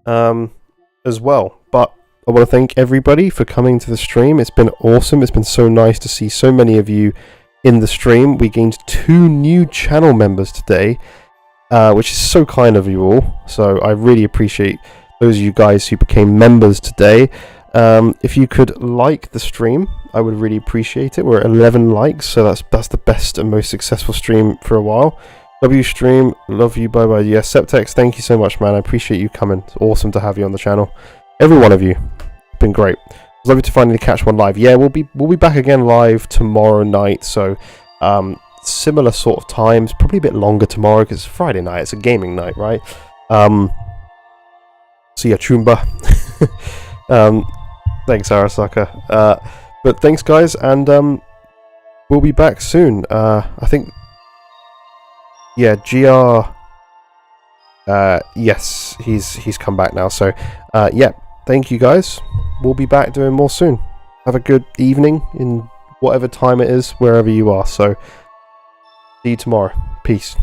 as well. But I want to thank everybody for coming to the stream. It's been awesome. It's been so nice to see so many of you in the stream. We gained 2 new channel members today, which is so kind of you all. So I really appreciate those of you guys who became members today. If you could like the stream, I would really appreciate it. We're at 11 likes, so that's the best and most successful stream for a while. Love you, stream. Love you. Bye bye. Yeah, Septex, thank you so much, man. I appreciate you coming. It's awesome to have you on the channel. Every one of you, been great. It's lovely to finally catch one live. Yeah, we'll be back again live tomorrow night. So similar sort of times, probably a bit longer tomorrow because it's Friday night. It's a gaming night, right? See ya, Chumba. Thanks, Arasaka. But thanks, guys, and we'll be back soon. I think, yeah, GR Yes, he's come back now. So, yeah, thank you guys. We'll be back doing more soon. Have a good evening in whatever time it is, wherever you are. So, see you tomorrow. Peace.